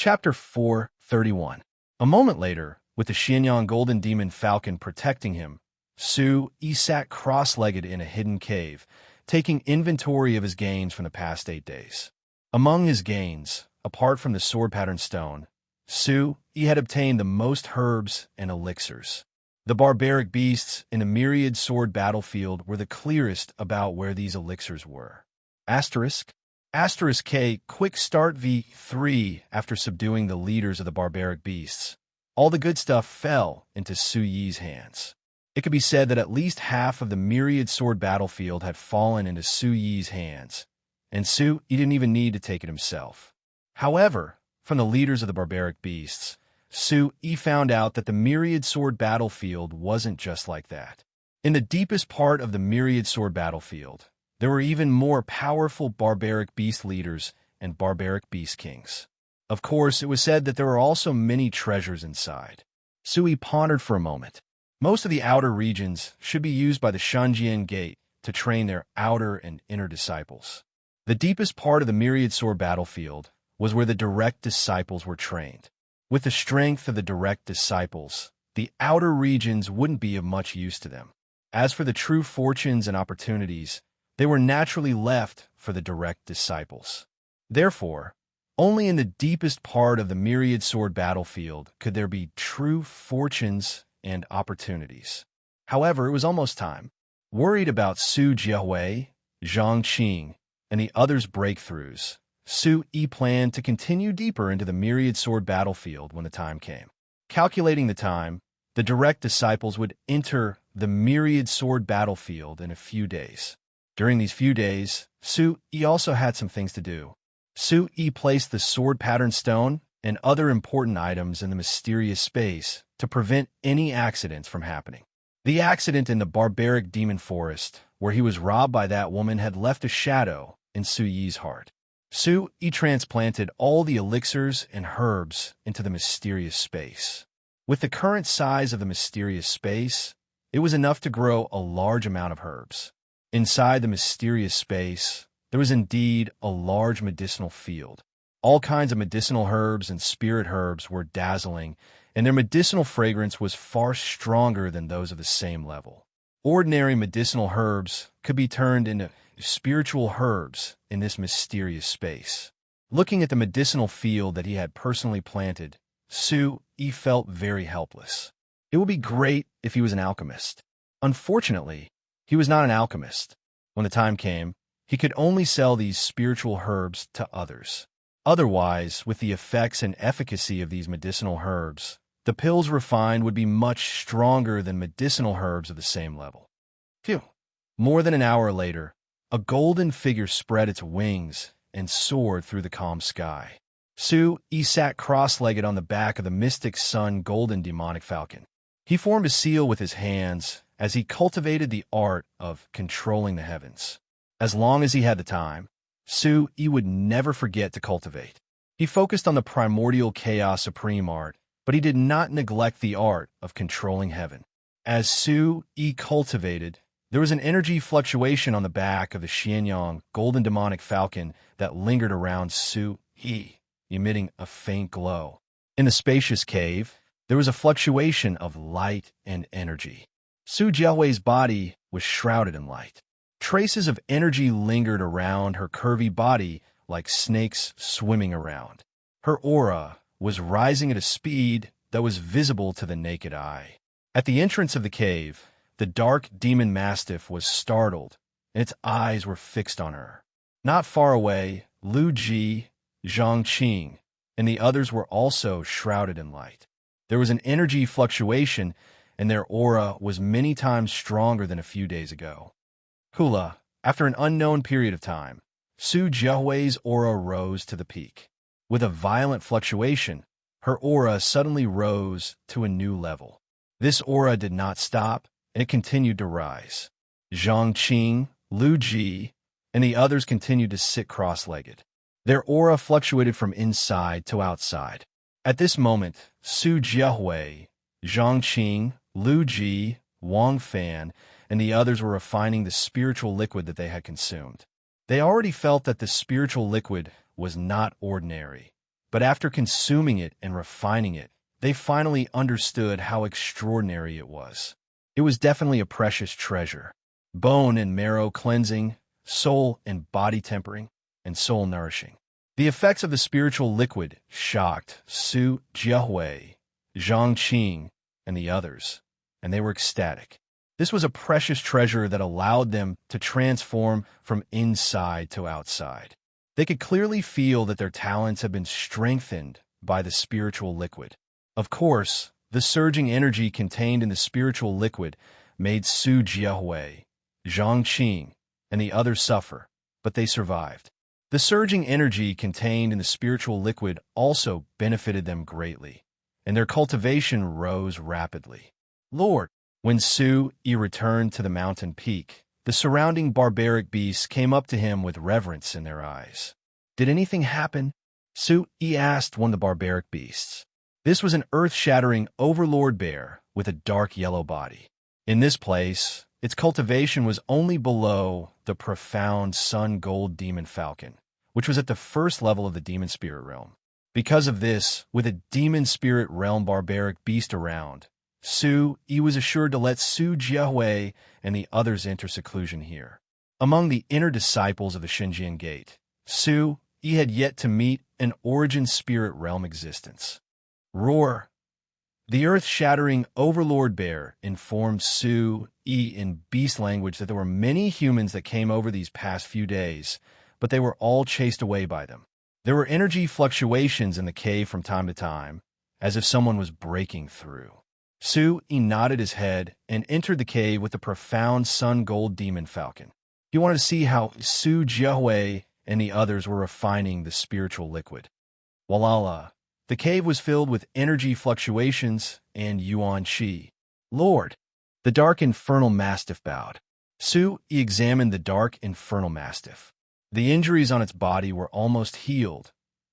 Chapter 431. A moment later, with the Xianyang golden demon falcon protecting him, Su Yi sat cross-legged in a hidden cave, taking inventory of his gains from the past 8 days. Among his gains, apart from the sword-patterned stone, Su Yi had obtained the most herbs and elixirs. The barbaric beasts in the myriad sword battlefield were the clearest about where these elixirs were. Asterisk K, quick start V3 after subduing the leaders of the barbaric beasts. All the good stuff fell into Su Yi's hands. It could be said that at least half of the myriad sword battlefield had fallen into Su Yi's hands, and Su Yi didn't even need to take it himself. However, from the leaders of the barbaric beasts, Su Yi found out that the myriad sword battlefield wasn't just like that. In the deepest part of the myriad sword battlefield, there were even more powerful barbaric beast leaders and barbaric beast kings. Of course, it was said that there were also many treasures inside. Su Yi pondered for a moment. Most of the outer regions should be used by the Shanjian Gate to train their outer and inner disciples. The deepest part of the myriad sword battlefield was where the direct disciples were trained. With the strength of the direct disciples, the outer regions wouldn't be of much use to them. As for the true fortunes and opportunities, they were naturally left for the direct disciples. Therefore, only in the deepest part of the myriad sword battlefield could there be true fortunes and opportunities. However, it was almost time. Worried about Su Jiahui, Zhang Qing, and the others' breakthroughs, Su Yi planned to continue deeper into the myriad sword battlefield when the time came. Calculating the time, the direct disciples would enter the myriad sword battlefield in a few days. During these few days, Su Yi also had some things to do. Su Yi placed the sword-patterned stone and other important items in the mysterious space to prevent any accidents from happening. The accident in the barbaric demon forest, where he was robbed by that woman, had left a shadow in Su Yi's heart. Su Yi transplanted all the elixirs and herbs into the mysterious space. With the current size of the mysterious space, it was enough to grow a large amount of herbs. Inside the mysterious space, there was indeed a large medicinal field. All kinds of medicinal herbs and spirit herbs were dazzling, and their medicinal fragrance was far stronger than those of the same level. Ordinary medicinal herbs could be turned into spiritual herbs in this mysterious space. Looking at the medicinal field that he had personally planted, Su Yi felt very helpless. It would be great if he was an alchemist. Unfortunately, he was not an alchemist. When the time came, he could only sell these spiritual herbs to others. Otherwise, with the effects and efficacy of these medicinal herbs, the pills refined would be much stronger than medicinal herbs of the same level. Phew! More than an hour later, a golden figure spread its wings and soared through the calm sky. Su Yi sat cross-legged on the back of the mystic sun golden demonic falcon. He formed a seal with his hands as he cultivated the art of controlling the heavens. As long as he had the time, Su Yi would never forget to cultivate. He focused on the primordial chaos supreme art, but he did not neglect the art of controlling heaven. As Su Yi cultivated, there was an energy fluctuation on the back of the Xianyang golden demonic falcon that lingered around Su Yi, emitting a faint glow. In the spacious cave, there was a fluctuation of light and energy. Su Jiahui's body was shrouded in light. Traces of energy lingered around her curvy body like snakes swimming around. Her aura was rising at a speed that was visible to the naked eye. At the entrance of the cave, the dark demon mastiff was startled, and its eyes were fixed on her. Not far away, Lu Ji, Zhang Qing, and the others were also shrouded in light. There was an energy fluctuation, and their aura was many times stronger than a few days ago. Hula, after an unknown period of time, Su Jiahui's aura rose to the peak. With a violent fluctuation, her aura suddenly rose to a new level. This aura did not stop, and it continued to rise. Zhang Qing, Lu Ji, and the others continued to sit cross-legged. Their aura fluctuated from inside to outside. At this moment, Su Jiahui, Zhang Qing, Lu Ji, Wang Fan, and the others were refining the spiritual liquid that they had consumed. They already felt that the spiritual liquid was not ordinary, But after consuming it and refining it, they finally understood how extraordinary it was. It was definitely a precious treasure. Bone and marrow cleansing, soul and body tempering, and soul nourishing. The effects of the spiritual liquid shocked Su Jiahui, Zhang Qing, and the others, and they were ecstatic. This was a precious treasure that allowed them to transform from inside to outside. They could clearly feel that their talents had been strengthened by the spiritual liquid. Of course, the surging energy contained in the spiritual liquid made Su Jiahui, Zhang Qing, and the others suffer, but they survived. The surging energy contained in the spiritual liquid also benefited them greatly, and their cultivation rose rapidly. Lord, when Su Yi returned to the mountain peak, the surrounding barbaric beasts came up to him with reverence in their eyes. Did anything happen? Su Yi asked one of the barbaric beasts. This was an earth-shattering overlord bear with a dark yellow body. In this place, its cultivation was only below the profound sun-gold demon falcon, which was at the first level of the demon spirit realm. Because of this, with a demon spirit realm barbaric beast around, Su Yi was assured to let Su Jiahui and the others enter seclusion here. Among the inner disciples of the Xinjiang Gate, Su Yi had yet to meet an origin spirit realm existence. Roar! The earth-shattering overlord bear informed Su Yi in beast language that there were many humans that came over these past few days, but they were all chased away by them. There were energy fluctuations in the cave from time to time, as if someone was breaking through. Su Yi nodded his head and entered the cave with the profound sun-gold demon falcon. He wanted to see how Su Jiahui and the others were refining the spiritual liquid. Walala, the cave was filled with energy fluctuations and yuan qi. Lord, the dark infernal mastiff bowed. Su Yi examined the dark infernal mastiff. The injuries on its body were almost healed,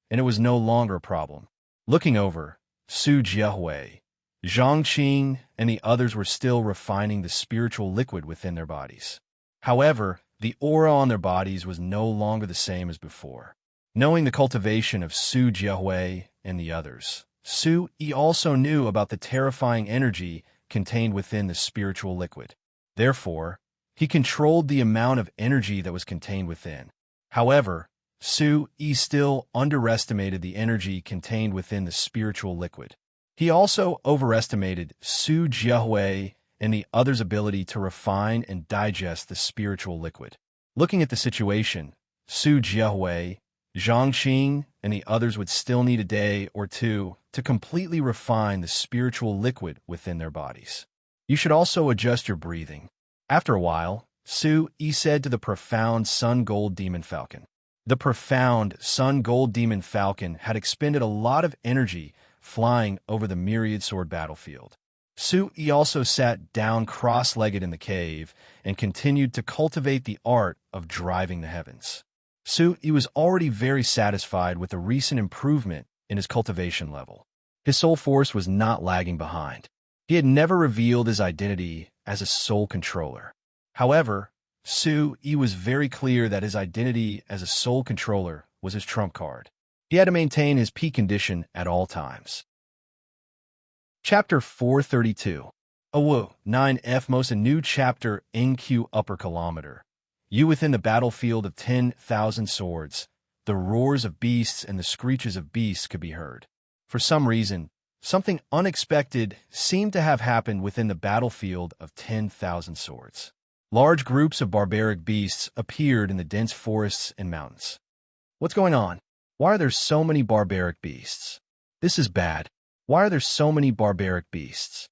and it was no longer a problem. Looking over, Su Jiahui, Zhang Qing, and the others were still refining the spiritual liquid within their bodies. However, the aura on their bodies was no longer the same as before. Knowing the cultivation of Su Jiahui and the others, Su Yi also knew about the terrifying energy contained within the spiritual liquid. Therefore, he controlled the amount of energy that was contained within. However, Su Yi still underestimated the energy contained within the spiritual liquid. He also overestimated Su Jiahui and the others' ability to refine and digest the spiritual liquid. Looking at the situation, Su Jiahui, Zhang Qing, and the others would still need a day or two to completely refine the spiritual liquid within their bodies. You should also adjust your breathing. After a while, Su Yi said to the profound sun-gold demon falcon. The profound sun-gold demon falcon had expended a lot of energy flying over the myriad sword battlefield. Su Yi also sat down cross-legged in the cave and continued to cultivate the art of driving the heavens. Su Yi was already very satisfied with the recent improvement in his cultivation level. His soul force was not lagging behind. He had never revealed his identity as a soul controller. However, Su Yi was very clear that his identity as a soul controller was his trump card. He had to maintain his peak condition at all times. Chapter 432. Awu 9F Most a new chapter NQ upper kilometer. You within the battlefield of 10,000 swords, the roars of beasts and the screeches of beasts could be heard. For some reason, something unexpected seemed to have happened within the battlefield of 10,000 swords. Large groups of barbaric beasts appeared in the dense forests and mountains. What's going on? Why are there so many barbaric beasts? This is bad. Why are there so many barbaric beasts?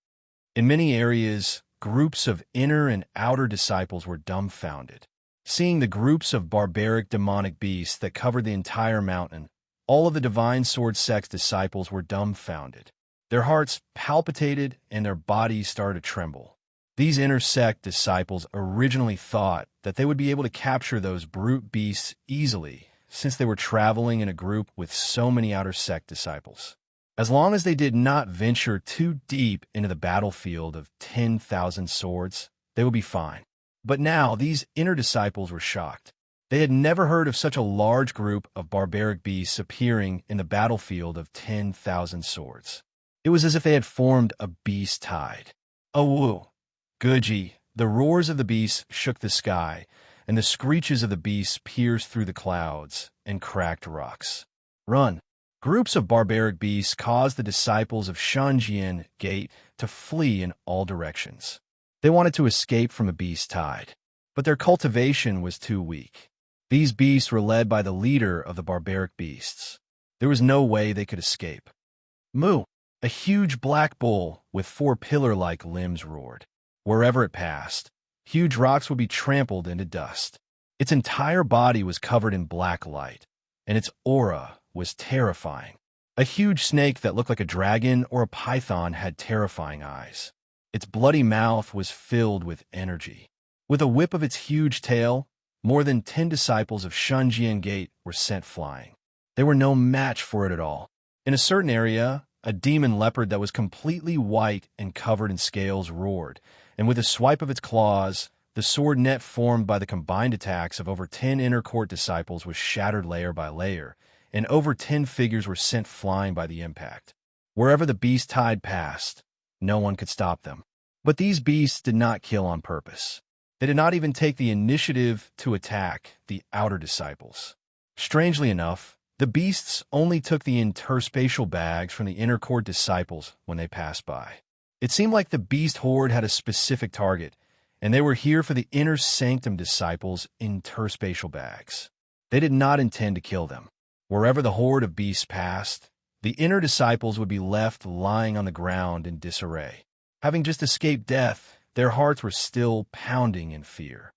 In many areas, groups of inner and outer disciples were dumbfounded. Seeing the groups of barbaric demonic beasts that covered the entire mountain, all of the divine sword sect's disciples were dumbfounded. Their hearts palpitated and their bodies started to tremble. These inner sect disciples originally thought that they would be able to capture those brute beasts easily, since they were traveling in a group with so many outer sect disciples. As long as they did not venture too deep into the battlefield of 10,000 swords, they would be fine. But now these inner disciples were shocked. They had never heard of such a large group of barbaric beasts appearing in the battlefield of 10,000 swords. It was as if they had formed a beast tide. Awoo! Guji! The roars of the beasts shook the sky, and the screeches of the beasts pierced through the clouds and cracked rocks. Run! Groups of barbaric beasts caused the disciples of Shanjian Gate to flee in all directions. They wanted to escape from a beast tide, but their cultivation was too weak. These beasts were led by the leader of the barbaric beasts. There was no way they could escape. Moo! A huge black bull with 4 pillar-like limbs roared. Wherever it passed, huge rocks would be trampled into dust. Its entire body was covered in black light, and its aura was terrifying. A huge snake that looked like a dragon or a python had terrifying eyes. Its bloody mouth was filled with energy. With a whip of its huge tail, more than 10 disciples of Shunjian Gate were sent flying. They were no match for it at all. In a certain area, a demon leopard that was completely white and covered in scales roared, and with a swipe of its claws, the sword net formed by the combined attacks of over 10 inner court disciples was shattered layer by layer, and over 10 figures were sent flying by the impact. Wherever the beast tide passed, no one could stop them. But these beasts did not kill on purpose. They did not even take the initiative to attack the outer disciples. Strangely enough, the beasts only took the interspatial bags from the inner court disciples when they passed by. It seemed like the beast horde had a specific target, and they were here for the inner sanctum disciples' interspatial bags. They did not intend to kill them. Wherever the horde of beasts passed, the inner disciples would be left lying on the ground in disarray. Having just escaped death, their hearts were still pounding in fear.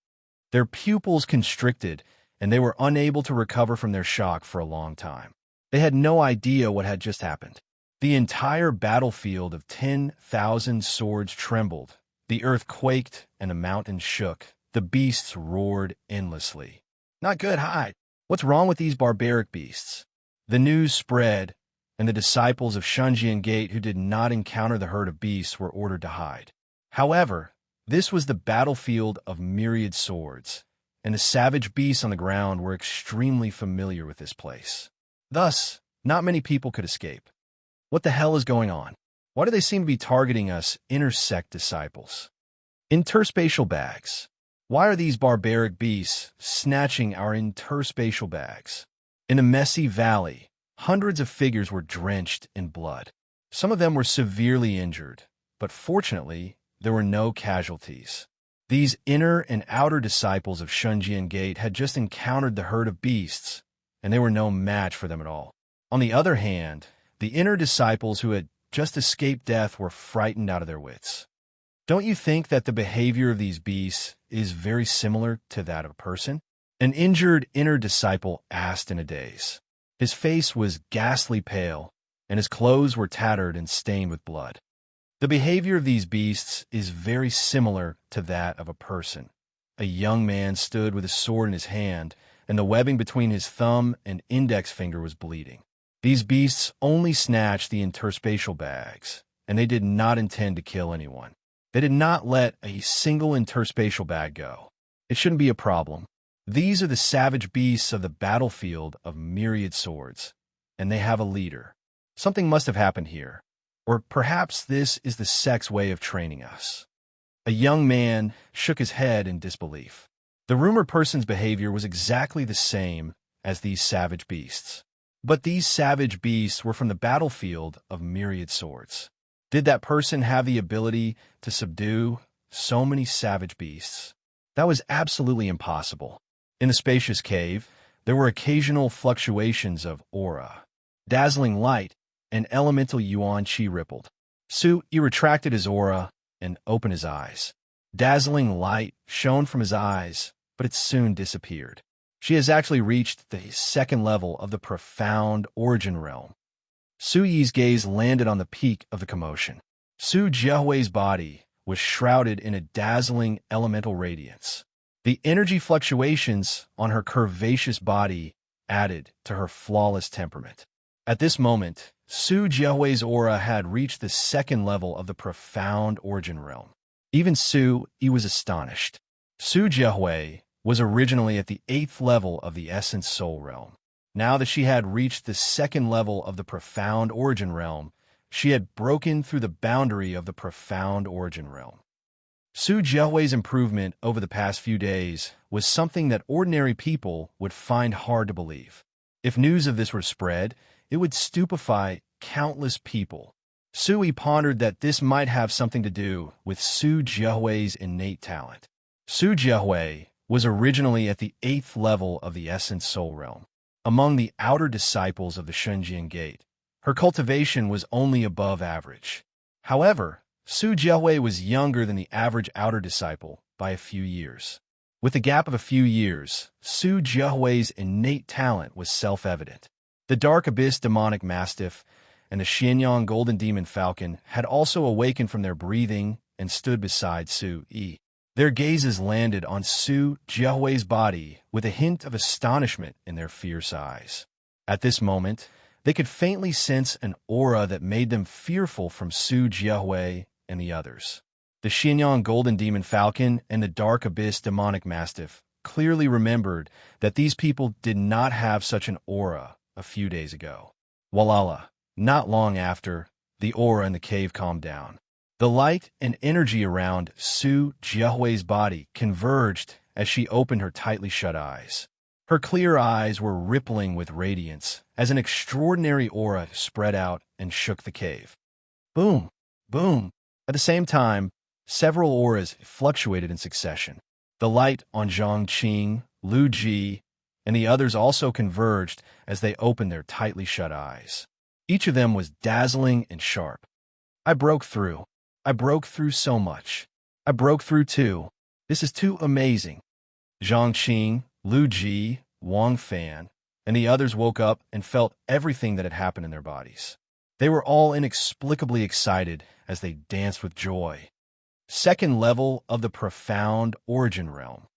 Their pupils constricted, and they were unable to recover from their shock for a long time. They had no idea what had just happened. The entire battlefield of 10,000 swords trembled. The earth quaked, and the mountains shook. The beasts roared endlessly. Not good, hide! What's wrong with these barbaric beasts? The news spread, and the disciples of Shunjian Gate who did not encounter the herd of beasts were ordered to hide. However, this was the battlefield of myriad swords, and the savage beasts on the ground were extremely familiar with this place. Thus, not many people could escape. What the hell is going on? Why do they seem to be targeting us intersect disciples? Interspatial bags. Why are these barbaric beasts snatching our interspatial bags? In a messy valley, hundreds of figures were drenched in blood. Some of them were severely injured, but fortunately, there were no casualties. These inner and outer disciples of Shunjian Gate had just encountered the herd of beasts, and they were no match for them at all. On the other hand, the inner disciples who had just escaped death were frightened out of their wits. Don't you think that the behavior of these beasts is very similar to that of a person? An injured inner disciple asked in a daze. His face was ghastly pale, and his clothes were tattered and stained with blood. The behavior of these beasts is very similar to that of a person. A young man stood with a sword in his hand, and the webbing between his thumb and index finger was bleeding. These beasts only snatched the interspatial bags, and they did not intend to kill anyone. They did not let a single interspatial bag go. It shouldn't be a problem. These are the savage beasts of the battlefield of myriad swords, and they have a leader. Something must have happened here, or perhaps this is the sect's way of training us. A young man shook his head in disbelief. The rumored person's behavior was exactly the same as these savage beasts. But these savage beasts were from the battlefield of myriad swords. Did that person have the ability to subdue so many savage beasts? That was absolutely impossible. In the spacious cave, there were occasional fluctuations of aura. Dazzling light and elemental yuan qi rippled. Su-yi retracted his aura and opened his eyes. Dazzling light shone from his eyes, but it soon disappeared. She has actually reached the second level of the profound origin realm. Su-yi's gaze landed on the peak of the commotion. Su Jiahui's body was shrouded in a dazzling elemental radiance. The energy fluctuations on her curvaceous body added to her flawless temperament. At this moment, Su Jiahui's aura had reached the second level of the profound origin realm. Even Su-yi was astonished. Su Jiahui was originally at the 8th level of the Essence Soul realm. Now that she had reached the 2nd level of the Profound Origin realm, she had broken through the boundary of the Profound Origin realm. Su Jiahui's improvement over the past few days was something that ordinary people would find hard to believe. If news of this were spread, it would stupefy countless people. Sui pondered that this might have something to do with Su Jiahui's innate talent. Su Jiahui was originally at the 8th level of the Essence Soul realm. Among the outer disciples of the Shunjian Gate, her cultivation was only above average. However, Su Jiahui was younger than the average outer disciple by a few years. With the gap of a few years, Su Jiahui's innate talent was self-evident. The Dark Abyss Demonic Mastiff and the Xianyang Golden Demon Falcon had also awakened from their breathing and stood beside Su Yi. Their gazes landed on Su Jiahui's body with a hint of astonishment in their fierce eyes. At this moment, they could faintly sense an aura that made them fearful from Su Jiahui and the others. The Xianyang Golden Demon Falcon and the Dark Abyss Demonic Mastiff clearly remembered that these people did not have such an aura a few days ago. Walala, not long after, the aura in the cave calmed down. The light and energy around Su Jiahui's body converged as she opened her tightly shut eyes. Her clear eyes were rippling with radiance as an extraordinary aura spread out and shook the cave. Boom! Boom! At the same time, several auras fluctuated in succession. The light on Zhang Qing, Lu Ji, and the others also converged as they opened their tightly shut eyes. Each of them was dazzling and sharp. I broke through. I broke through so much. I broke through too. This is too amazing. Zhang Qing, Lu Ji, Wang Fan, and the others woke up and felt everything that had happened in their bodies. They were all inexplicably excited as they danced with joy. 2nd level of the Profound Origin realm.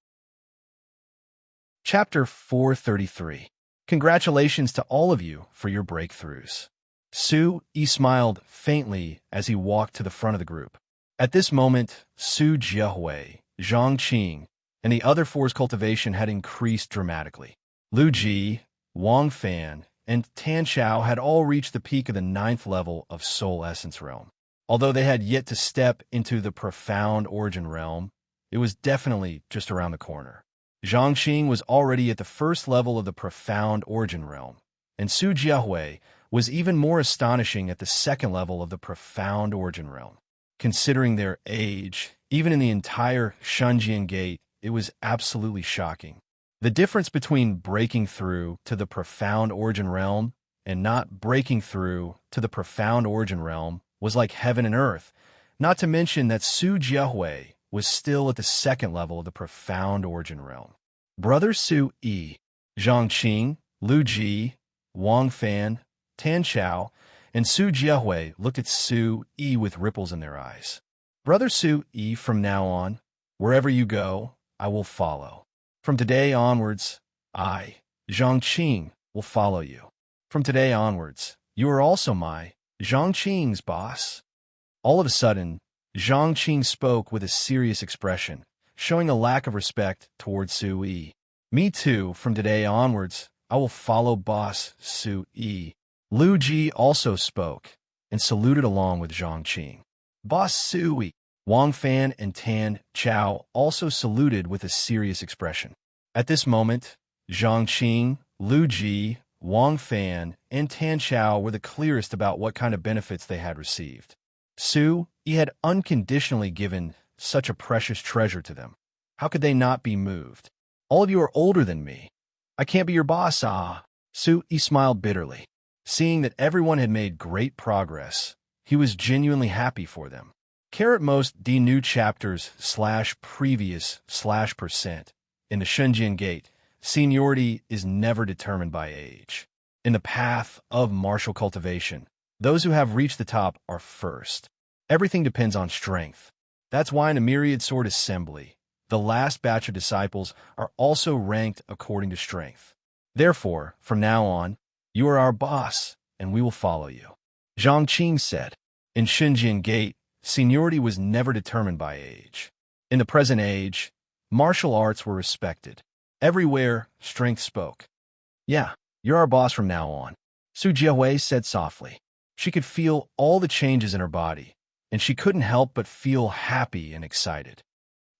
Chapter 433. Congratulations to all of you for your breakthroughs. Su Yi smiled faintly as he walked to the front of the group. At this moment, Su Jiahui, Zhang Qing, and the other four's cultivation had increased dramatically. Lu Ji, Wang Fan, and Tan Chao had all reached the peak of the 9th level of Soul Essence realm. Although they had yet to step into the Profound Origin realm, it was definitely just around the corner. Zhang Qing was already at the 1st level of the Profound Origin realm, and Su Jiahui was even more astonishing at the 2nd level of the Profound Origin realm. Considering their age, even in the entire Shunjian Gate, it was absolutely shocking. The difference between breaking through to the Profound Origin realm and not breaking through to the Profound Origin realm was like heaven and earth, not to mention that Su Jiahui was still at the 2nd level of the Profound Origin realm. Brother Su Yi, Zhang Qing, Lu Ji, Wang Fan, Tan Chao, and Su Jiahui looked at Su Yi with ripples in their eyes. Brother Su Yi, from now on, wherever you go, I will follow. From today onwards, I, Zhang Qing, will follow you. From today onwards, you are also my, Zhang Qing's boss. All of a sudden, Zhang Qing spoke with a serious expression, showing a lack of respect towards Su Yi. Me too, from today onwards, I will follow boss Su Yi. Lu Ji also spoke and saluted along with Zhang Qing. Boss Su Yi. Wang Fan and Tan Chao also saluted with a serious expression. At this moment, Zhang Qing, Lu Ji, Wang Fan, and Tan Chao were the clearest about what kind of benefits they had received. Su Yi had unconditionally given such a precious treasure to them. How could they not be moved? All of you are older than me. I can't be your boss, Su Yi smiled bitterly. Seeing that everyone had made great progress, he was genuinely happy for them. Carrot most D new chapters /previous/% in the Shunjian Gate. Seniority is never determined by age. In the path of martial cultivation, those who have reached the top are first. Everything depends on strength. That's why in a myriad sword assembly, the last batch of disciples are also ranked according to strength. Therefore, from now on, you are our boss, and we will follow you. Zhang Qing said. In Shunjian Gate, seniority was never determined by age. In the present age, Martial arts were respected. Everywhere, strength spoke. Yeah, you're our boss from now on, Su Jiahui said softly. She could feel all the changes in her body, and she couldn't help but feel happy and excited.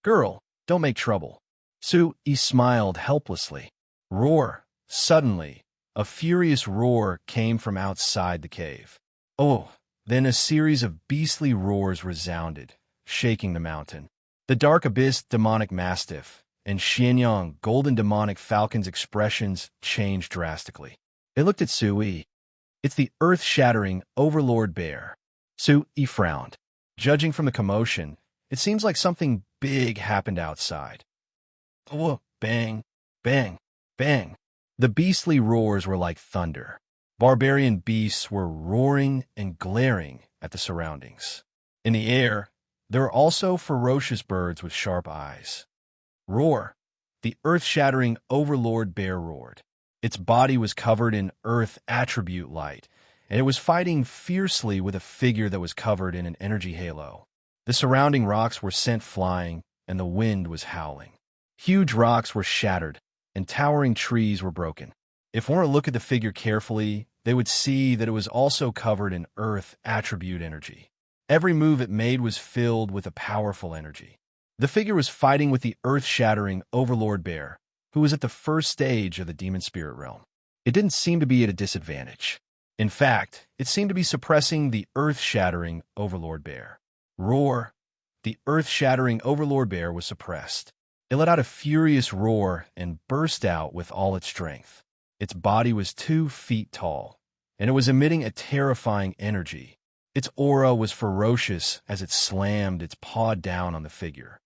Girl, don't make trouble. Su Yi smiled helplessly. Roar. Suddenly, a furious roar came from outside the cave. Oh, then a series of beastly roars resounded, shaking the mountain. The dark abyss demonic mastiff and Xianyang golden demonic falcon's expressions changed drastically. They looked at Su Yi. It's the earth-shattering overlord bear. Su Yi frowned. Judging from the commotion, it seems like something big happened outside. Oh, bang, bang, bang. The beastly roars were like thunder. Barbarian beasts were roaring and glaring at the surroundings. In the air, there were also ferocious birds with sharp eyes. Roar. The earth-shattering overlord bear roared. Its body was covered in earth attribute light, and it was fighting fiercely with a figure that was covered in an energy halo. The surrounding rocks were sent flying, and the wind was howling. Huge rocks were shattered, and towering trees were broken. If one were to look at the figure carefully, they would see that it was also covered in earth attribute energy. Every move it made was filled with a powerful energy. The figure was fighting with the earth-shattering overlord bear, who was at the first stage of the demon spirit realm. It didn't seem to be at a disadvantage. In fact, it seemed to be suppressing the earth-shattering overlord bear. Roar. The earth-shattering overlord bear was suppressed. It let out a furious roar and burst out with all its strength. Its body was 2 feet tall, and it was emitting a terrifying energy. Its aura was ferocious as it slammed its paw down on the figure.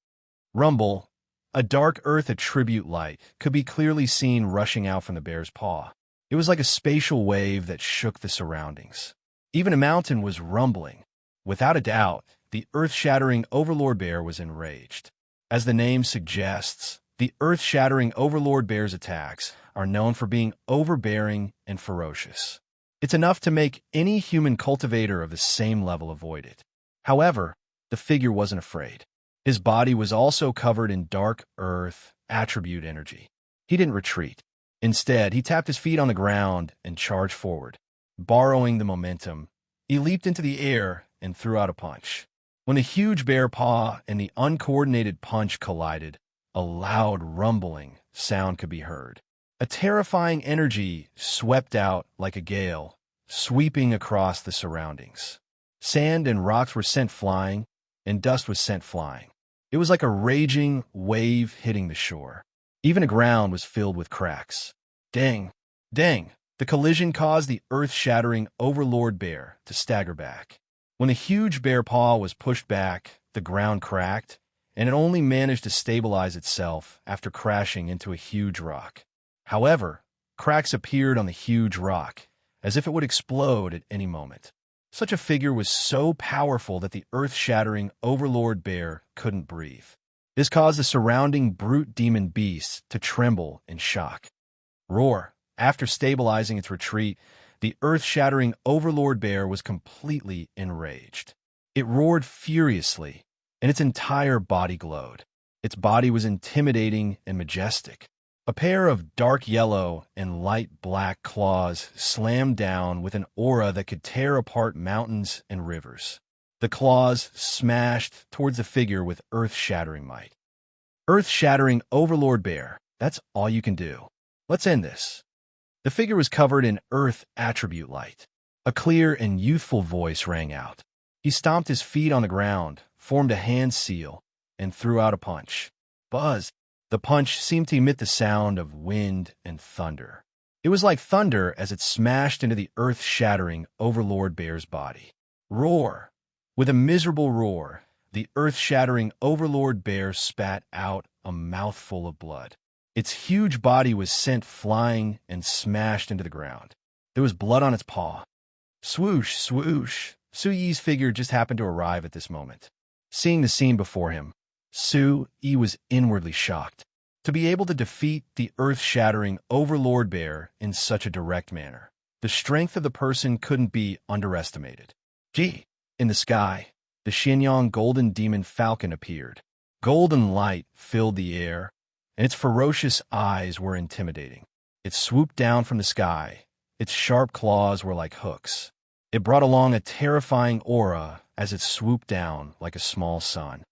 Rumble, a dark earth attribute light, could be clearly seen rushing out from the bear's paw. It was like a spatial wave that shook the surroundings. Even a mountain was rumbling. Without a doubt, the earth-shattering overlord bear was enraged. As the name suggests, the earth-shattering overlord bear's attacks are known for being overbearing and ferocious. It's enough to make any human cultivator of the same level avoid it. However, the figure wasn't afraid. His body was also covered in dark earth attribute energy. He didn't retreat. Instead, he tapped his feet on the ground and charged forward. Borrowing the momentum, he leaped into the air and threw out a punch. When the huge bear paw and the uncoordinated punch collided, a loud rumbling sound could be heard. A terrifying energy swept out like a gale, sweeping across the surroundings. Sand and rocks were sent flying, and dust was sent flying. It was like a raging wave hitting the shore. Even the ground was filled with cracks. Dang, dang, the collision caused the earth-shattering overlord bear to stagger back. When the huge bear paw was pushed back, the ground cracked, and it only managed to stabilize itself after crashing into a huge rock. However, cracks appeared on the huge rock, as if it would explode at any moment. Such a figure was so powerful that the earth-shattering overlord bear couldn't breathe. This caused the surrounding brute demon beasts to tremble in shock. Roar. After stabilizing its retreat, the earth-shattering overlord bear was completely enraged. It roared furiously, and its entire body glowed. Its body was intimidating and majestic. A pair of dark yellow and light black claws slammed down with an aura that could tear apart mountains and rivers. The claws smashed towards the figure with earth-shattering might. Earth-shattering overlord bear, that's all you can do. Let's end this. The figure was covered in earth attribute light. A clear and youthful voice rang out. He stomped his feet on the ground, formed a hand seal, and threw out a punch. Buzz! The punch seemed to emit the sound of wind and thunder. It was like thunder as it smashed into the earth-shattering overlord bear's body. Roar! With a miserable roar, the earth-shattering overlord bear spat out a mouthful of blood. Its huge body was sent flying and smashed into the ground. There was blood on its paw. Swoosh, swoosh. Su Yi's figure just happened to arrive at this moment. Seeing the scene before him, Su Yi was inwardly shocked. To be able to defeat the earth-shattering overlord bear in such a direct manner, the strength of the person couldn't be underestimated. Gee! In the sky, the Xianyang golden demon falcon appeared. Golden light filled the air, and its ferocious eyes were intimidating. It swooped down from the sky. Its sharp claws were like hooks. It brought along a terrifying aura as it swooped down like a small sun.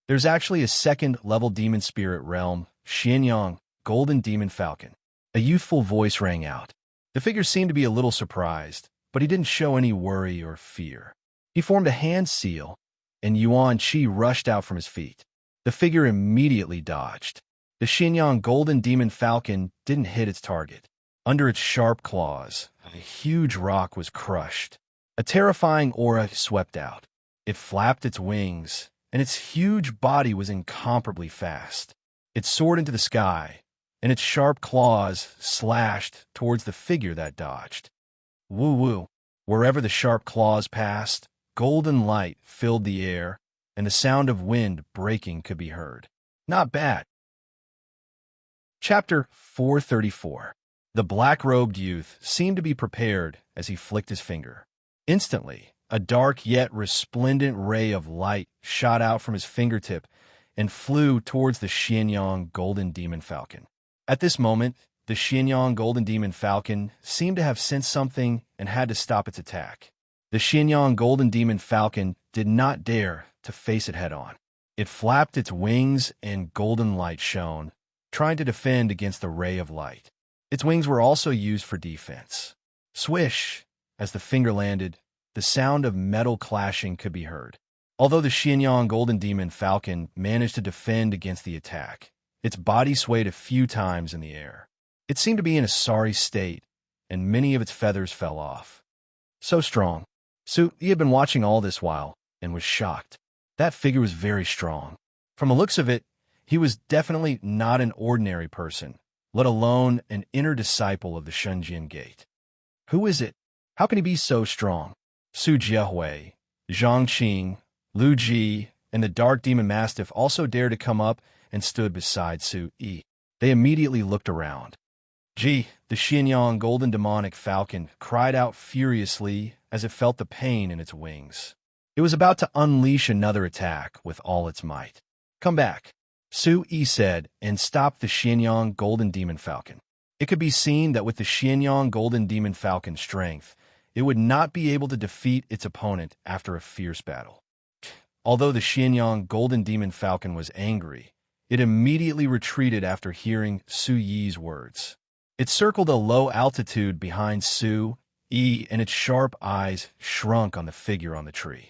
There's actually a second-level demon spirit realm, Xianyang, Golden Demon Falcon. A youthful voice rang out. The figure seemed to be a little surprised, but he didn't show any worry or fear. He formed a hand seal, and Yuan Qi rushed out from his feet. The figure immediately dodged. The Xianyang Golden Demon Falcon didn't hit its target. Under its sharp claws, a huge rock was crushed. A terrifying aura swept out. It flapped its wings, and its huge body was incomparably fast. It soared into the sky, and its sharp claws slashed towards the figure that dodged. Woo-woo! Wherever the sharp claws passed, golden light filled the air, and the sound of wind breaking could be heard. Not bad. Chapter 434. The black-robed youth seemed to be prepared as he flicked his finger. Instantly, a dark yet resplendent ray of light shot out from his fingertip and flew towards the Xianyang Golden Demon Falcon. At this moment, the Xianyang Golden Demon Falcon seemed to have sensed something and had to stop its attack. The Xianyang Golden Demon Falcon did not dare to face it head-on. It flapped its wings and golden light shone, trying to defend against the ray of light. Its wings were also used for defense. Swish! As the finger landed, the sound of metal clashing could be heard. Although the Xianyang Golden Demon Falcon managed to defend against the attack, its body swayed a few times in the air. It seemed to be in a sorry state, and many of its feathers fell off. So strong. He had been watching all this while and was shocked. That figure was very strong. From the looks of it, he was definitely not an ordinary person, let alone an inner disciple of the Shenzhen Gate. Who is it? How can he be so strong? Su Jiehui, Zhang Qing, Lu Ji, and the Dark Demon Mastiff also dared to come up and stood beside Su Yi. They immediately looked around. Ji, the Xianyang Golden Demonic Falcon, cried out furiously as it felt the pain in its wings. It was about to unleash another attack with all its might. Come back, Su Yi said, and stopped the Xianyang Golden Demon Falcon. It could be seen that with the Xianyang Golden Demon Falcon's strength, it would not be able to defeat its opponent after a fierce battle. Although the Xianyang Golden Demon Falcon was angry, it immediately retreated after hearing Su Yi's words. It circled a low altitude behind Su Yi, and its sharp eyes shrunk on the figure on the tree.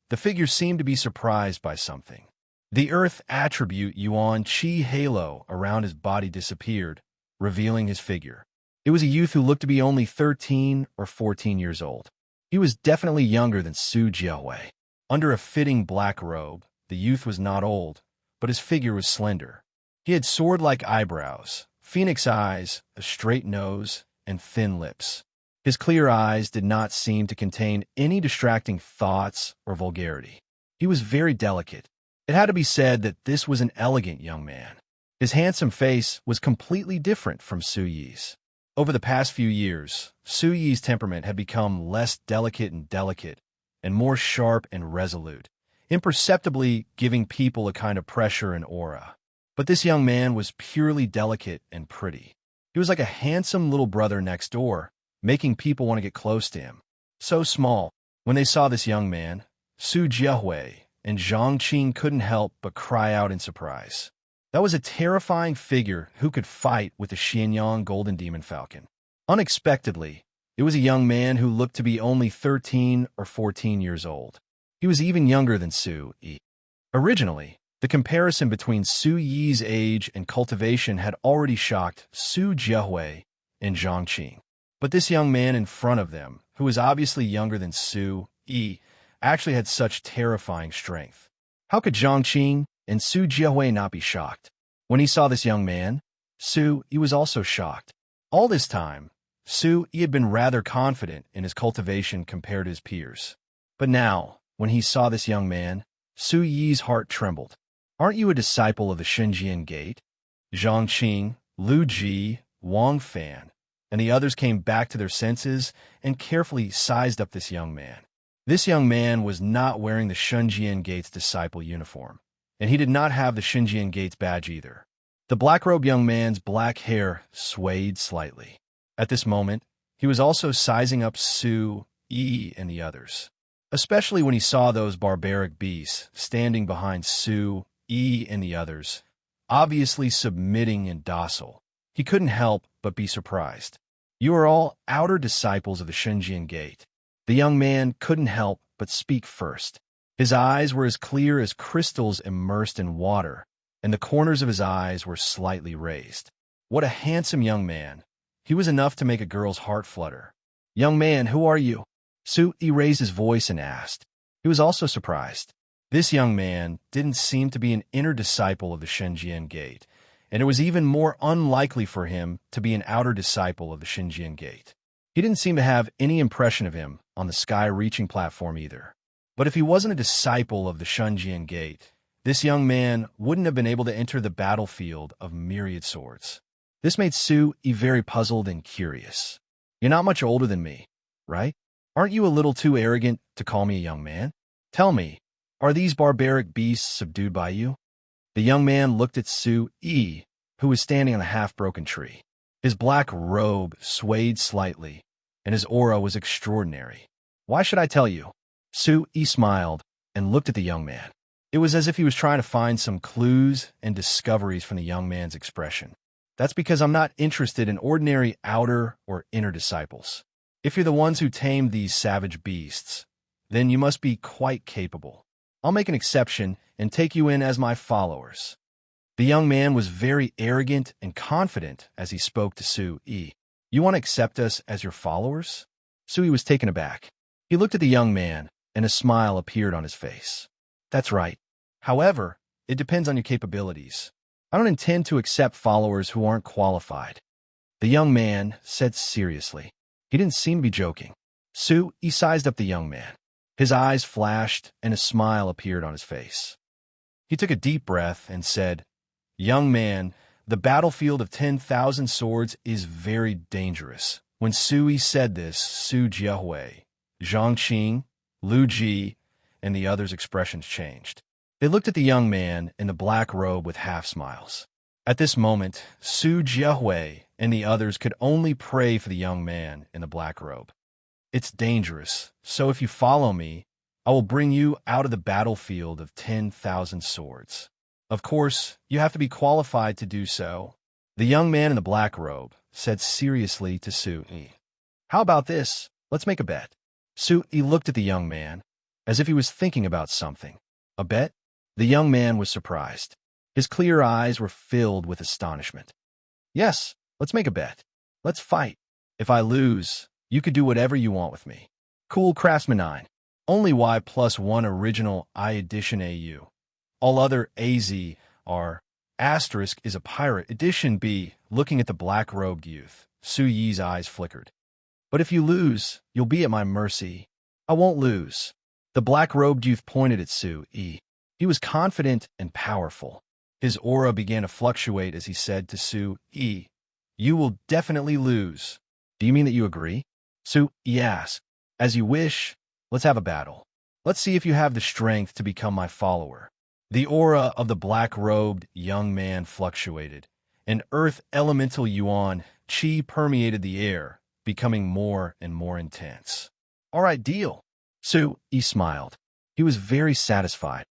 The figure seemed to be surprised by something. The earth attribute Yuan Qi halo around his body disappeared, revealing his figure. It was a youth who looked to be only 13 or 14 years old. He was definitely younger than Su Jiehui. Under a fitting black robe, the youth was not old, but his figure was slender. He had sword-like eyebrows, phoenix eyes, a straight nose, and thin lips. His clear eyes did not seem to contain any distracting thoughts or vulgarity. He was very delicate. It had to be said that this was an elegant young man. His handsome face was completely different from Su Yi's. Over the past few years, Su Yi's temperament had become less delicate and more sharp and resolute, imperceptibly giving people a kind of pressure and aura. But this young man was purely delicate and pretty. He was like a handsome little brother next door, making people want to get close to him. So small. When they saw this young man, Su Jiehui and Zhang Qing couldn't help but cry out in surprise. That was a terrifying figure who could fight with the Xianyang Golden Demon Falcon. Unexpectedly, it was a young man who looked to be only 13 or 14 years old. He was even younger than Su Yi. Originally, the comparison between Su Yi's age and cultivation had already shocked Su Jiehui and Zhang Qing. But this young man in front of them, who was obviously younger than Su Yi, actually had such terrifying strength. How could Zhang Qing and Su Jiehui not be shocked? When he saw this young man, Su Yi was also shocked. All this time, Su Yi had been rather confident in his cultivation compared to his peers. But now, when he saw this young man, Su Yi's heart trembled. Aren't you a disciple of the Shenzhen Gate? Zhang Qing, Lu Ji, Wang Fan, and the others came back to their senses and carefully sized up this young man. This young man was not wearing the Shunjian Gates disciple uniform, and he did not have the Shunjian Gates badge either. The black-robed young man's black hair swayed slightly. At this moment, he was also sizing up Su, Yi, and the others, especially when he saw those barbaric beasts standing behind Su, Yi, and the others, obviously submitting and docile. He couldn't help but be surprised. You are all outer disciples of the Shunjian Gate. The young man couldn't help but speak first. His eyes were as clear as crystals immersed in water, and the corners of his eyes were slightly raised. What a handsome young man. He was enough to make a girl's heart flutter. "Young man, who are you?" Su-Yi raised his voice and asked. He was also surprised. This young man didn't seem to be an inner disciple of the Shunjian Gate, and it was even more unlikely for him to be an outer disciple of the Shunjian Gate. He didn't seem to have any impression of him on the sky-reaching platform either. But if he wasn't a disciple of the Shunjian Gate, this young man wouldn't have been able to enter the battlefield of myriad swords. This made Su-Yi very puzzled and curious. "You're not much older than me, right? Aren't you a little too arrogant to call me a young man? Tell me, are these barbaric beasts subdued by you?" The young man looked at Su-Yi, who was standing on a half-broken tree. His black robe swayed slightly, and his aura was extraordinary. "Why should I tell you?" Su-Yi smiled and looked at the young man. It was as if he was trying to find some clues and discoveries from the young man's expression. "That's because I'm not interested in ordinary outer or inner disciples. If you're the ones who tamed these savage beasts, then you must be quite capable. I'll make an exception and take you in as my followers." The young man was very arrogant and confident as he spoke to Su-Yi. "You want to accept us as your followers?" Su-Yi was taken aback. He looked at the young man, and a smile appeared on his face. "That's right. However, it depends on your capabilities. I don't intend to accept followers who aren't qualified." The young man said seriously. He didn't seem to be joking. Su-Yi sized up the young man. His eyes flashed, and a smile appeared on his face. He took a deep breath and said, "Young man, the battlefield of 10,000 swords is very dangerous." When Su-Yi said this, Su Jiahui, Zhang Qing, Lu Ji, and the others' expressions changed. They looked at the young man in the black robe with half-smiles. At this moment, Su Jiahui and the others could only pray for the young man in the black robe. "It's dangerous, so if you follow me, I will bring you out of the battlefield of 10,000 swords. Of course, you have to be qualified to do so." The young man in the black robe said seriously to Su-Yi, "How about this? Let's make a bet." Su-Yi looked at the young man, as if he was thinking about something. "A bet?" The young man was surprised. His clear eyes were filled with astonishment. "Yes, let's make a bet. Let's fight. If I lose, you could do whatever you want with me." Cool Craftsman 9. Only Y+1 original I edition AU. All other AZ are * is a pirate. Edition B. Looking at the black-robed youth, Su-Yi's eyes flickered. "But if you lose, you'll be at my mercy." "I won't lose." The black-robed youth pointed at Su-Yi. He was confident and powerful. His aura began to fluctuate as he said to Su-Yi, "You will definitely lose. Do you mean that you agree?" Su-Yi asked, "As you wish. Let's have a battle. Let's see if you have the strength to become my follower." The aura of the black-robed young man fluctuated, and earth elemental yuan qi permeated the air, becoming more and more intense. "All right, deal." Su-Yi smiled. He was very satisfied.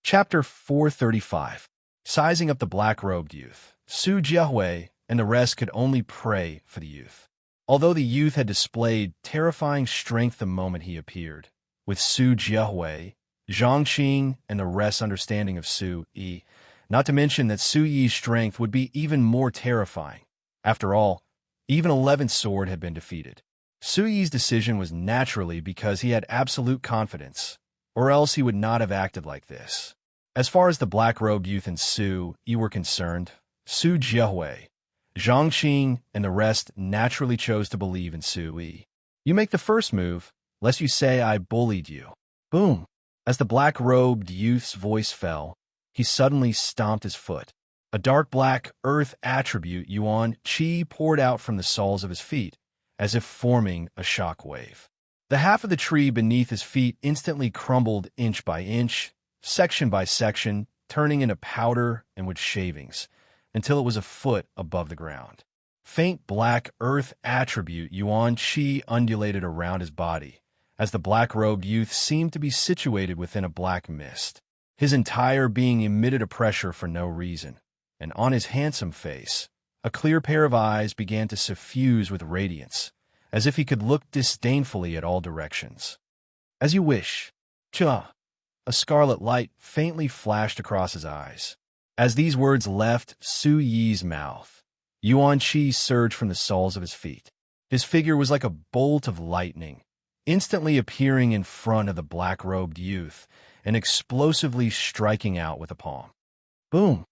Chapter 435. Sizing up the black-robed youth. Su Jiahui and the rest could only pray for the youth. Although the youth had displayed terrifying strength the moment he appeared, with Su Jiahui, Zhang Qing, and the rest's understanding of Su-Yi, not to mention that Su-Yi's strength would be even more terrifying. After all, even 11th Sword had been defeated. Su-Yi's decision was naturally because he had absolute confidence, or else he would not have acted like this. As far as the black-robed youth and Su-Yi were concerned, Su Jiahui, Zhang Qing, and the rest naturally chose to believe in Su-Yi. "You make the first move, lest you say I bullied you." Boom! As the black-robed youth's voice fell, he suddenly stomped his foot. A dark black earth attribute yuan qi poured out from the soles of his feet, as if forming a shock wave. The half of the tree beneath his feet instantly crumbled inch by inch, section by section, turning into powder and wood shavings, until it was a foot above the ground. Faint black earth attribute Yuan Qi undulated around his body, as the black-robed youth seemed to be situated within a black mist. His entire being emitted a pressure for no reason, and on his handsome face, a clear pair of eyes began to suffuse with radiance, as if he could look disdainfully at all directions. "As you wish." Cha! A scarlet light faintly flashed across his eyes. As these words left Su Yi's mouth, Yuan Qi surged from the soles of his feet. His figure was like a bolt of lightning, instantly appearing in front of the black-robed youth and explosively striking out with a palm. Boom!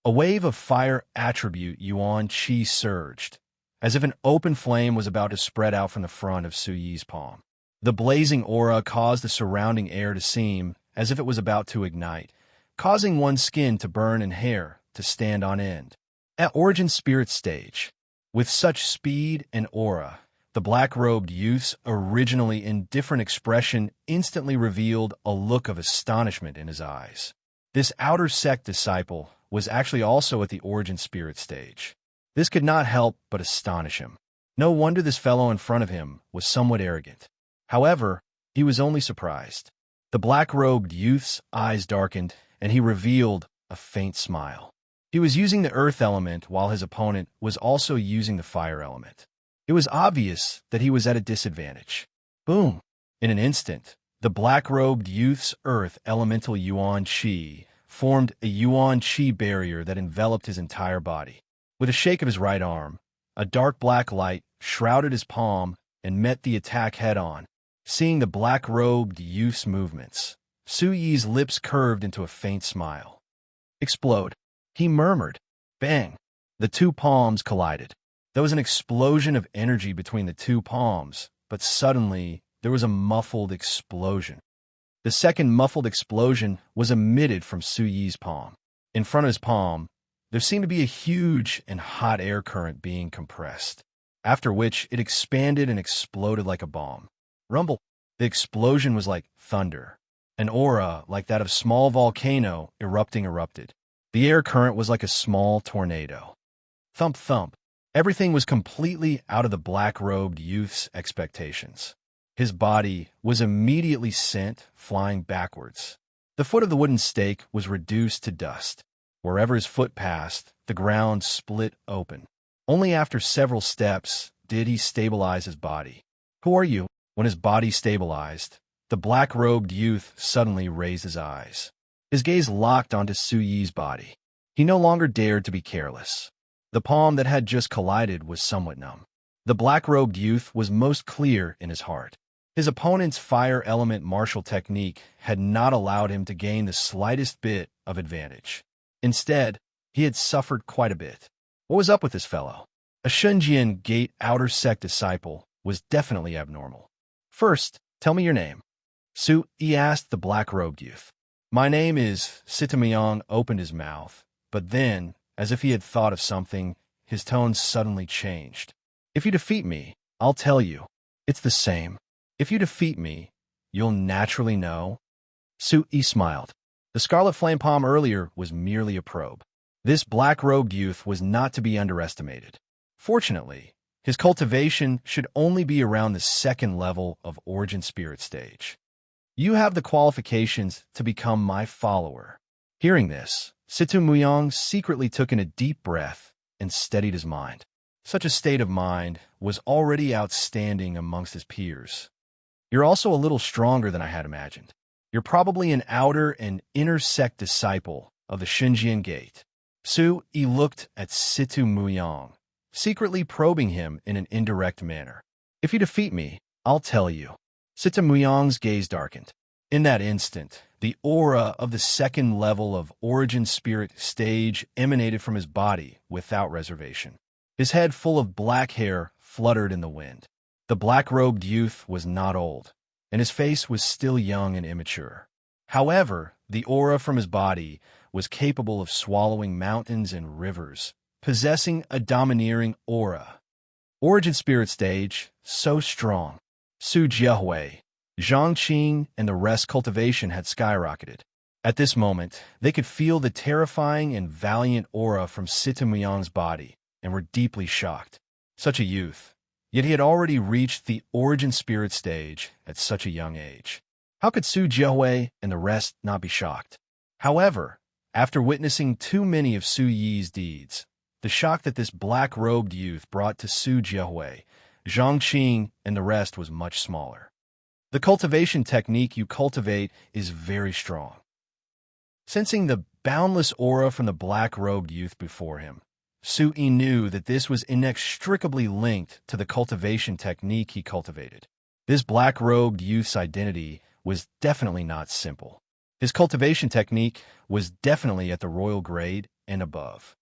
A wave of fire attribute Yuan Qi surged, as if an open flame was about to spread out from the front of Su Yi's palm. The blazing aura caused the surrounding air to seem as if it was about to ignite, causing one's skin to burn and hair to stand on end. At Origin Spirit stage, with such speed and aura, the black-robed youth's originally indifferent expression instantly revealed a look of astonishment in his eyes. This outer sect disciple was actually also at the Origin Spirit stage. This could not help but astonish him. No wonder this fellow in front of him was somewhat arrogant. However, he was only surprised. The black-robed youth's eyes darkened, and he revealed a faint smile. He was using the earth element while his opponent was also using the fire element. It was obvious that he was at a disadvantage. Boom! In an instant, the black-robed youth's earth elemental Yuan Qi formed a Yuan Qi barrier that enveloped his entire body. With a shake of his right arm, a dark black light shrouded his palm and met the attack head-on. Seeing the black-robed youth's movements, Su Yi's lips curved into a faint smile. "Explode," he murmured. Bang! The two palms collided. There was an explosion of energy between the two palms, but suddenly there was a muffled explosion. The second muffled explosion was emitted from Su Yi's palm. In front of his palm, there seemed to be a huge and hot air current being compressed, after which it expanded and exploded like a bomb. Rumble! The explosion was like thunder. An aura, like that of small volcano, erupted. The air current was like a small tornado. Thump thump. Everything was completely out of the black-robed youth's expectations. His body was immediately sent flying backwards. The foot of the wooden stake was reduced to dust. Wherever his foot passed, the ground split open. Only after several steps did he stabilize his body. "Who are you?" When his body stabilized, the black-robed youth suddenly raised his eyes. His gaze locked onto Su Yi's body. He no longer dared to be careless. The palm that had just collided was somewhat numb. The black-robed youth was most clear in his heart. His opponent's fire element martial technique had not allowed him to gain the slightest bit of advantage. Instead, he had suffered quite a bit. What was up with this fellow? A Shunjian Gate outer sect disciple was definitely abnormal. "First, tell me your name." Su Yi asked the black-robed youth. "My name is..." Sitamyang opened his mouth, but then, as if he had thought of something, his tone suddenly changed. "If you defeat me, I'll tell you. It's the same. If you defeat me, you'll naturally know." Su Yi smiled. The scarlet flame palm earlier was merely a probe. This black-robed youth was not to be underestimated. Fortunately, his cultivation should only be around the second level of Origin Spirit stage. "You have the qualifications to become my follower." Hearing this, Sitamyang secretly took in a deep breath and steadied his mind. Such a state of mind was already outstanding amongst his peers. "You're also a little stronger than I had imagined. You're probably an outer and inner sect disciple of the Xinjiang Gate." Su Yi looked at Sitamyang, secretly probing him in an indirect manner. "If you defeat me, I'll tell you." Sitamyang's gaze darkened. In that instant, the aura of the second level of Origin Spirit stage emanated from his body without reservation. His head full of black hair fluttered in the wind. The black-robed youth was not old, and his face was still young and immature. However, the aura from his body was capable of swallowing mountains and rivers, possessing a domineering aura. Origin Spirit stage, so strong. Su Jiahui, Zhang Qing, and the rest cultivation had skyrocketed. At this moment, they could feel the terrifying and valiant aura from Situmuyang's body and were deeply shocked. Such a youth, yet he had already reached the origin spirit stage at such a young age. How could Su Jiahui and the rest not be shocked? However, after witnessing too many of Su Yi's deeds, the shock that this black-robed youth brought to Su Jiahui, Zhang Qing, and the rest was much smaller. The cultivation technique you cultivate is very strong. Sensing the boundless aura from the black-robed youth before him, Su Yi knew that this was inextricably linked to the cultivation technique he cultivated. This black-robed youth's identity was definitely not simple. His cultivation technique was definitely at the royal grade and above.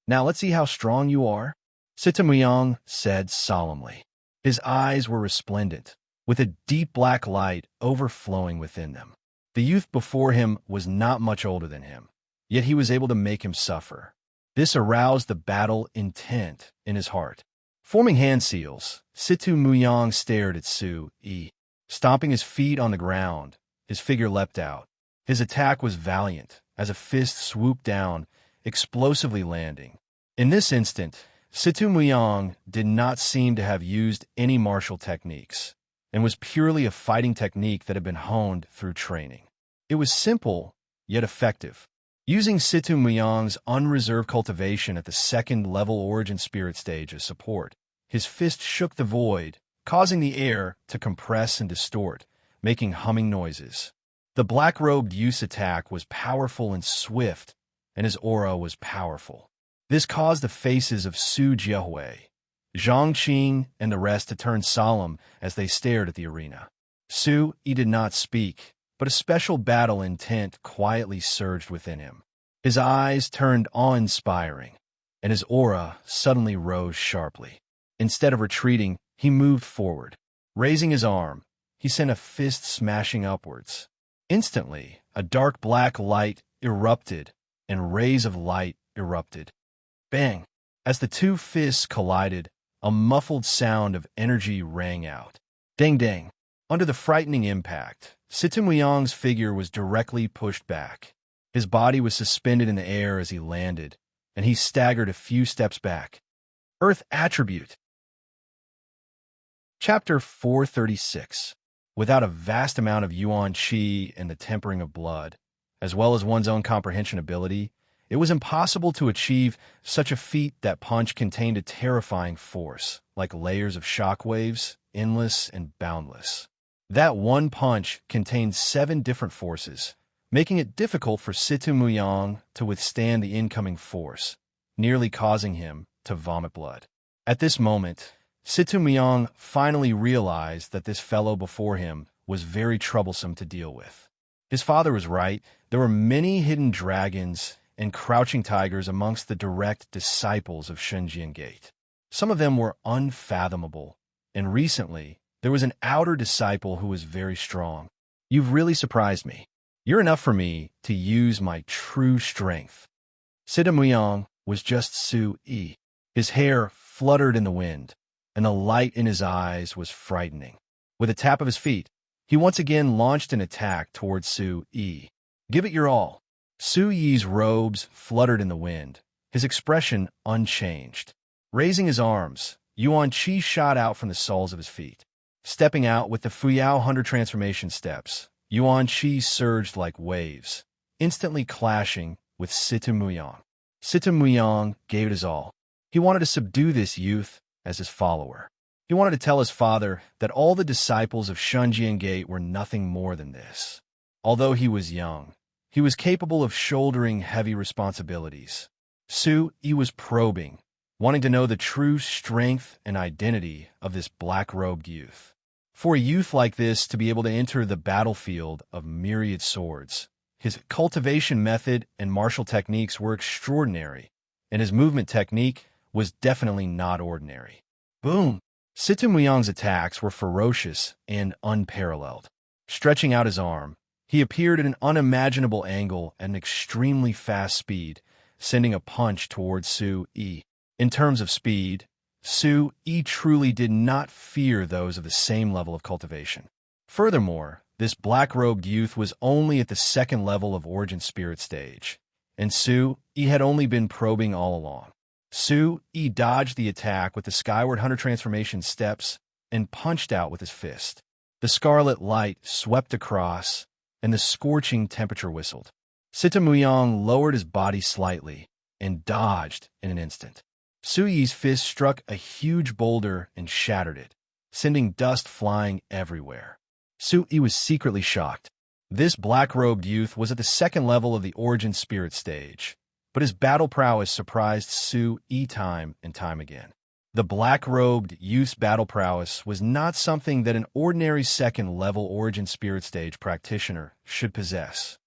Now let's see how strong you are, Situmuyang said solemnly. His eyes were resplendent, with a deep black light overflowing within them. The youth before him was not much older than him, yet he was able to make him suffer. This aroused the battle intent in his heart. Forming hand seals, Situmuyang stared at Su Yi. Stomping his feet on the ground, his figure leapt out. His attack was valiant, as a fist swooped down, explosively landing. In this instant, Situmuyang did not seem to have used any martial techniques, and was purely a fighting technique that had been honed through training. It was simple, yet effective. Using Situmuyang's unreserved cultivation at the second-level origin spirit stage as support, his fist shook the void, causing the air to compress and distort, making humming noises. The black-robed youth's attack was powerful and swift, and his aura was powerful. This caused the faces of Su Jiahui, Zhang Qing, and the rest to turn solemn as they stared at the arena. Su Yi did not speak, but a special battle intent quietly surged within him. His eyes turned awe-inspiring, and his aura suddenly rose sharply. Instead of retreating, he moved forward. Raising his arm, he sent a fist smashing upwards. Instantly, a dark black light erupted, and rays of light erupted. Bang! As the two fists collided, a muffled sound of energy rang out. Dang dang! Under the frightening impact, Situmuyang's figure was directly pushed back. His body was suspended in the air as he landed, and he staggered a few steps back. Earth Attribute. Chapter 436. Without a vast amount of yuan qi and the tempering of blood, as well as one's own comprehension ability, it was impossible to achieve such a feat. That punch contained a terrifying force, like layers of shock waves, endless and boundless. That one punch contained 7 different forces, making it difficult for Situmuyang to withstand the incoming force, nearly causing him to vomit blood. At this moment, Situmuyang finally realized that this fellow before him was very troublesome to deal with. His father was right. There were many hidden dragons and crouching tigers amongst the direct disciples of Shenzhen Gate. Some of them were unfathomable, and recently, there was an outer disciple who was very strong. You've really surprised me. You're enough for me to use my true strength. Situmuyang was just Su Yi. His hair fluttered in the wind, and the light in his eyes was frightening. With a tap of his feet, he once again launched an attack towards Su Yi. Give it your all. Su Yi's robes fluttered in the wind, his expression unchanged. Raising his arms, yuan qi shot out from the soles of his feet. Stepping out with the Fuyao 100 transformation steps, yuan qi surged like waves, instantly clashing with Situmuyang. Situmuyang gave it his all. He wanted to subdue this youth as his follower. He wanted to tell his father that all the disciples of Shenzhen Gate were nothing more than this. Although he was young, he was capable of shouldering heavy responsibilities. Su Yi was probing, wanting to know the true strength and identity of this black-robed youth. For a youth like this to be able to enter the battlefield of myriad swords, his cultivation method and martial techniques were extraordinary, and his movement technique was definitely not ordinary. Boom! Situmuyang's attacks were ferocious and unparalleled. Stretching out his arm, he appeared at an unimaginable angle at an extremely fast speed, sending a punch towards Su Yi. In terms of speed, Su-Yi truly did not fear those of the same level of cultivation. Furthermore, this black-robed youth was only at the second level of origin spirit stage, and Su-Yi had only been probing all along. Su-Yi dodged the attack with the Skyward Hunter transformation steps and punched out with his fist. The scarlet light swept across, and the scorching temperature whistled. Sita Muyang lowered his body slightly and dodged in an instant. Su-Yi's fist struck a huge boulder and shattered it, sending dust flying everywhere. Su-Yi was secretly shocked. This black-robed youth was at the second level of the origin spirit stage, but his battle prowess surprised Su-Yi time and time again. The black-robed youth's battle prowess was not something that an ordinary second-level origin spirit stage practitioner should possess.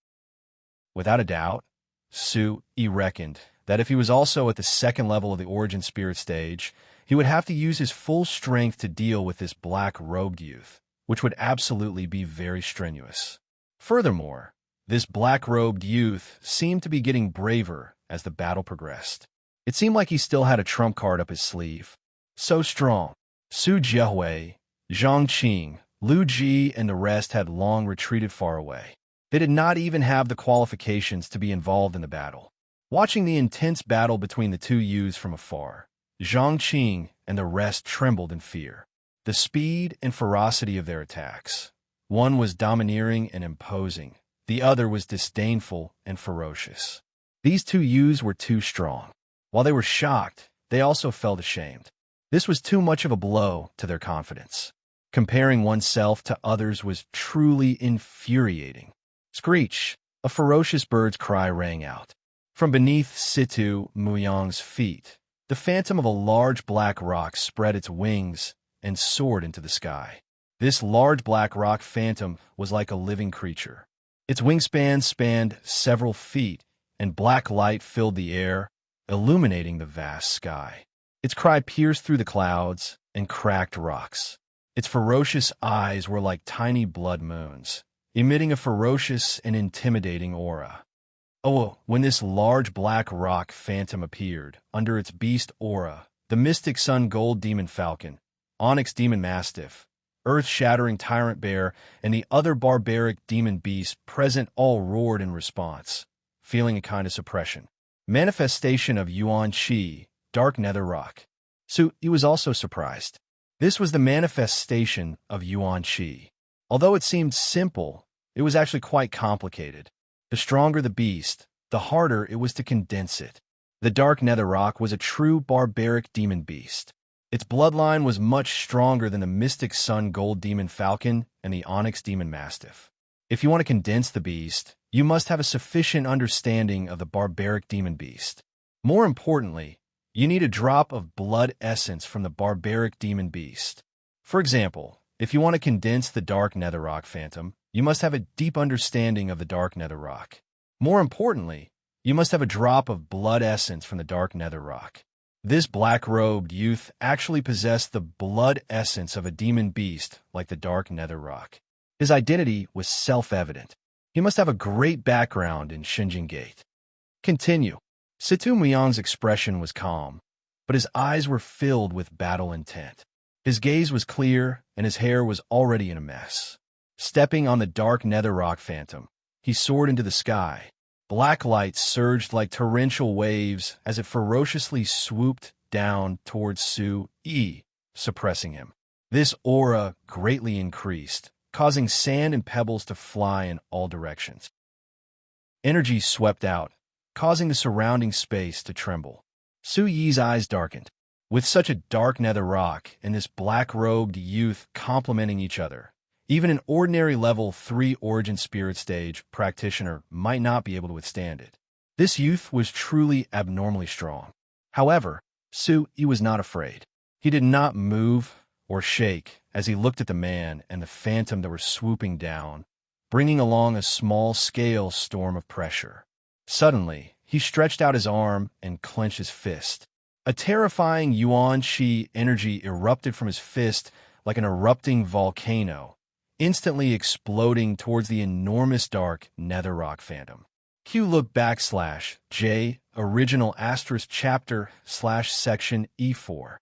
Without a doubt, Su-Yi reckoned that if he was also at the second level of the origin spirit stage, he would have to use his full strength to deal with this black-robed youth, which would absolutely be very strenuous. Furthermore, this black-robed youth seemed to be getting braver as the battle progressed. It seemed like he still had a trump card up his sleeve. So strong. Su Jiahui, Zhang Qing, Lu Ji, and the rest had long retreated far away. They did not even have the qualifications to be involved in the battle. Watching the intense battle between the two youths from afar, Zhang Qing and the rest trembled in fear. The speed and ferocity of their attacks. One was domineering and imposing. The other was disdainful and ferocious. These two youths were too strong. While they were shocked, they also felt ashamed. This was too much of a blow to their confidence. Comparing oneself to others was truly infuriating. Screech! A ferocious bird's cry rang out. From beneath Sita Muyang's feet, the phantom of a large black rock spread its wings and soared into the sky. This large black rock phantom was like a living creature. Its wingspan spanned several feet, and black light filled the air, illuminating the vast sky. Its cry pierced through the clouds and cracked rocks. Its ferocious eyes were like tiny blood moons, emitting a ferocious and intimidating aura. Oh, when this large black rock phantom appeared, under its beast aura, the mystic sun gold demon falcon, onyx demon mastiff, earth-shattering tyrant bear, and the other barbaric demon beasts present all roared in response, feeling a kind of suppression. Manifestation of Yuan Qi, dark nether rock. Su-Yi was also surprised. This was the manifestation of Yuan Qi. Although it seemed simple, it was actually quite complicated. The stronger the beast, the harder it was to condense it. The dark nether rock was a true barbaric demon beast. Its bloodline was much stronger than the mystic sun gold demon falcon and the onyx demon mastiff. If you want to condense the beast, you must have a sufficient understanding of the barbaric demon beast. More importantly, you need a drop of blood essence from the barbaric demon beast. For example, if you want to condense the dark netherrock phantom, you must have a deep understanding of the dark netherrock. More importantly, you must have a drop of blood essence from the dark netherrock. This black-robed youth actually possessed the blood essence of a demon beast like the dark netherrock. His identity was self-evident. He must have a great background in Shinjin Gate. Continue. Sita Muyang's expression was calm, but his eyes were filled with battle intent. His gaze was clear, and his hair was already in a mess. Stepping on the dark netherrock phantom, he soared into the sky. Black light surged like torrential waves as it ferociously swooped down towards Su-Yi, suppressing him. This aura greatly increased, causing sand and pebbles to fly in all directions. Energy swept out, causing the surrounding space to tremble. Su-Yi's eyes darkened. With such a dark nether rock and this black-robed youth complementing each other, even an ordinary level 3 origin spirit stage practitioner might not be able to withstand it. This youth was truly abnormally strong. However, Su-Yi was not afraid. He did not move or shake as he looked at the man and the phantom that were swooping down, bringing along a small-scale storm of pressure. Suddenly, he stretched out his arm and clenched his fist. A terrifying Yuan Qi energy erupted from his fist like an erupting volcano, instantly exploding towards the enormous dark netherrock phantom. Q-look /J original *chapter/section E4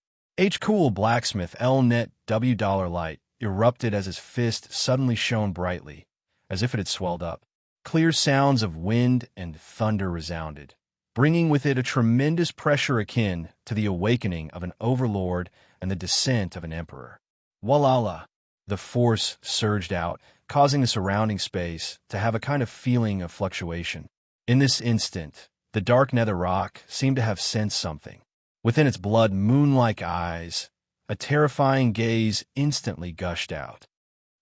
Cool blacksmith L-net W dollar light erupted as his fist suddenly shone brightly, as if it had swelled up. Clear sounds of wind and thunder resounded, bringing with it a tremendous pressure akin to the awakening of an overlord and the descent of an emperor. Walala! The force surged out, causing the surrounding space to have a kind of feeling of fluctuation. In this instant, the dark nether rock seemed to have sensed something. Within its blood moon-like eyes, a terrifying gaze instantly gushed out.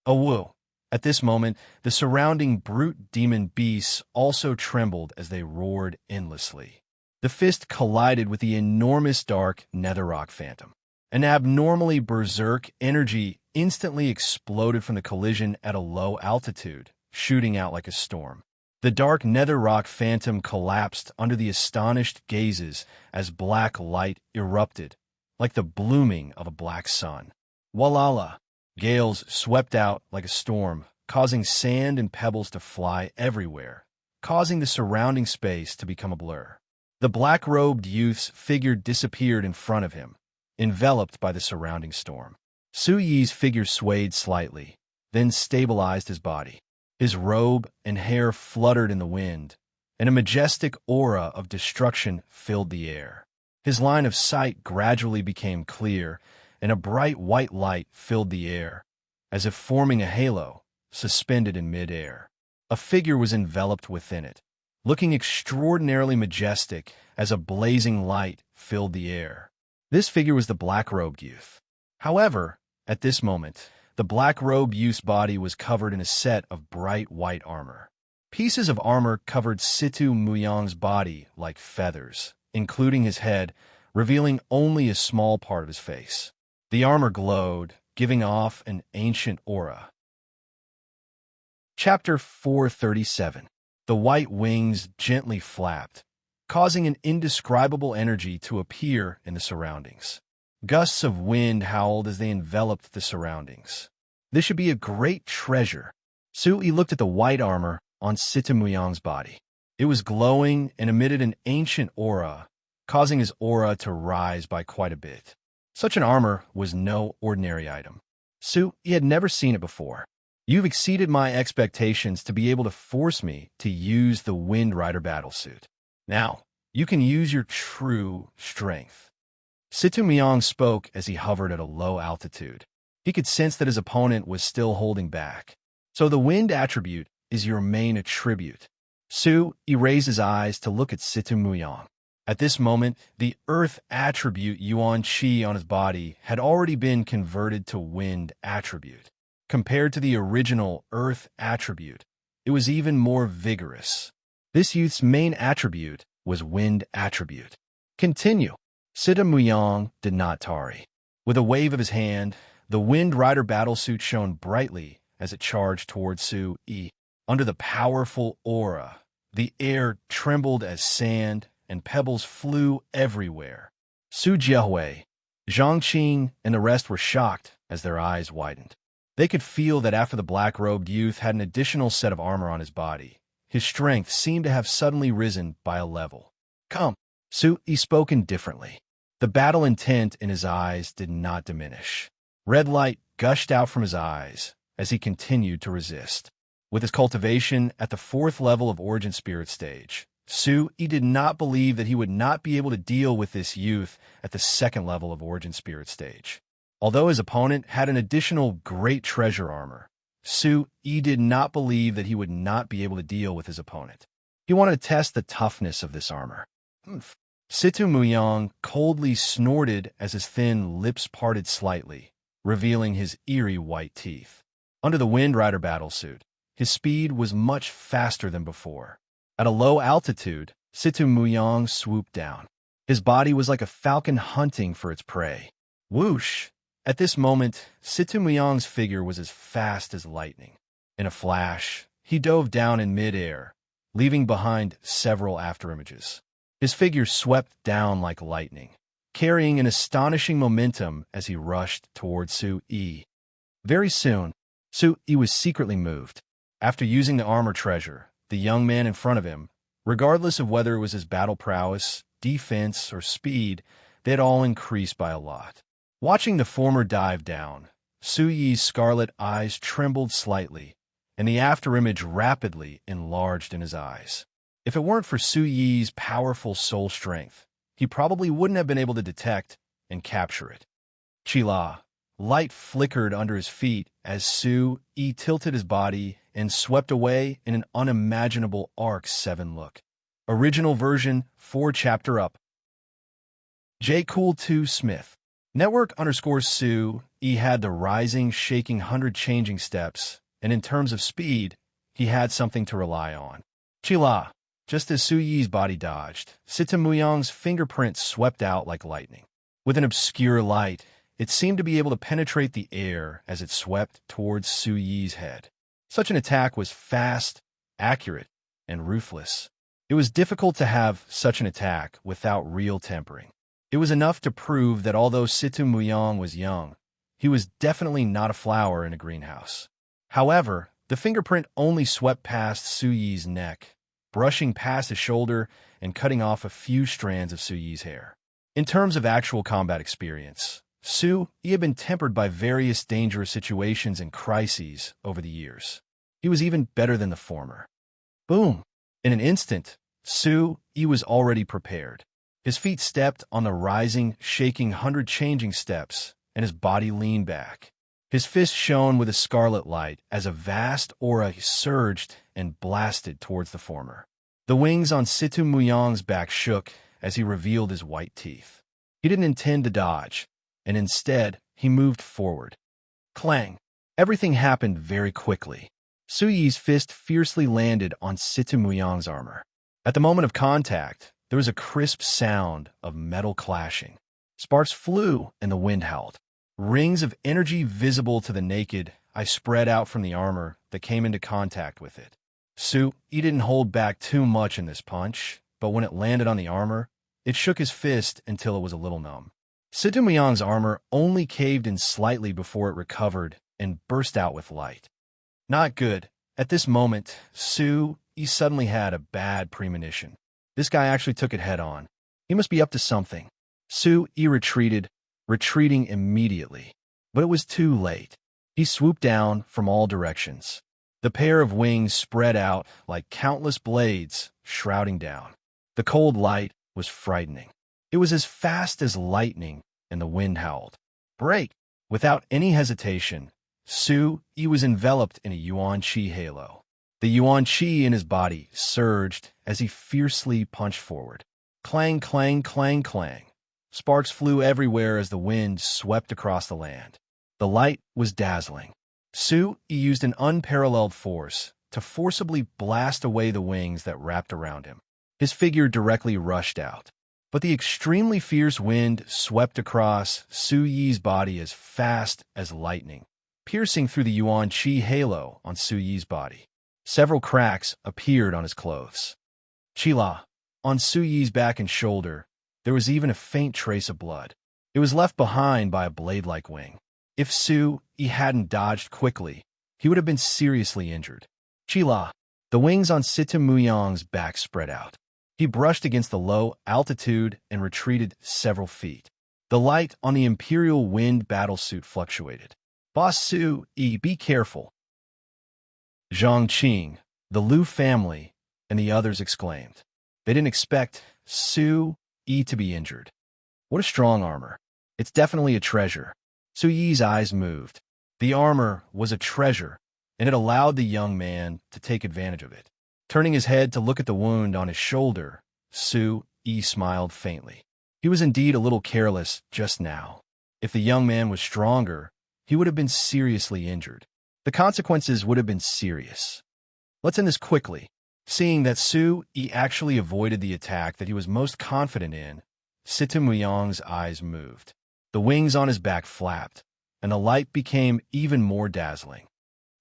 Awoo! At this moment, the surrounding brute demon beasts also trembled as they roared endlessly. The fist collided with the enormous dark netherrock phantom. An abnormally berserk energy instantly exploded from the collision at a low altitude, shooting out like a storm. The dark netherrock phantom collapsed under the astonished gazes as black light erupted, like the blooming of a black sun. Walala! Gales swept out like a storm, causing sand and pebbles to fly everywhere, causing the surrounding space to become a blur. The black-robed youth's figure disappeared in front of him, enveloped by the surrounding storm. Su Yi's figure swayed slightly, then stabilized his body. His robe and hair fluttered in the wind, and a majestic aura of destruction filled the air. His line of sight gradually became clear, and a bright white light filled the air, as if forming a halo, suspended in mid-air. A figure was enveloped within it, looking extraordinarily majestic as a blazing light filled the air. This figure was the black-robed youth. However, at this moment, the black-robed youth's body was covered in a set of bright white armor. Pieces of armor covered Situ Muyang's body like feathers, including his head, revealing only a small part of his face. The armor glowed, giving off an ancient aura. Chapter 437. The white wings gently flapped, causing an indescribable energy to appear in the surroundings. Gusts of wind howled as they enveloped the surroundings. This should be a great treasure. Sui looked at the white armor on Situ Muyang's body. It was glowing and emitted an ancient aura, causing his aura to rise by quite a bit. Such an armor was no ordinary item. Sui had never seen it before. You've exceeded my expectations to be able to force me to use the Wind Rider battlesuit. Now, you can use your true strength. Situ Muyang spoke as he hovered at a low altitude. He could sense that his opponent was still holding back. So the wind attribute is your main attribute. Sui raised his eyes to look at Situ Muyang. At this moment, the earth attribute Yuan Qi on his body had already been converted to wind attribute. Compared to the original earth attribute, it was even more vigorous. This youth's main attribute was wind attribute. Continue. Situ Muyang did not tarry. With a wave of his hand, the Wind Rider battlesuit shone brightly as it charged toward Sui. Under the powerful aura, the air trembled as sand and pebbles flew everywhere. Su Jiahui, Zhang Qing, and the rest were shocked as their eyes widened. They could feel that after the black-robed youth had an additional set of armor on his body, his strength seemed to have suddenly risen by a level. Come. Sui spoke indifferently. The battle intent in his eyes did not diminish. Red light gushed out from his eyes as he continued to resist. With his cultivation at the 4th level of Origin Spirit stage, Sui did not believe that he would not be able to deal with this youth at the 2nd level of Origin Spirit stage. Although his opponent had an additional great treasure armor, Sui did not believe that he would not be able to deal with his opponent. He wanted to test the toughness of this armor. Situ Muyang coldly snorted as his thin lips parted slightly, revealing his eerie white teeth. Under the Wind Rider battlesuit, his speed was much faster than before. At a low altitude, Situ Muyang swooped down. His body was like a falcon hunting for its prey. Whoosh! At this moment, Situ Muyang's figure was as fast as lightning. In a flash, he dove down in mid-air, leaving behind several afterimages. His figure swept down like lightning, carrying an astonishing momentum as he rushed towards Sui. Very soon, Sui was secretly moved. After using the armor treasure, the young man in front of him, regardless of whether it was his battle prowess, defense, or speed, they had all increased by a lot. Watching the former dive down, Su Yi's scarlet eyes trembled slightly, and the afterimage rapidly enlarged in his eyes. If it weren't for Su Yi's powerful soul strength, he probably wouldn't have been able to detect and capture it. Chila. Light flickered under his feet as Su Yi tilted his body and swept away in an unimaginable Arc 7 look. Original version 4 chapter up. J. Cool 2 Smith. Network_Su Yi had the rising, shaking 100 changing steps, and in terms of speed, he had something to rely on. Chila. Just as Su Yi's body dodged, Sita Muyang's fingerprints swept out like lightning. With an obscure light, it seemed to be able to penetrate the air as it swept towards Su Yi's head. Such an attack was fast, accurate, and ruthless. It was difficult to have such an attack without real tempering. It was enough to prove that although Situ Muyang was young, he was definitely not a flower in a greenhouse. However, the fingerprint only swept past Su Yi's neck, brushing past his shoulder and cutting off a few strands of Su Yi's hair. In terms of actual combat experience, Su Yi had been tempered by various dangerous situations and crises over the years. He was even better than the former. Boom! In an instant, Su Yi was already prepared. His feet stepped on the rising, shaking 100 changing steps, and his body leaned back. His fist shone with a scarlet light as a vast aura surged and blasted towards the former. The wings on Situ Muyang's back shook as he revealed his white teeth. He didn't intend to dodge, and instead, he moved forward. Clang! Everything happened very quickly. Su Yi's fist fiercely landed on Situ Muyang's armor. At the moment of contact, there was a crisp sound of metal clashing. Sparks flew and the wind howled. Rings of energy visible to the naked eye spread out from the armor that came into contact with it. Su Yi didn't hold back too much in this punch, but when it landed on the armor, it shook his fist until it was a little numb. Situ Muyang's armor only caved in slightly before it recovered and burst out with light. Not good. At this moment, Su Yi suddenly had a bad premonition. This guy actually took it head-on. He must be up to something. Su Yi retreating immediately. But it was too late. He swooped down from all directions. The pair of wings spread out like countless blades, shrouding down. The cold light was frightening. It was as fast as lightning, and the wind howled. Break! Without any hesitation, Su Yi was enveloped in a Yuan Qi halo. The Yuan Qi in his body surged as he fiercely punched forward. Clang, clang, clang, clang. Sparks flew everywhere as the wind swept across the land. The light was dazzling. Su Yi used an unparalleled force to forcibly blast away the wings that wrapped around him. His figure directly rushed out. But the extremely fierce wind swept across Su Yi's body as fast as lightning, piercing through the Yuan Qi halo on Su Yi's body. Several cracks appeared on his clothes. Chila. On Su Yi's back and shoulder, there was even a faint trace of blood. It was left behind by a blade-like wing. If Su Yi hadn't dodged quickly, he would have been seriously injured. Chila. The wings on Situ Muyang's back spread out. He brushed against the low altitude and retreated several feet. The light on the Imperial Wind battlesuit fluctuated. Boss Su Yi, be careful. Zhang Qing, the Liu family, and the others exclaimed. They didn't expect Su Yi to be injured. What a strong armor. It's definitely a treasure. Su Yi's eyes moved. The armor was a treasure, and it allowed the young man to take advantage of it. Turning his head to look at the wound on his shoulder, Su Yi smiled faintly. He was indeed a little careless just now. If the young man was stronger, he would have been seriously injured. The consequences would have been serious. Let's end this quickly. Seeing that Su Yi actually avoided the attack that he was most confident in, Situ Muyang's eyes moved. The wings on his back flapped, and the light became even more dazzling.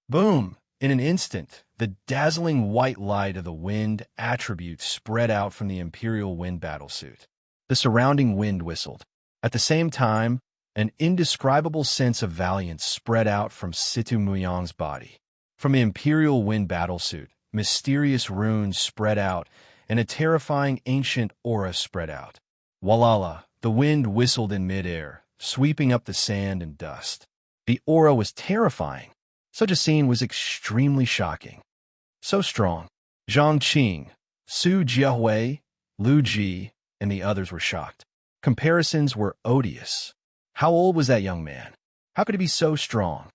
Boom! In an instant, the dazzling white light of the wind attribute spread out from the Imperial Wind battlesuit. The surrounding wind whistled. At the same time, an indescribable sense of valiance spread out from Situ Muyang's body. From the Imperial Wind battlesuit, mysterious runes spread out, and a terrifying ancient aura spread out. Walala, the wind whistled in midair, sweeping up the sand and dust. The aura was terrifying. Such a scene was extremely shocking. So strong. Zhang Qing, Su Jiahui, Lu Ji, and the others were shocked. Comparisons were odious. How old was that young man? How could he be so strong?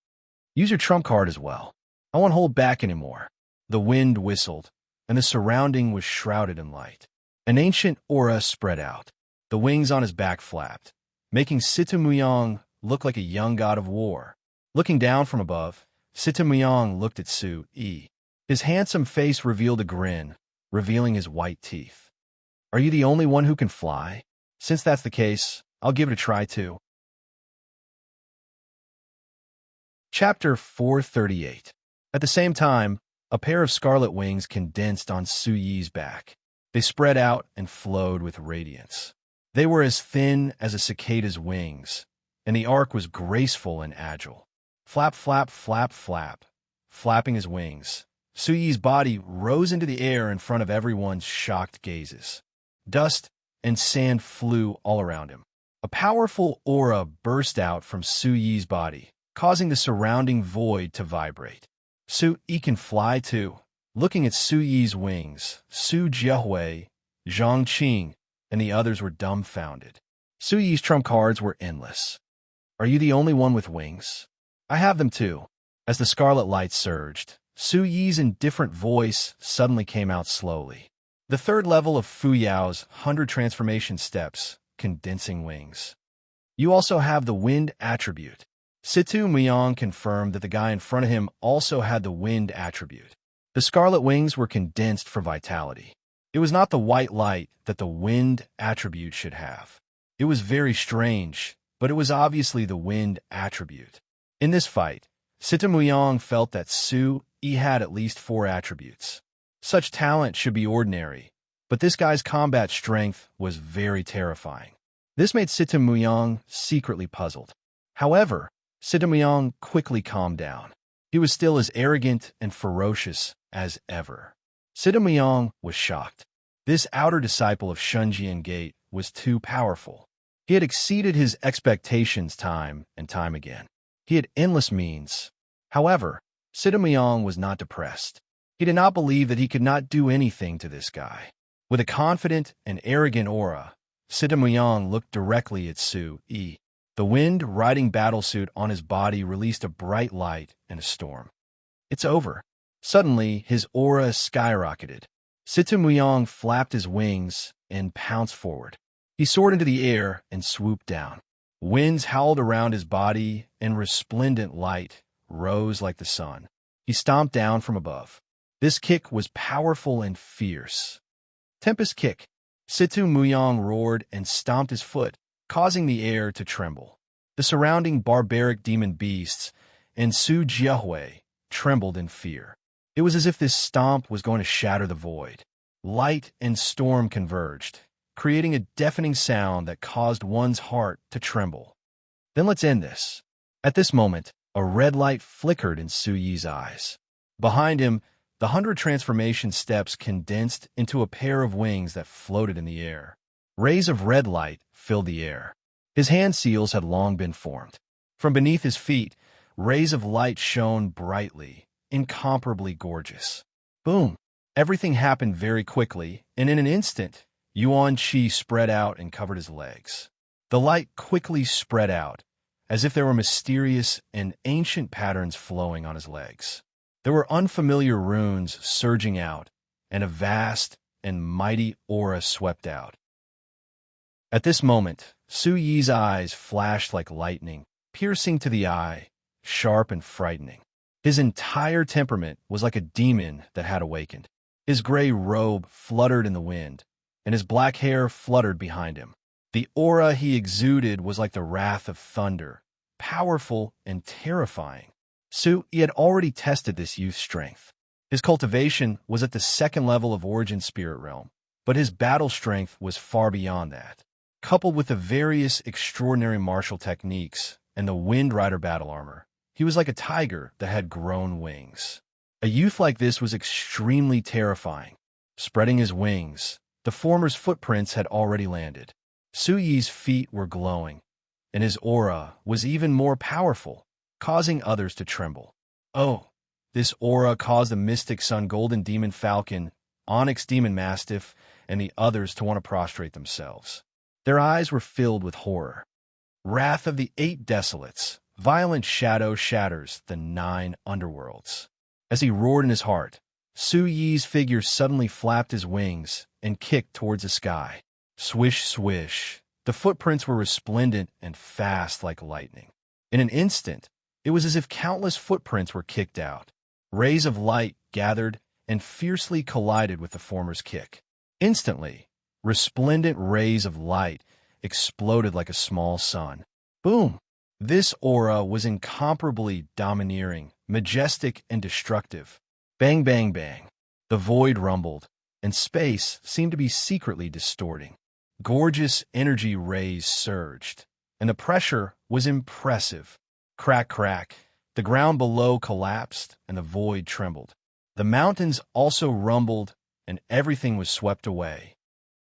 Use your trump card as well. I won't hold back anymore. The wind whistled, and the surrounding was shrouded in light. An ancient aura spread out. The wings on his back flapped, making Sitamuyang look like a young god of war. Looking down from above, Sitamuyang looked at Su Yi. His handsome face revealed a grin, revealing his white teeth. Are you the only one who can fly? Since that's the case, I'll give it a try too. Chapter 438. At the same time, a pair of scarlet wings condensed on Su Yi's back. They spread out and flowed with radiance. They were as thin as a cicada's wings, and the arc was graceful and agile. Flap, flap, flap, flap. Flapping his wings, Su Yi's body rose into the air in front of everyone's shocked gazes. Dust and sand flew all around him. A powerful aura burst out from Su Yi's body, causing the surrounding void to vibrate. Su Yi can fly too. Looking at Su Yi's wings, Su Jiahui, Zhang Qing, and the others were dumbfounded. Su Yi's trump cards were endless. Are you the only one with wings? I have them too. As the scarlet light surged, Su Yi's indifferent voice suddenly came out slowly. The third level of Fu Yao's 100 transformation steps, condensing wings. You also have the wind attribute. Situ Muyang confirmed that the guy in front of him also had the wind attribute. The scarlet wings were condensed for vitality. It was not the white light that the wind attribute should have. It was very strange, but it was obviously the wind attribute. In this fight, Situ Muyang felt that Su Yi had at least 4 attributes. Such talent should be ordinary, but this guy's combat strength was very terrifying. This made Situ Muyang secretly puzzled. However, Situ Muyang quickly calmed down. He was still as arrogant and ferocious as ever. Situ Muyang was shocked. This outer disciple of Shunjian Gate was too powerful. He had exceeded his expectations time and time again. He had endless means. However, Situ Muyang was not depressed. He did not believe that he could not do anything to this guy. With a confident and arrogant aura, Situ Muyang looked directly at Su Yi. The wind-riding battlesuit on his body released a bright light and a storm. It's over. Suddenly, his aura skyrocketed. Situ Muyang flapped his wings and pounced forward. He soared into the air and swooped down. Winds howled around his body, and resplendent light rose like the sun. He stomped down from above. This kick was powerful and fierce. Tempest kick. Situ Muyang roared and stomped his foot, causing the air to tremble. The surrounding barbaric demon beasts and Su Jiahui trembled in fear. It was as if this stomp was going to shatter the void. Light and storm converged, creating a deafening sound that caused one's heart to tremble. Then let's end this. At this moment, a red light flickered in Su Yi's eyes. Behind him, the 100 transformation steps condensed into a pair of wings that floated in the air. Rays of red light filled the air. His hand seals had long been formed. From beneath his feet, rays of light shone brightly, incomparably gorgeous. Boom! Everything happened very quickly, and in an instant, Yuan Qi spread out and covered his legs. The light quickly spread out, as if there were mysterious and ancient patterns flowing on his legs. There were unfamiliar runes surging out, and a vast and mighty aura swept out. At this moment, Su Yi's eyes flashed like lightning, piercing to the eye, sharp and frightening. His entire temperament was like a demon that had awakened. His gray robe fluttered in the wind, and his black hair fluttered behind him. The aura he exuded was like the wrath of thunder, powerful and terrifying. Su Yi had already tested this youth's strength. His cultivation was at the 2nd level of Origin Spirit Realm, but his battle strength was far beyond that. Coupled with the various extraordinary martial techniques and the Wind Rider battle armor, he was like a tiger that had grown wings. A youth like this was extremely terrifying. Spreading his wings, the former's footprints had already landed. Su Yi's feet were glowing, and his aura was even more powerful, causing others to tremble. Oh, this aura caused the mystic sun golden demon falcon, onyx demon mastiff, and the others to want to prostrate themselves. Their eyes were filled with horror. Wrath of the 8 desolates, violent shadow shatters the 9 underworlds. As he roared in his heart, Su Yi's figure suddenly flapped his wings and kicked towards the sky. Swish, swish. The footprints were resplendent and fast like lightning. In an instant, it was as if countless footprints were kicked out. Rays of light gathered and fiercely collided with the former's kick. Instantly, resplendent rays of light exploded like a small sun. Boom! This aura was incomparably domineering, majestic, and destructive. Bang, bang, bang. The void rumbled, and space seemed to be secretly distorting. Gorgeous energy rays surged, and the pressure was impressive. Crack, crack. The ground below collapsed, and the void trembled. The mountains also rumbled, and everything was swept away.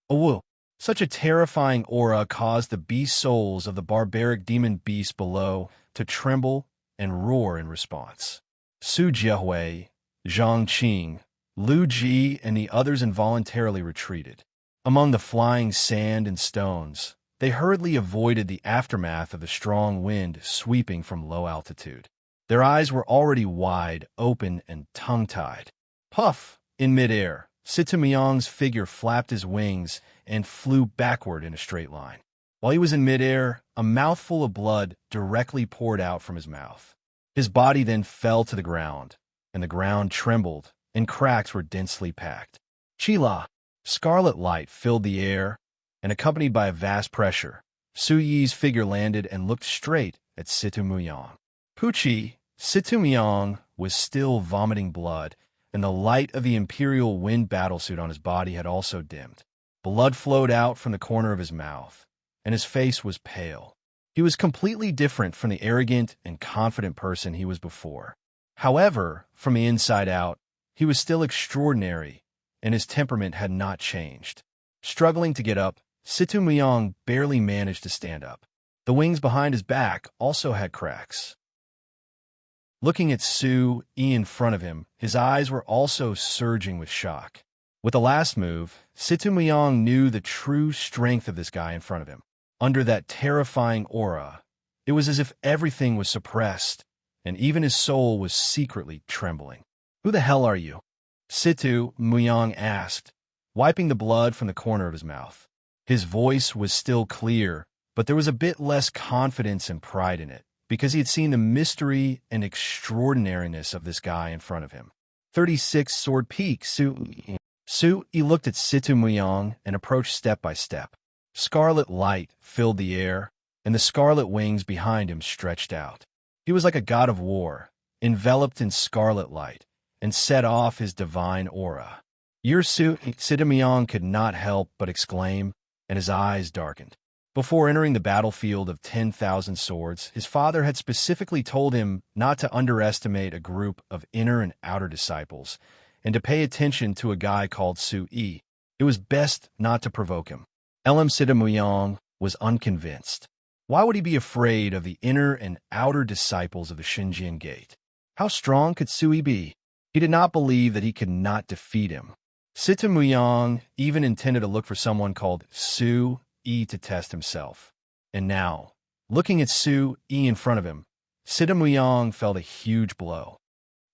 Oh, such a terrifying aura caused the beast souls of the barbaric demon beasts below to tremble and roar in response. Su Jiahui, Zhang Qing, Lu Ji, and the others involuntarily retreated. Among the flying sand and stones, they hurriedly avoided the aftermath of the strong wind sweeping from low altitude. Their eyes were already wide, open, and tongue-tied. Puff! In midair, Situmyang's figure flapped his wings and flew backward in a straight line. While he was in midair, a mouthful of blood directly poured out from his mouth. His body then fell to the ground, and the ground trembled, and cracks were densely packed. Chila! Scarlet light filled the air, and accompanied by a vast pressure, Su Yi's figure landed and looked straight at Situmyang. Puchi! Situmyang was still vomiting blood, and the light of the Imperial Wind battlesuit on his body had also dimmed. Blood flowed out from the corner of his mouth, and his face was pale. He was completely different from the arrogant and confident person he was before. However, from the inside out, he was still extraordinary, and his temperament had not changed. Struggling to get up, Situmyang barely managed to stand up. The wings behind his back also had cracks. Looking at Su Yi in front of him, his eyes were also surging with shock. With the last move, Situmyang knew the true strength of this guy in front of him. Under that terrifying aura, it was as if everything was suppressed, and even his soul was secretly trembling. "Who the hell are you?" Situmyang asked, wiping the blood from the corner of his mouth. His voice was still clear, but there was a bit less confidence and pride in it, because he had seen the mystery and extraordinariness of this guy in front of him. 36 Sword Peak, Su Yi looked at Situmyang and approached step by step. Scarlet light filled the air, and the scarlet wings behind him stretched out. He was like a god of war, enveloped in scarlet light, and set off his divine aura. Situmyang could not help but exclaim, and his eyes darkened. Before entering the battlefield of 10,000 swords, his father had specifically told him not to underestimate a group of inner and outer disciples, and to pay attention to a guy called Su Yi. It was best not to provoke him. Situmyang was unconvinced. Why would he be afraid of the inner and outer disciples of the Xinjiang Gate? How strong could Su Yi be? He did not believe that he could not defeat him. Situmyang even intended to look for someone called Su Yi to test himself. And now, looking at Su Yi in front of him, Situmyang felt a huge blow.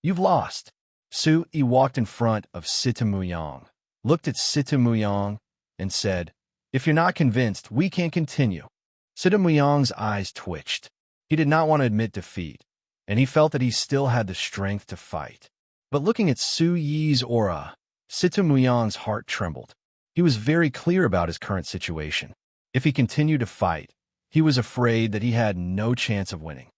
"You've lost." Su Yi walked in front of Situmyang, looked at Situmyang, and said, "If you're not convinced, we can't continue." Situmyang's eyes twitched. He did not want to admit defeat, and he felt that he still had the strength to fight. But looking at Su Yi's aura, Situmyang's heart trembled. He was very clear about his current situation. If he continued to fight, he was afraid that he had no chance of winning.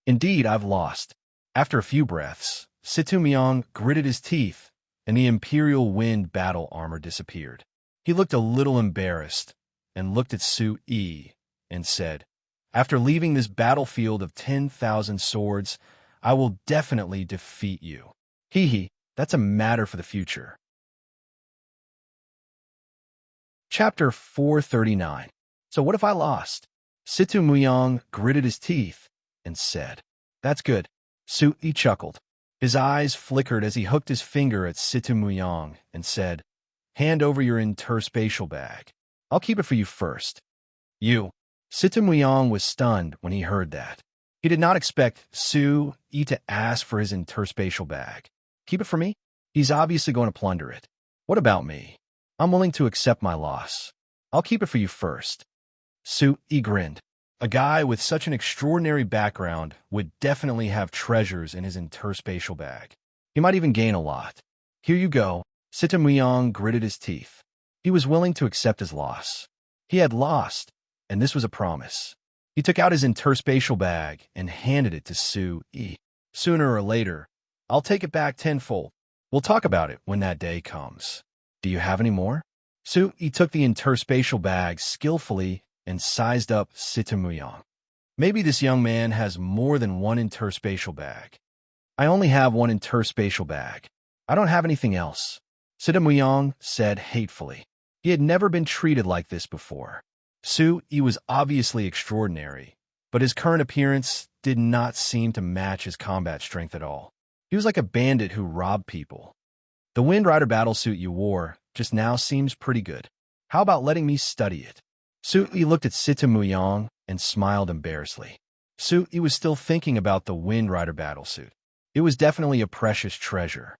"Indeed, I've lost." After a few breaths, Situmyang gritted his teeth, and the Imperial Wind battle armor disappeared. He looked a little embarrassed, and looked at Su Yi, and said, "After leaving this battlefield of 10,000 swords, I will definitely defeat you. Hee, that's a matter for the future." Chapter 439. So what if I lost? Situ Muyang gritted his teeth and said, "That's good." Su Yi chuckled. His eyes flickered as he hooked his finger at Situ Muyang and said, "Hand over your interspatial bag. I'll keep it for you first." You. Situ Muyang was stunned when he heard that. He did not expect Su Yi to ask for his interspatial bag. Keep it for me? He's obviously going to plunder it. What about me? I'm willing to accept my loss. I'll keep it for you first. Su Yi grinned. A guy with such an extraordinary background would definitely have treasures in his interspatial bag. He might even gain a lot. Here you go. Situ Muyang gritted his teeth. He was willing to accept his loss. He had lost, and this was a promise. He took out his interspatial bag and handed it to Su Yi. Sooner or later, I'll take it back tenfold. We'll talk about it when that day comes. Do you have any more? Su Yi took the interspatial bag skillfully and sized up Situ Muyang. Maybe this young man has more than one interspatial bag. I only have one interspatial bag. I don't have anything else, Situ Muyang said hatefully. He had never been treated like this before. Su Yi was obviously extraordinary, but his current appearance did not seem to match his combat strength at all. He was like a bandit who robbed people. The Wind Rider battlesuit you wore just now seems pretty good. How about letting me study it? Su Yi looked at Situ Muyang and smiled embarrassedly. Su Yi was still thinking about the Wind Rider battlesuit. It was definitely a precious treasure.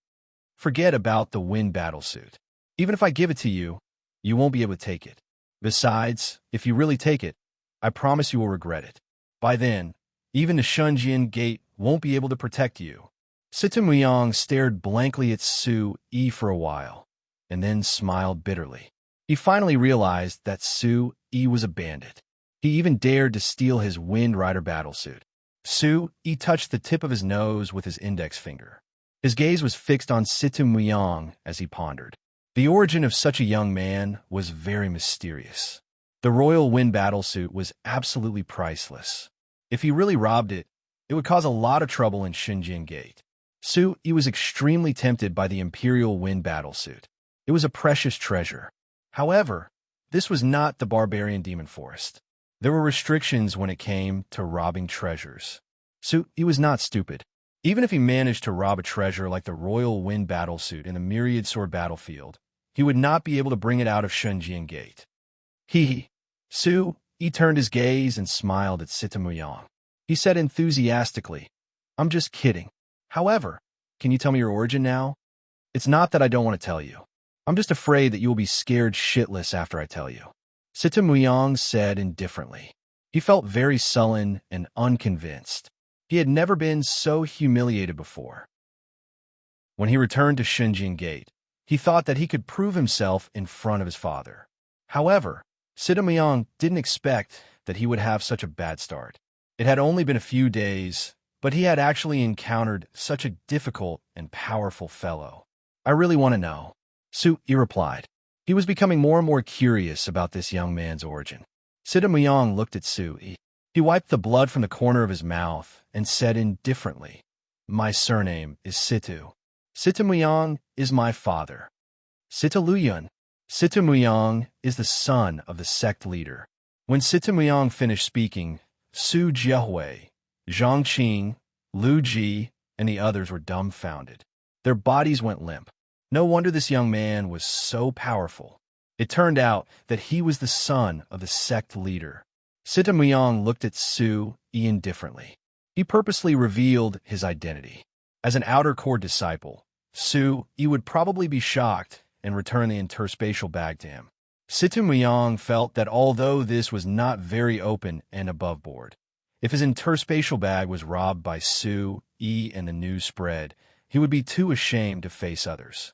Forget about the Wind battlesuit. Even if I give it to you, you won't be able to take it. Besides, if you really take it, I promise you will regret it. By then, even the Shunjian Gate won't be able to protect you. Situ Muyang stared blankly at Su Yi for a while, and then smiled bitterly. He finally realized that Su Yi was a bandit. He even dared to steal his Wind Rider battlesuit. Su Yi touched the tip of his nose with his index finger. His gaze was fixed on Situ Muyang as he pondered. The origin of such a young man was very mysterious. The Royal Wind battlesuit was absolutely priceless. If he really robbed it, it would cause a lot of trouble in Shunjian Gate. Su Yi was extremely tempted by the Imperial Wind battlesuit. It was a precious treasure. However, this was not the barbarian demon forest. There were restrictions when it came to robbing treasures. Su Yi was not stupid. Even if he managed to rob a treasure like the Royal Wind battlesuit in the Myriad Sword battlefield, he would not be able to bring it out of Shunjian Gate. Su Yi turned his gaze and smiled at Situ Muyang. He said enthusiastically, "I'm just kidding. However, can you tell me your origin now? It's not that I don't want to tell you. I'm just afraid that you will be scared shitless after I tell you." Situ Muyang said indifferently. He felt very sullen and unconvinced. He had never been so humiliated before. When he returned to Shunjian Gate, he thought that he could prove himself in front of his father. However, Situ Muyang didn't expect that he would have such a bad start. It had only been a few days, but he had actually encountered such a difficult and powerful fellow. "I really want to know," Su Yi replied. He was becoming more and more curious about this young man's origin. Situ Muyang looked at Su Yi. He wiped the blood from the corner of his mouth and said indifferently, "My surname is Situ. Situ Muyang is my father. Situ Luyun. Situ Muyang is the son of the sect leader." When Situ Muyang finished speaking, Su Jiahui, Zhang Qing, Lu Ji, and the others were dumbfounded. Their bodies went limp. No wonder this young man was so powerful. It turned out that he was the son of the sect leader. Situ Muyang looked at Su Yi indifferently. He purposely revealed his identity. As an outer core disciple, Su Yi would probably be shocked and return the interspatial bag to him. Situ Muyang felt that although this was not very open and above board, if his interspatial bag was robbed by Su Yi and the news spread, he would be too ashamed to face others.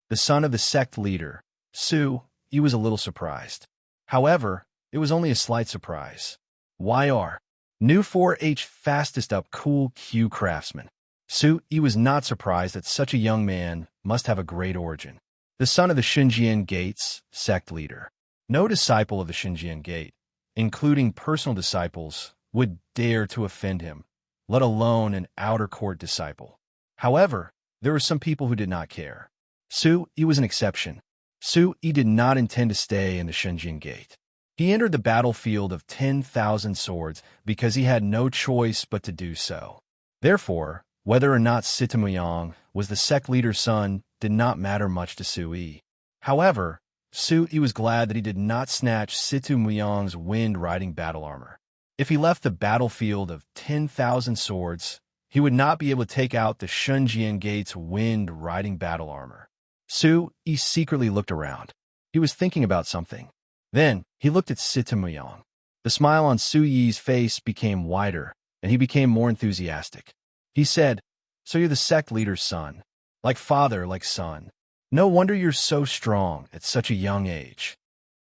The son of the sect leader, Su Yi was a little surprised. However, it was only a slight surprise. YR. New 4H fastest up cool Q craftsman. Su Yi was not surprised that such a young man must have a great origin. The son of the Shunjian Gate's sect leader. No disciple of the Shunjian Gate, including personal disciples, would dare to offend him, let alone an outer court disciple. However, there were some people who did not care. Su Yi was an exception. Su Yi did not intend to stay in the Shunjian Gate. He entered the battlefield of 10,000 swords because he had no choice but to do so. Therefore, whether or not Sitamuyang was the sect leader's son did not matter much to Sui. However, Sui was glad that he did not snatch Sitamuyang's wind-riding battle armor. If he left the battlefield of 10,000 swords, he would not be able to take out the Shunjian Gate's wind-riding battle armor. Sui secretly looked around. He was thinking about something. Then, he looked at Sitamuyang. The smile on Suyi's face became wider, and he became more enthusiastic. He said, "So you're the sect leader's son. Like father, like son. No wonder you're so strong at such a young age."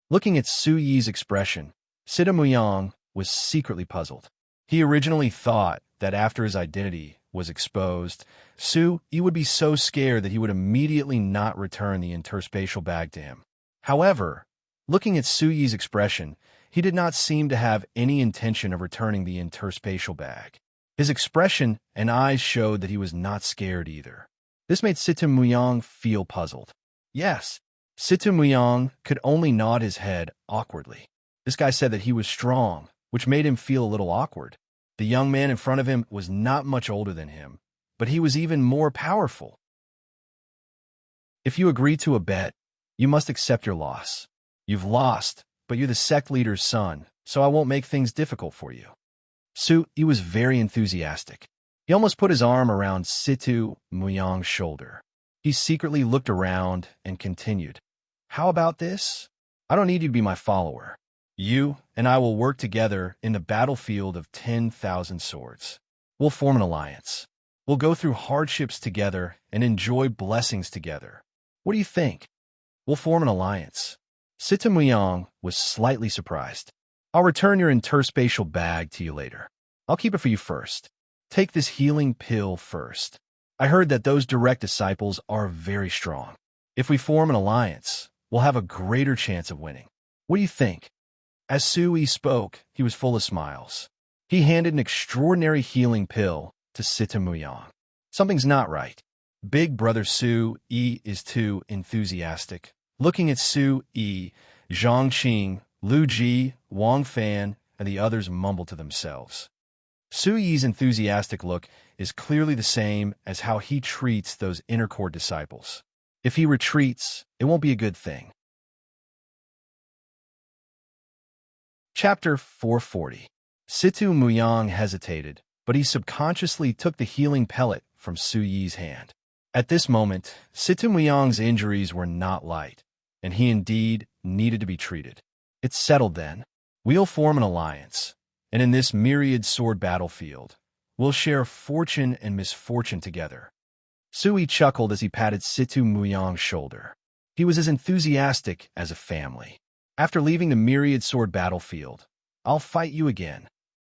Looking at Suyi's expression, Sitamuyang was secretly puzzled. He originally thought that after his identity was exposed, Sui would be so scared that he would immediately not return the interspatial bag to him. However, looking at Suyi's expression, he did not seem to have any intention of returning the interspatial bag. His expression and eyes showed that he was not scared either. This made Sitamuyang feel puzzled. Yes, Sitamuyang could only nod his head awkwardly. This guy said that he was strong, which made him feel a little awkward. The young man in front of him was not much older than him, but he was even more powerful. If you agree to a bet, you must accept your loss. You've lost, but you're the sect leader's son, so I won't make things difficult for you. Sui was very enthusiastic. He almost put his arm around Sitamuyang's shoulder. He secretly looked around and continued, "How about this? I don't need you to be my follower. You and I will work together in the battlefield of 10,000 swords. We'll form an alliance. We'll go through hardships together and enjoy blessings together. What do you think? We'll form an alliance." Sitamuyang was slightly surprised. "I'll return your interspatial bag to you later. I'll keep it for you first. Take this healing pill first. I heard that those direct disciples are very strong. If we form an alliance, we'll have a greater chance of winning. What do you think?" As Sui spoke, he was full of smiles. He handed an extraordinary healing pill to Sitamuyang. Something's not right. Big brother Sui is too enthusiastic. Looking at Sui, Zhang Qing, Lu Ji, Wang Fan, and the others mumbled to themselves. Sui's enthusiastic look is clearly the same as how he treats those inner core disciples. If he retreats, it won't be a good thing. Chapter 440. Sitamuyang hesitated, but he subconsciously took the healing pellet from Sui's hand. At this moment, Sitamuyang's injuries were not light, and he indeed needed to be treated. It's settled then. We'll form an alliance, and in this myriad sword battlefield, we'll share fortune and misfortune together. Sui chuckled as he patted Sitamuyang's shoulder. He was as enthusiastic as a family. "After leaving the myriad sword battlefield, I'll fight you again,"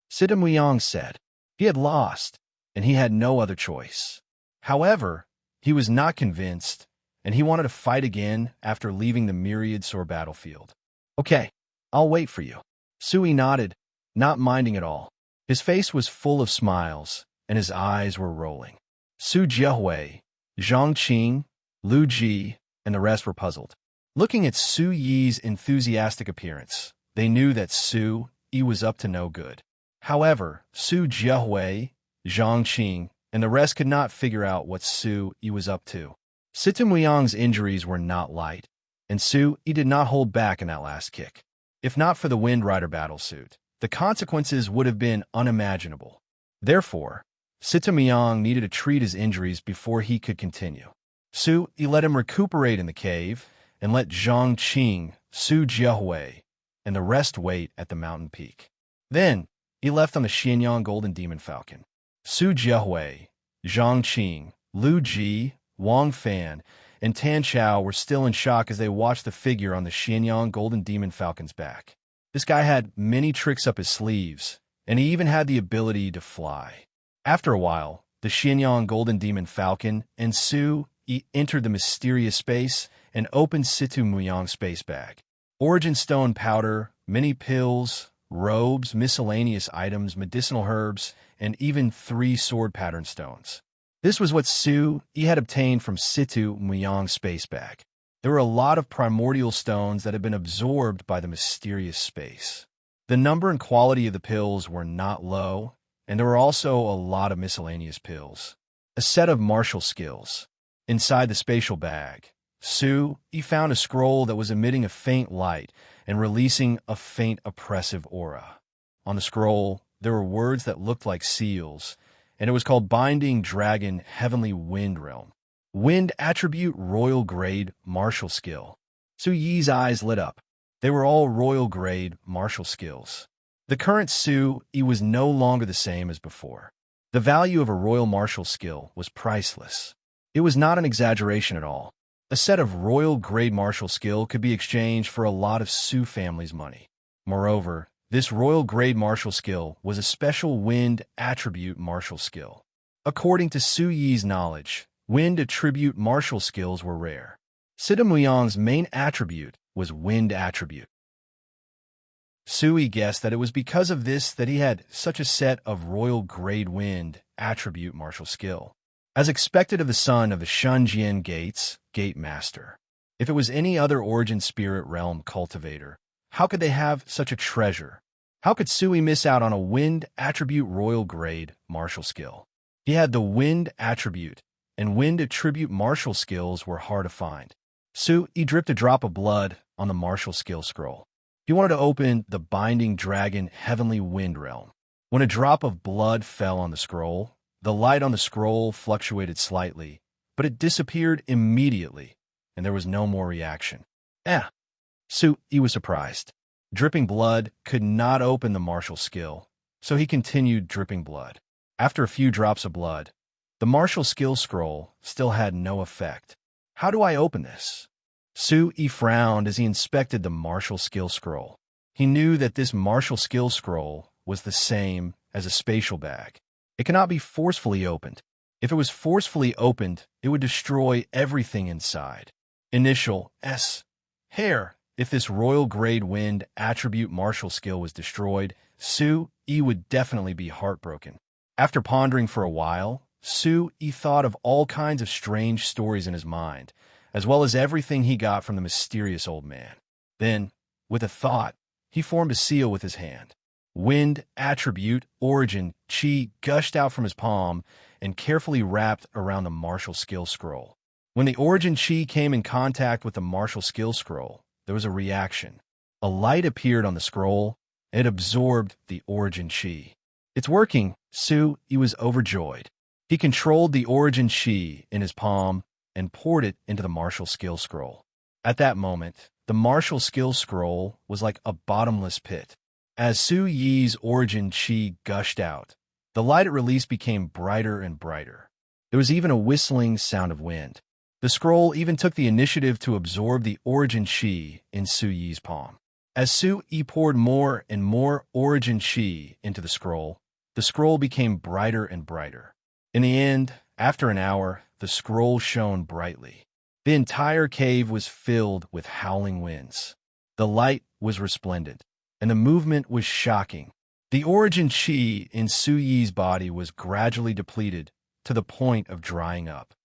Sitamuyang said. He had lost, and he had no other choice. However, he was not convinced, and he wanted to fight again after leaving the myriad sword battlefield. "Okay, I'll wait for you." Sui nodded, not minding at all. His face was full of smiles, and his eyes were rolling. Su Jiahui, Zhang Qing, Lu Ji, and the rest were puzzled. Looking at Sui's enthusiastic appearance, they knew that Sui was up to no good. However, Su Jiahui, Zhang Qing, and the rest could not figure out what Sui was up to. Sitamuyang's injuries were not light, and Sui did not hold back in that last kick. If not for the Wind Rider battlesuit, the consequences would have been unimaginable. Therefore, Sitamuyang needed to treat his injuries before he could continue. Sui let him recuperate in the cave, and let Zhang Qing, Su Jiahui, and the rest wait at the mountain peak. Then, he left on the Xianyang Golden Demon Falcon. Su Jiahui, Zhang Qing, Lu Ji, Wang Fan, and Tan Chao were still in shock as they watched the figure on the Xianyang Golden Demon Falcon's back. This guy had many tricks up his sleeves, and he even had the ability to fly. After a while, the Xianyang Golden Demon Falcon and Sui entered the mysterious space and opened Sitamuyang's space bag. Origin stone powder, many pills, robes, miscellaneous items, medicinal herbs, and even 3 sword pattern stones. This was what Sui had obtained from Sitamuyang's space bag. There were a lot of primordial stones that had been absorbed by the mysterious space. The number and quality of the pills were not low, and there were also a lot of miscellaneous pills. A set of martial skills. Inside the spatial bag, he found a scroll that was emitting a faint light and releasing a faint oppressive aura. On the scroll, there were words that looked like seals, and it was called Binding Dragon Heavenly Wind Realm. Wind attribute royal grade martial skill. Su Yi's eyes lit up. They were all royal grade martial skills. The current Su Yi was no longer the same as before. The value of a royal martial skill was priceless. It was not an exaggeration at all. A set of royal grade martial skill could be exchanged for a lot of Su family's money. Moreover, this royal grade martial skill was a special wind attribute martial skill. According to Su Yi's knowledge, wind attribute martial skills were rare. Sida Muyang's main attribute was wind attribute. Su Yi guessed that it was because of this that he had such a set of royal grade wind attribute martial skill. As expected of the son of the Shunjian Gates, Gate Master. If it was any other origin spirit realm cultivator, how could they have such a treasure? How could Su Yi miss out on a wind attribute royal grade martial skill? He had the wind attribute, and wind attribute martial skills were hard to find. Su Yi dripped a drop of blood on the martial skill scroll. He wanted to open the Binding Dragon Heavenly Wind Realm. When a drop of blood fell on the scroll, the light on the scroll fluctuated slightly, but it disappeared immediately, and there was no more reaction. Su Yi was surprised. Dripping blood could not open the martial skill, so he continued dripping blood. After a few drops of blood, the martial skill scroll still had no effect. How do I open this? Su Yi frowned as he inspected the martial skill scroll. He knew that this martial skill scroll was the same as a spatial bag. It cannot be forcefully opened. If it was forcefully opened, it would destroy everything inside. Initial S. Hair. If this royal grade wind attribute martial skill was destroyed, Su Yi would definitely be heartbroken. After pondering for a while, Su Yi thought of all kinds of strange stories in his mind, as well as everything he got from the mysterious old man. Then, with a thought, he formed a seal with his hand. Wind attribute origin chi gushed out from his palm and carefully wrapped around the martial skill scroll. When the origin chi came in contact with the martial skill scroll, there was a reaction. A light appeared on the scroll, and it absorbed the origin chi. It's working, Su Yi was overjoyed. He controlled the origin chi in his palm and poured it into the martial skill scroll. At that moment, the martial skill scroll was like a bottomless pit. As Su Yi's origin chi gushed out, the light it released became brighter and brighter. There was even a whistling sound of wind. The scroll even took the initiative to absorb the origin chi in Su Yi's palm. As Su Yi poured more and more origin chi into the scroll became brighter and brighter. In the end, after an hour, the scroll shone brightly. The entire cave was filled with howling winds. The light was resplendent, and the movement was shocking. The origin chi in Su Yi's body was gradually depleted to the point of drying up.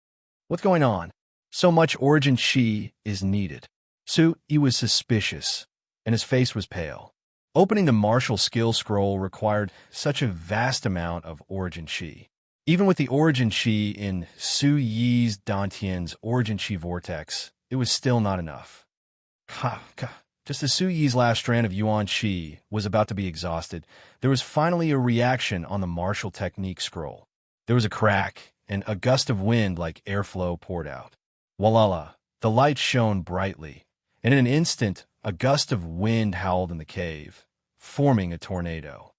What's going on? So much origin chi is needed. Su Yi was suspicious, and his face was pale. Opening the martial skill scroll required such a vast amount of origin chi. Even with the origin chi in Su Yi's Dantian's origin chi vortex, it was still not enough. Just as Su Yi's last strand of Yuan Chi was about to be exhausted, there was finally a reaction on the martial technique scroll. There was a crack, and a gust of wind like airflow poured out. Walala, the light shone brightly, and in an instant, a gust of wind howled in the cave, forming a tornado.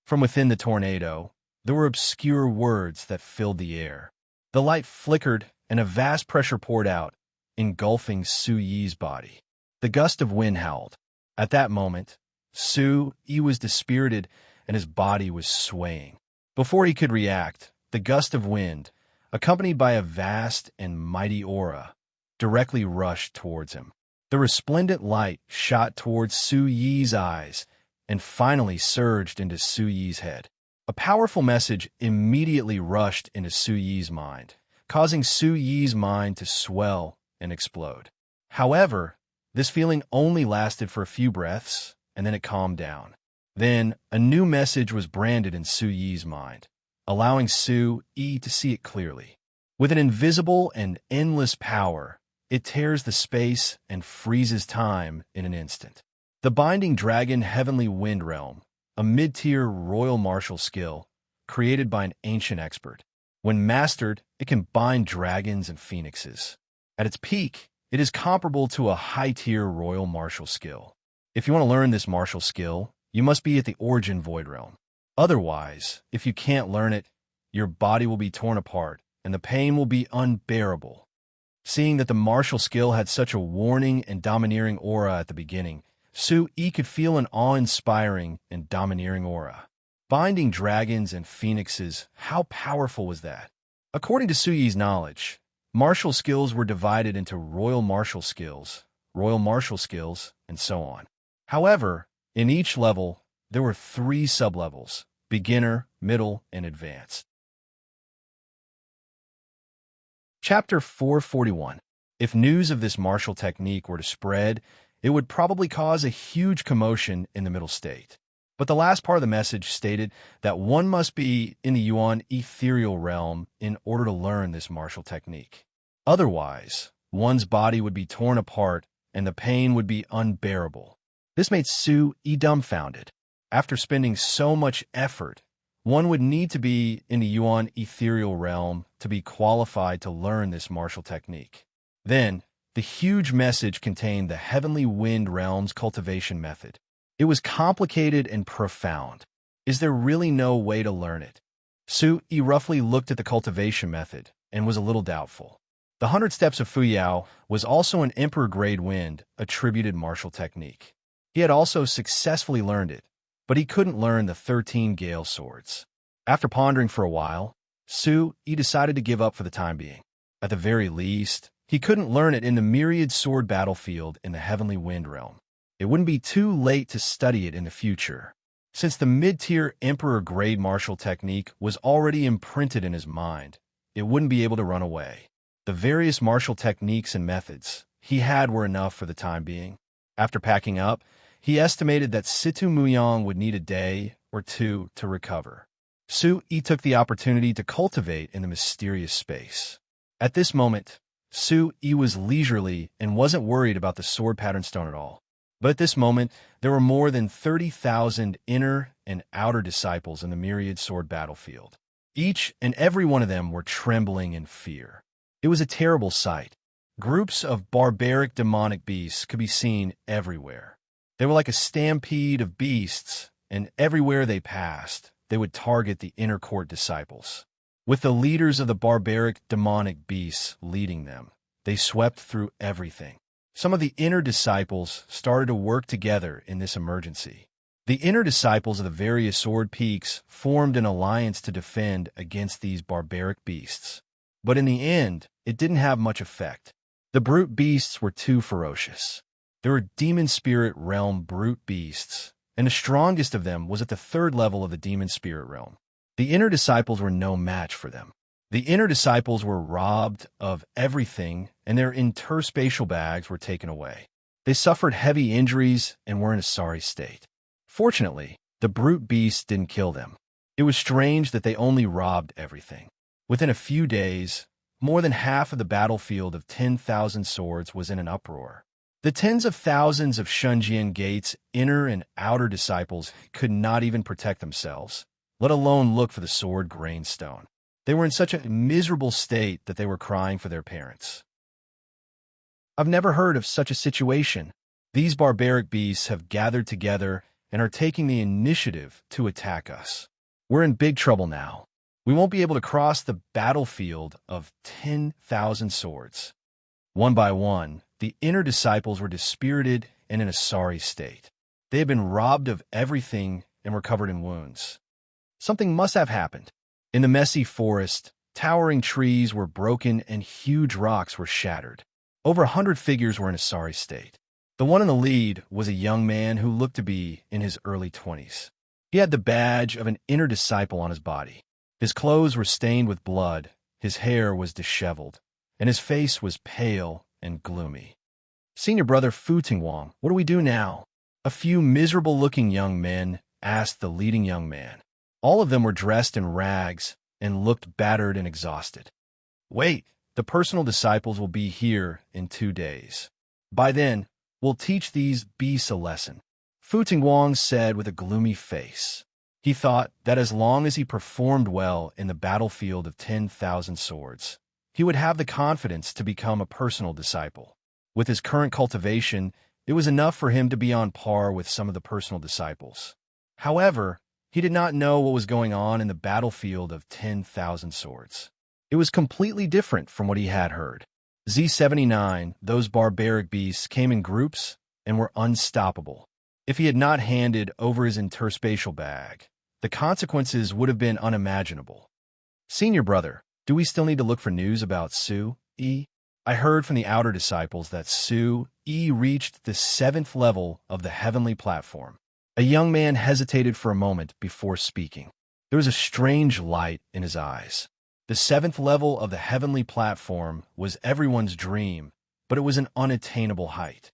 From within the tornado, there were obscure words that filled the air. The light flickered, and a vast pressure poured out, engulfing Su Yi's body. The gust of wind howled. At that moment, Su Yi was dispirited, and his body was swaying. Before he could react, the gust of wind, accompanied by a vast and mighty aura, directly rushed towards him. The resplendent light shot towards Su Yi's eyes and finally surged into Su Yi's head. A powerful message immediately rushed into Su Yi's mind, causing Su Yi's mind to swell and explode. However, this feeling only lasted for a few breaths, and then it calmed down. Then, a new message was branded in Su Yi's mind, allowing Su Yi to see it clearly. With an invisible and endless power, it tears the space and freezes time in an instant. The Binding Dragon Heavenly Wind Realm, a mid-tier royal martial skill, created by an ancient expert. When mastered, it can bind dragons and phoenixes. At its peak, it is comparable to a high-tier royal martial skill. If you want to learn this martial skill, you must be at the Origin Void Realm. Otherwise, if you can't learn it, your body will be torn apart, and the pain will be unbearable. Seeing that the martial skill had such a warning and domineering aura at the beginning, Su Yi could feel an awe-inspiring and domineering aura. Binding dragons and phoenixes, how powerful was that? According to Su Yi's knowledge, martial skills were divided into royal martial skills, and so on. However, in each level, there were 3 sublevels: beginner, middle, and advanced. Chapter 441. If news of this martial technique were to spread, it would probably cause a huge commotion in the middle state. But the last part of the message stated that one must be in the Yuan ethereal realm in order to learn this martial technique. Otherwise, one's body would be torn apart and the pain would be unbearable. This made Su Yi dumbfounded. After spending so much effort, one would need to be in the Yuan ethereal realm to be qualified to learn this martial technique. Then, the huge message contained the Heavenly Wind Realm's cultivation method. It was complicated and profound. Is there really no way to learn it? Su Yi roughly looked at the cultivation method and was a little doubtful. The 100 Steps of Fuyao was also an Emperor-grade wind, attributed martial technique. He had also successfully learned it, but he couldn't learn the 13 Gale Swords. After pondering for a while, Su Yi decided to give up for the time being. At the very least, he couldn't learn it in the myriad sword battlefield in the Heavenly Wind Realm. It wouldn't be too late to study it in the future. Since the mid-tier Emperor-grade martial technique was already imprinted in his mind, it wouldn't be able to run away. The various martial techniques and methods he had were enough for the time being. After packing up, he estimated that Situ Muyang would need a day or 2 to recover. Su Yi took the opportunity to cultivate in the mysterious space. At this moment, Su Yi was leisurely and wasn't worried about the sword pattern stone at all. But at this moment, there were more than 30,000 inner and outer disciples in the myriad sword battlefield. Each and every one of them were trembling in fear. It was a terrible sight. Groups of barbaric demonic beasts could be seen everywhere. They were like a stampede of beasts, and everywhere they passed, they would target the inner court disciples. With the leaders of the barbaric demonic beasts leading them, they swept through everything. Some of the inner disciples started to work together in this emergency. The inner disciples of the various sword peaks formed an alliance to defend against these barbaric beasts. But in the end, it didn't have much effect. The brute beasts were too ferocious. There were demon spirit realm brute beasts, and the strongest of them was at the 3rd level of the demon spirit realm. The inner disciples were no match for them. The inner disciples were robbed of everything, and their interspatial bags were taken away. They suffered heavy injuries and were in a sorry state. Fortunately, the brute beasts didn't kill them. It was strange that they only robbed everything. Within a few days, more than half of the battlefield of 10,000 swords was in an uproar. The tens of thousands of Shunjian Gate's inner and outer disciples could not even protect themselves, let alone look for the sword grain stone. They were in such a miserable state that they were crying for their parents. I've never heard of such a situation. These barbaric beasts have gathered together and are taking the initiative to attack us. We're in big trouble now. We won't be able to cross the battlefield of 10,000 swords. One by one, the inner disciples were dispirited and in a sorry state. They had been robbed of everything and were covered in wounds. Something must have happened. In the messy forest, towering trees were broken and huge rocks were shattered. Over 100 figures were in a sorry state. The one in the lead was a young man who looked to be in his early 20s. He had the badge of an inner disciple on his body. His clothes were stained with blood, his hair was disheveled, and his face was pale and gloomy. "Senior brother Fu Tingwang, what do we do now?" A few miserable-looking young men asked the leading young man. All of them were dressed in rags and looked battered and exhausted. "Wait, the personal disciples will be here in 2 days. By then, we'll teach these beasts a lesson," Fu Tingwang said with a gloomy face. He thought that as long as he performed well in the battlefield of 10,000 swords, he would have the confidence to become a personal disciple. With his current cultivation, it was enough for him to be on par with some of the personal disciples. However, he did not know what was going on in the battlefield of 10,000 swords. It was completely different from what he had heard. Z79, those barbaric beasts, came in groups and were unstoppable. If he had not handed over his interspatial bag, the consequences would have been unimaginable. "Senior brother, do we still need to look for news about Su Yi? I heard from the outer disciples that Su Yi reached the 7th level of the heavenly platform." A young man hesitated for a moment before speaking. There was a strange light in his eyes. The 7th level of the heavenly platform was everyone's dream, but it was an unattainable height.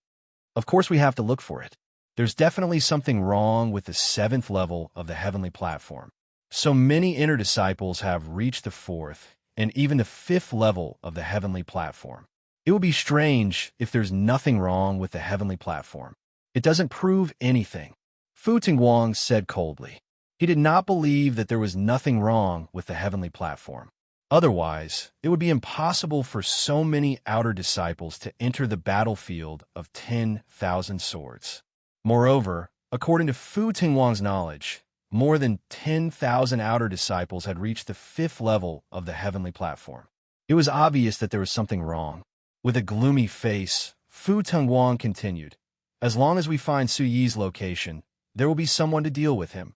Of course we have to look for it. There's definitely something wrong with the 7th level of the heavenly platform. So many inner disciples have reached the 4th and even the 5th level of the heavenly platform. It would be strange if there's nothing wrong with the heavenly platform. It doesn't prove anything, Fu Tingwang said coldly. He did not believe that there was nothing wrong with the heavenly platform. Otherwise, it would be impossible for so many outer disciples to enter the battlefield of 10,000 swords. Moreover, according to Fu Tingwang's knowledge, more than 10,000 outer disciples had reached the 5th level of the heavenly platform. It was obvious that there was something wrong. With a gloomy face, Fu Tingwang continued, "As long as we find Su Yi's location, there will be someone to deal with him."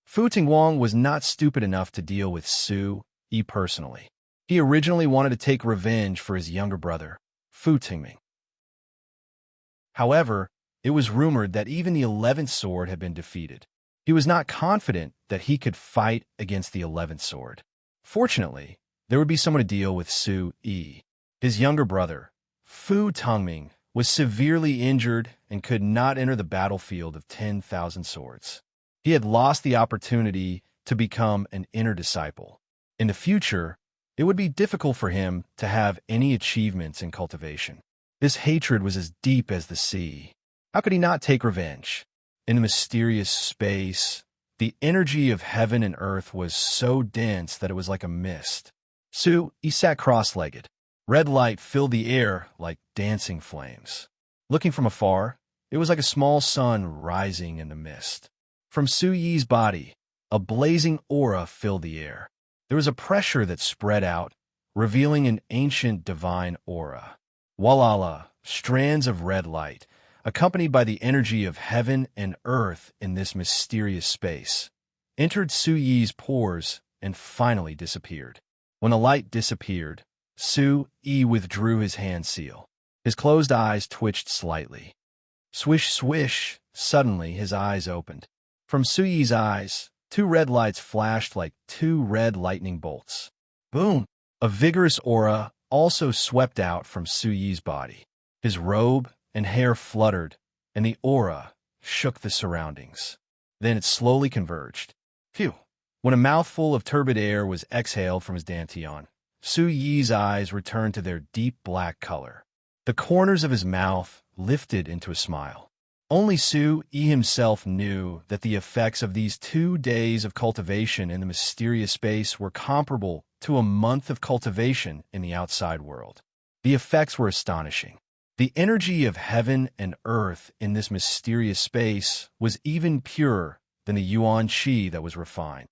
Fu Tingwang was not stupid enough to deal with Su Yi personally. He originally wanted to take revenge for his younger brother, Fu Tingming. However, it was rumored that even the 11th sword had been defeated. He was not confident that he could fight against the 11th sword. Fortunately, there would be someone to deal with Su Yi. His younger brother, Fu Tongming, was severely injured and could not enter the battlefield of 10,000 swords. He had lost the opportunity to become an inner disciple. In the future, it would be difficult for him to have any achievements in cultivation. This hatred was as deep as the sea. How could he not take revenge? In the mysterious space, the energy of heaven and earth was so dense that it was like a mist. Su Yi sat cross-legged. Red light filled the air like dancing flames. Looking from afar, it was like a small sun rising in the mist. From Su Yi's body, a blazing aura filled the air. There was a pressure that spread out, revealing an ancient divine aura. Walala, strands of red light, accompanied by the energy of heaven and earth in this mysterious space, entered Su Yi's pores and finally disappeared. When the light disappeared, Su Yi withdrew his hand seal. His closed eyes twitched slightly. Swish, swish, suddenly his eyes opened. From Su Yi's eyes, 2 red lights flashed like 2 red lightning bolts. Boom! A vigorous aura also swept out from Su Yi's body. His robe and hair fluttered, and the aura shook the surroundings. Then it slowly converged. Phew! When a mouthful of turbid air was exhaled from his dantian, Su Yi's eyes returned to their deep black color. The corners of his mouth lifted into a smile. Only Su Yi himself knew that the effects of these 2 days of cultivation in the mysterious space were comparable to a month of cultivation in the outside world. The effects were astonishing. The energy of heaven and earth in this mysterious space was even purer than the yuan qi that was refined.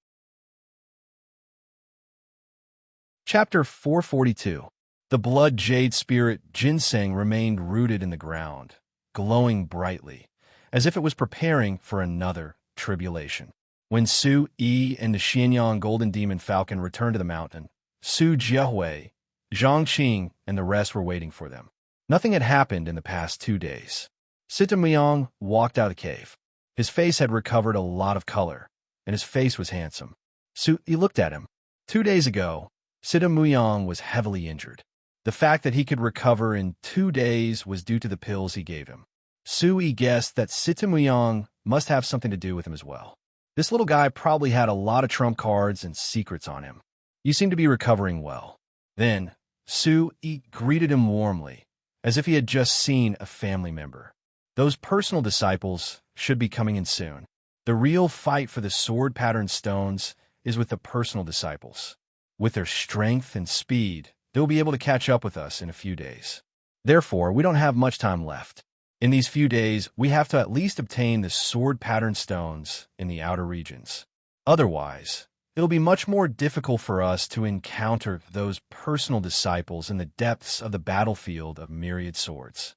Chapter 442. The blood jade spirit ginseng remained rooted in the ground, glowing brightly, as if it was preparing for another tribulation. When Su Yi and the Xianyang golden demon falcon returned to the mountain, Su Jiahui, Zhang Qing, and the rest were waiting for them. Nothing had happened in the past 2 days. Sita Muyang walked out of the cave. His face had recovered a lot of color, and his face was handsome. Su Yi looked at him. 2 days ago, Sita Muyang was heavily injured. The fact that he could recover in 2 days was due to the pills he gave him. Sui guessed that Sitamuyang must have something to do with him as well. This little guy probably had a lot of trump cards and secrets on him. You seem to be recovering well. Then, Sui greeted him warmly, as if he had just seen a family member. Those personal disciples should be coming in soon. The real fight for the sword-patterned stones is with the personal disciples. With their strength and speed, they'll be able to catch up with us in a few days. Therefore, we don't have much time left. In these few days, we have to at least obtain the sword-patterned stones in the outer regions. Otherwise, it'll be much more difficult for us to encounter those personal disciples in the depths of the battlefield of myriad swords.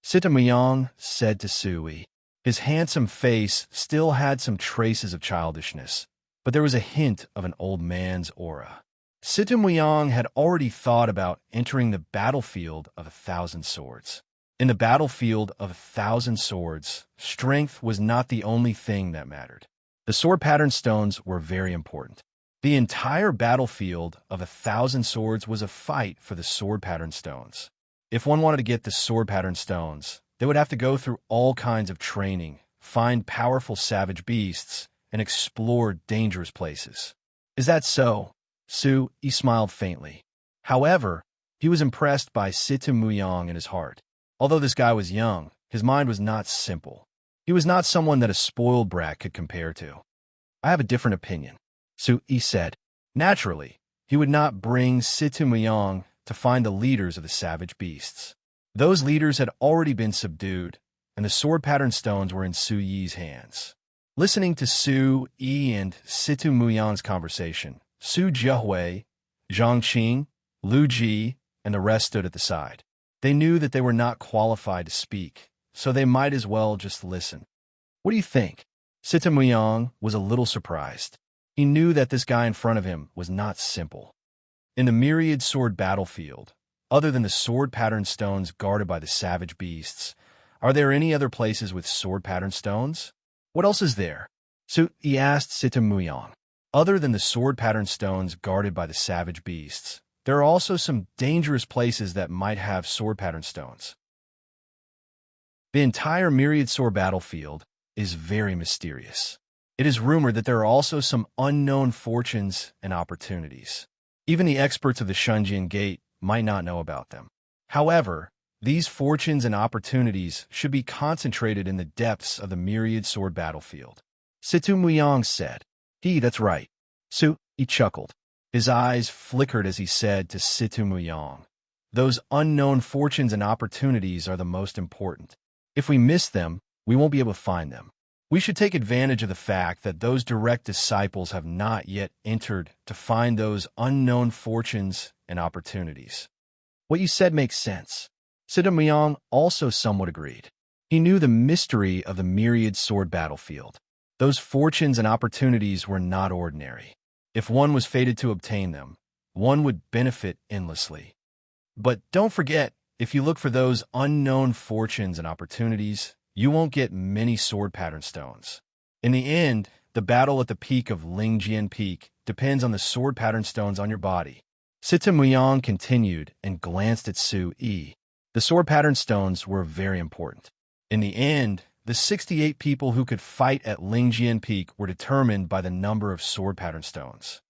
Sitamuyang said to Sui. His handsome face still had some traces of childishness, but there was a hint of an old man's aura. Sitamuyang had already thought about entering the battlefield of 1,000 swords. In the battlefield of 1,000 swords, strength was not the only thing that mattered. The sword-patterned stones were very important. The entire battlefield of 1,000 swords was a fight for the sword-patterned stones. If one wanted to get the sword-patterned stones, they would have to go through all kinds of training, find powerful savage beasts, and explore dangerous places. Is that so? Sui smiled faintly. However, he was impressed by Sitamuyang in his heart. Although this guy was young, his mind was not simple. He was not someone that a spoiled brat could compare to. I have a different opinion, Sui said. Naturally, he would not bring Sitamuyang to find the leaders of the savage beasts. Those leaders had already been subdued, and the sword-patterned stones were in Sui's hands. Listening to Sui and Sitamuyang's conversation, Su Jiahui, Zhang Qing, Lu Ji, and the rest stood at the side. They knew that they were not qualified to speak, so they might as well just listen. What do you think? Sitamuyang was a little surprised. He knew that this guy in front of him was not simple. In the myriad sword battlefield, other than the sword-patterned stones guarded by the savage beasts, are there any other places with sword-patterned stones? What else is there? Sui asked Sitamuyang. Other than the sword-patterned stones guarded by the savage beasts, there are also some dangerous places that might have sword-patterned stones. The entire myriad sword battlefield is very mysterious. It is rumored that there are also some unknown fortunes and opportunities. Even the experts of the Shunjian Gate might not know about them. However, these fortunes and opportunities should be concentrated in the depths of the myriad sword battlefield. Sitamuyang said. That's right. Sui chuckled. His eyes flickered as he said to Sitamuyang, those unknown fortunes and opportunities are the most important. If we miss them, we won't be able to find them. We should take advantage of the fact that those direct disciples have not yet entered to find those unknown fortunes and opportunities. What you said makes sense. Sitamuyang also somewhat agreed. He knew the mystery of the myriad sword battlefield. Those fortunes and opportunities were not ordinary. If one was fated to obtain them, one would benefit endlessly. But don't forget, if you look for those unknown fortunes and opportunities, you won't get many sword-patterned stones. In the end, the battle at the peak of Lingjian Peak depends on the sword-patterned stones on your body. Sitamuyang continued and glanced at Sui. The sword-patterned stones were very important. In the end, the 68 people who could fight at Lingjian Peak were determined by the number of sword-patterned stones.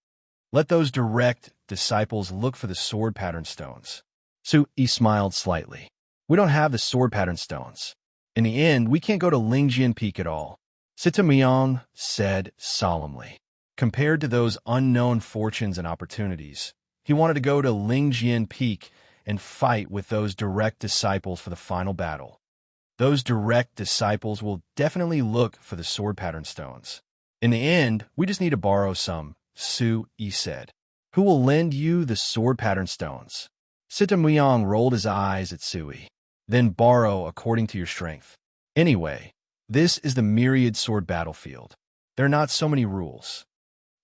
Let those direct disciples look for the sword-patterned stones. Sui smiled slightly. We don't have the sword-patterned stones. In the end, we can't go to Lingjian Peak at all. Sitamuyang said solemnly. Compared to those unknown fortunes and opportunities, he wanted to go to Lingjian Peak and fight with those direct disciples for the final battle. Those direct disciples will definitely look for the sword-patterned stones. In the end, we just need to borrow some, Sui said. Who will lend you the sword-patterned stones? Sitamuyang rolled his eyes at Sui. Then borrow according to your strength. Anyway, this is the myriad sword battlefield. There are not so many rules.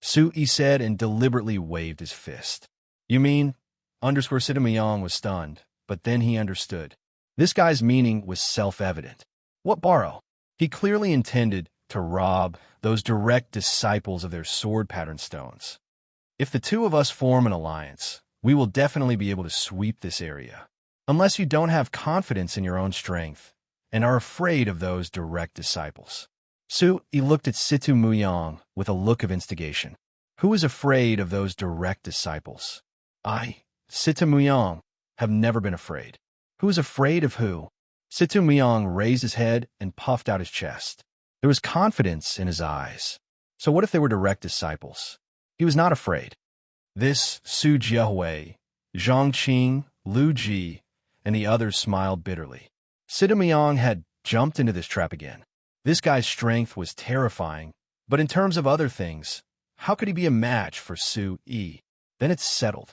Sui said and deliberately waved his fist. You mean? Sitamuyang was stunned, but then he understood. This guy's meaning was self-evident. What borrow? He clearly intended to rob those direct disciples of their sword-patterned stones. If the two of us form an alliance, we will definitely be able to sweep this area. Unless you don't have confidence in your own strength and are afraid of those direct disciples. Su-yi looked at Situ Muyang with a look of instigation. Who is afraid of those direct disciples? I, Situ Muyang, have never been afraid. Who is afraid of who? Situ Muyang raised his head and puffed out his chest. There was confidence in his eyes. So what if they were direct disciples? He was not afraid. This Su Jiahui, Zhang Qing, Lu Ji, and the others smiled bitterly. Situ Muyang had jumped into this trap again. This guy's strength was terrifying, but in terms of other things, how could he be a match for Su-yi? Then it's settled.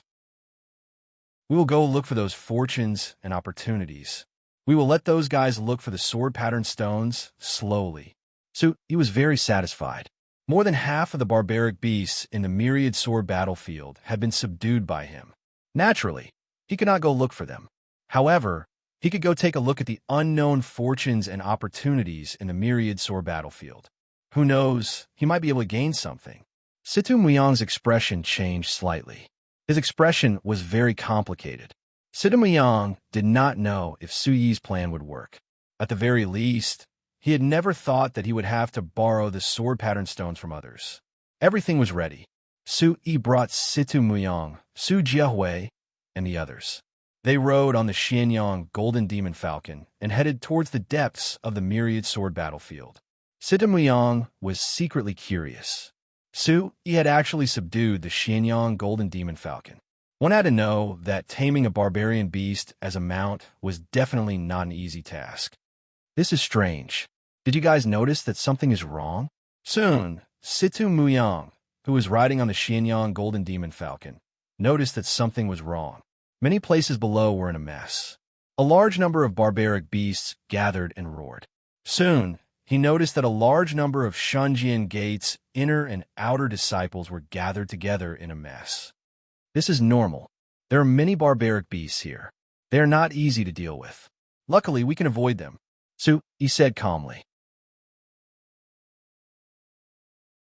We will go look for those fortunes and opportunities. We will let those guys look for the sword pattern stones slowly. Su-yi was very satisfied. More than half of the barbaric beasts in the myriad sword battlefield had been subdued by him. Naturally, he could not go look for them. However, he could go take a look at the unknown fortunes and opportunities in the myriad sword battlefield. Who knows, he might be able to gain something. Situ Muyang's expression changed slightly. His expression was very complicated. Situ Muyang did not know if Su-yi's plan would work. At the very least, he had never thought that he would have to borrow the sword pattern stones from others. Everything was ready. Su-yi brought Situ Muyang, Su Jiahui, and the others. They rode on the Xianyang Golden Demon Falcon and headed towards the depths of the myriad sword battlefield. Situ Muyang was secretly curious. Su-yi had actually subdued the Xianyang Golden Demon Falcon. One had to know that taming a barbarian beast as a mount was definitely not an easy task. This is strange. Did you guys notice that something is wrong? Soon, Situ Muyang, who was riding on the Xianyang Golden Demon Falcon, noticed that something was wrong. Many places below were in a mess. A large number of barbaric beasts gathered and roared. Soon, he noticed that a large number of Shunjian Gate's inner and outer disciples were gathered together in a mess. This is normal. There are many barbaric beasts here. They are not easy to deal with. Luckily, we can avoid them. Su-yi said calmly.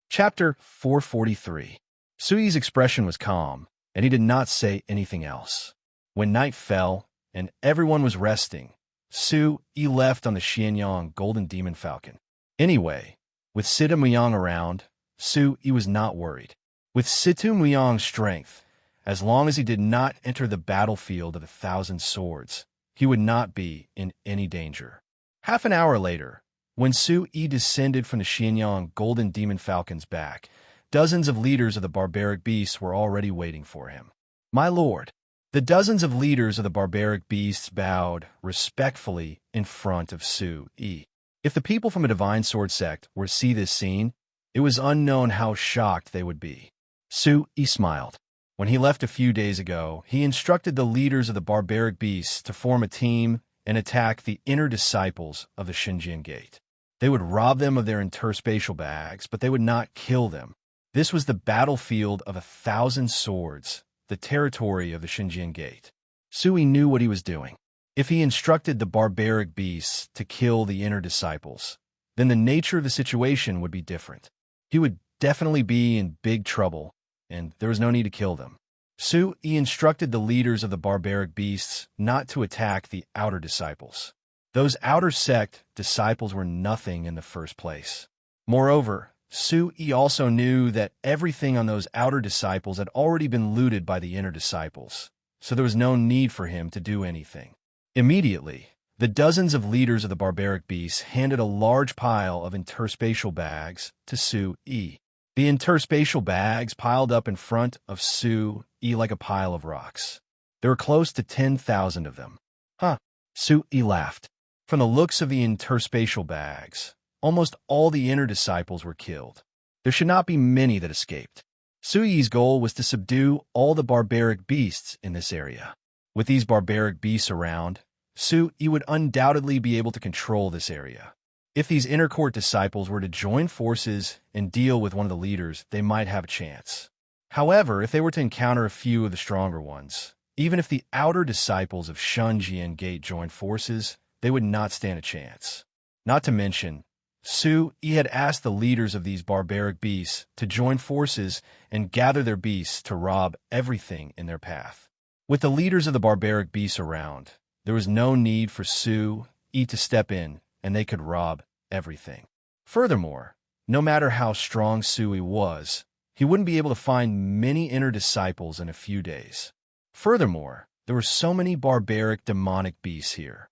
Chapter 443. Su-yi's expression was calm, and he did not say anything else. When night fell and everyone was resting, Su-yi left on the Xianyang Golden Demon Falcon. Anyway, with Situ Muyang around, Su-yi was not worried. With Situ Muyang's strength, as long as he did not enter the battlefield of 1,000 swords, he would not be in any danger. Half an hour later, when Su-yi descended from the Xianyang Golden Demon Falcon's back, dozens of leaders of the barbaric beasts were already waiting for him. My lord, the dozens of leaders of the barbaric beasts bowed respectfully in front of Su-yi. If the people from a divine sword sect were to see this scene, it was unknown how shocked they would be. Su-yi smiled. When he left a few days ago, he instructed the leaders of the barbaric beasts to form a team and attack the inner disciples of the Shunjian Gate. They would rob them of their interspatial bags, but they would not kill them. This was the battlefield of 1,000 swords, the territory of the Shunjian Gate. Su-yi knew what he was doing. If he instructed the barbaric beasts to kill the inner disciples, then the nature of the situation would be different. He would definitely be in big trouble, and there was no need to kill them. Su-yi instructed the leaders of the barbaric beasts not to attack the outer disciples. Those outer sect disciples were nothing in the first place. Moreover, Su-yi also knew that everything on those outer disciples had already been looted by the inner disciples, so there was no need for him to do anything. Immediately, the dozens of leaders of the barbaric beasts handed a large pile of interspatial bags to Su-yi. The interspatial bags piled up in front of Su-yi like a pile of rocks. There were close to 10,000 of them. Huh, Su-yi laughed. From the looks of the interspatial bags, almost all the inner disciples were killed. There should not be many that escaped. Su-yi's goal was to subdue all the barbaric beasts in this area. With these barbaric beasts around, Su-yi would undoubtedly be able to control this area. If these inner court disciples were to join forces and deal with one of the leaders, they might have a chance. However, if they were to encounter a few of the stronger ones, even if the outer disciples of Shunjian Gate joined forces, they would not stand a chance. Not to mention, Su-yi had asked the leaders of these barbaric beasts to join forces and gather their beasts to rob everything in their path. With the leaders of the barbaric beasts around, there was no need for Su-Yi to step in, and they could rob everything. Furthermore, no matter how strong Su-Yi was, he wouldn't be able to find many inner disciples in a few days. Furthermore, there were so many barbaric demonic beasts here.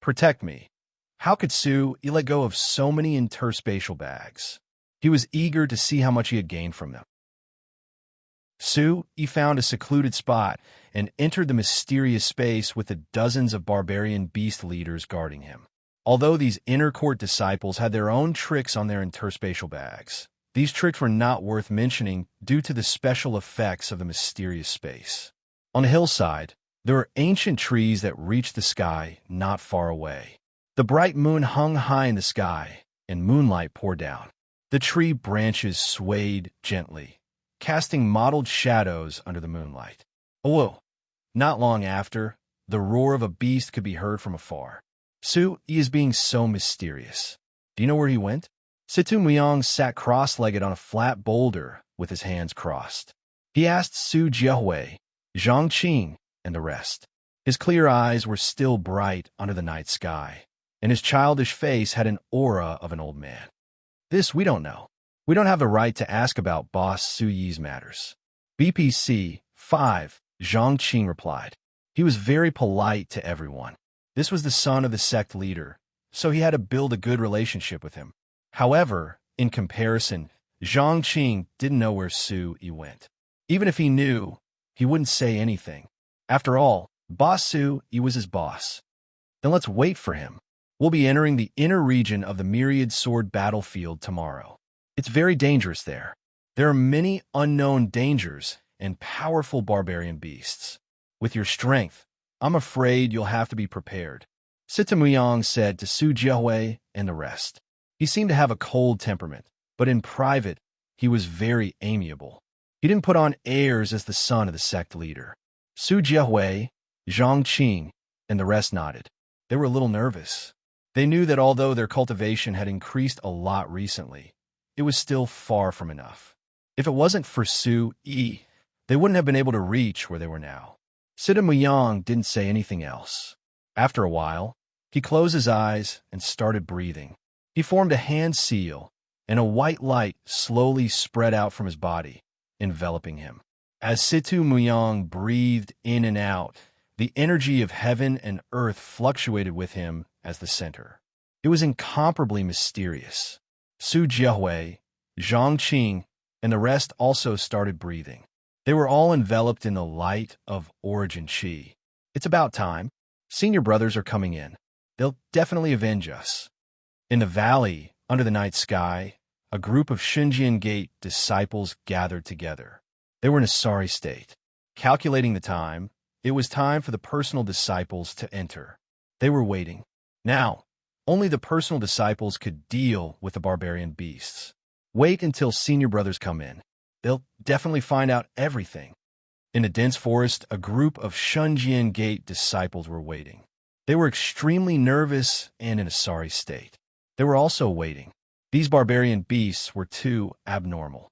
Protect me. How could Su-Yi let go of so many interspatial bags? He was eager to see how much he had gained from them. Su-Yi found a secluded spot and entered the mysterious space with the dozens of barbarian beast leaders guarding him. Although these inner court disciples had their own tricks on their interspatial bags, these tricks were not worth mentioning due to the special effects of the mysterious space. On a hillside, there were ancient trees that reached the sky not far away. The bright moon hung high in the sky, and moonlight poured down. The tree branches swayed gently, casting mottled shadows under the moonlight. Oh, not long after, the roar of a beast could be heard from afar. Su-Yi is being so mysterious. Do you know where he went? Situ Muyang sat cross-legged on a flat boulder with his hands crossed. He asked Su Jiahui, Zhang Qing, and the rest. His clear eyes were still bright under the night sky, and his childish face had an aura of an old man. This we don't know. We don't have the right to ask about Boss Su-Yi's matters. BPC 5, Zhang Qing replied. He was very polite to everyone. This was the son of the sect leader, so he had to build a good relationship with him. However, in comparison, Zhang Qing didn't know where Su-Yi went. Even if he knew, he wouldn't say anything. After all, Boss Su-Yi was his boss. Then let's wait for him. We'll be entering the inner region of the Myriad Sword battlefield tomorrow. It's very dangerous there. There are many unknown dangers and powerful barbarian beasts. With your strength, I'm afraid you'll have to be prepared, Sita Muyang said to Su Jiahui and the rest. He seemed to have a cold temperament, but in private, he was very amiable. He didn't put on airs as the son of the sect leader. Su Jiahui, Zhang Qing, and the rest nodded. They were a little nervous. They knew that although their cultivation had increased a lot recently, it was still far from enough. If it wasn't for Su-Yi, they wouldn't have been able to reach where they were now. Sita Muyang didn't say anything else. After a while, he closed his eyes and started breathing. He formed a hand seal, and a white light slowly spread out from his body, enveloping him. As Situ Muyang breathed in and out, the energy of heaven and earth fluctuated with him as the center. It was incomparably mysterious. Su Jiahui, Zhang Qing, and the rest also started breathing. They were all enveloped in the light of origin chi. It's about time. Senior brothers are coming in. They'll definitely avenge us. In the valley, under the night sky, a group of Xinjian Gate disciples gathered together. They were in a sorry state. Calculating the time, it was time for the personal disciples to enter. They were waiting. Now, only the personal disciples could deal with the barbarian beasts. Wait until senior brothers come in. They'll definitely find out everything. In the dense forest, a group of Xinjian Gate disciples were waiting. They were extremely nervous and in a sorry state. They were also waiting. These barbarian beasts were too abnormal.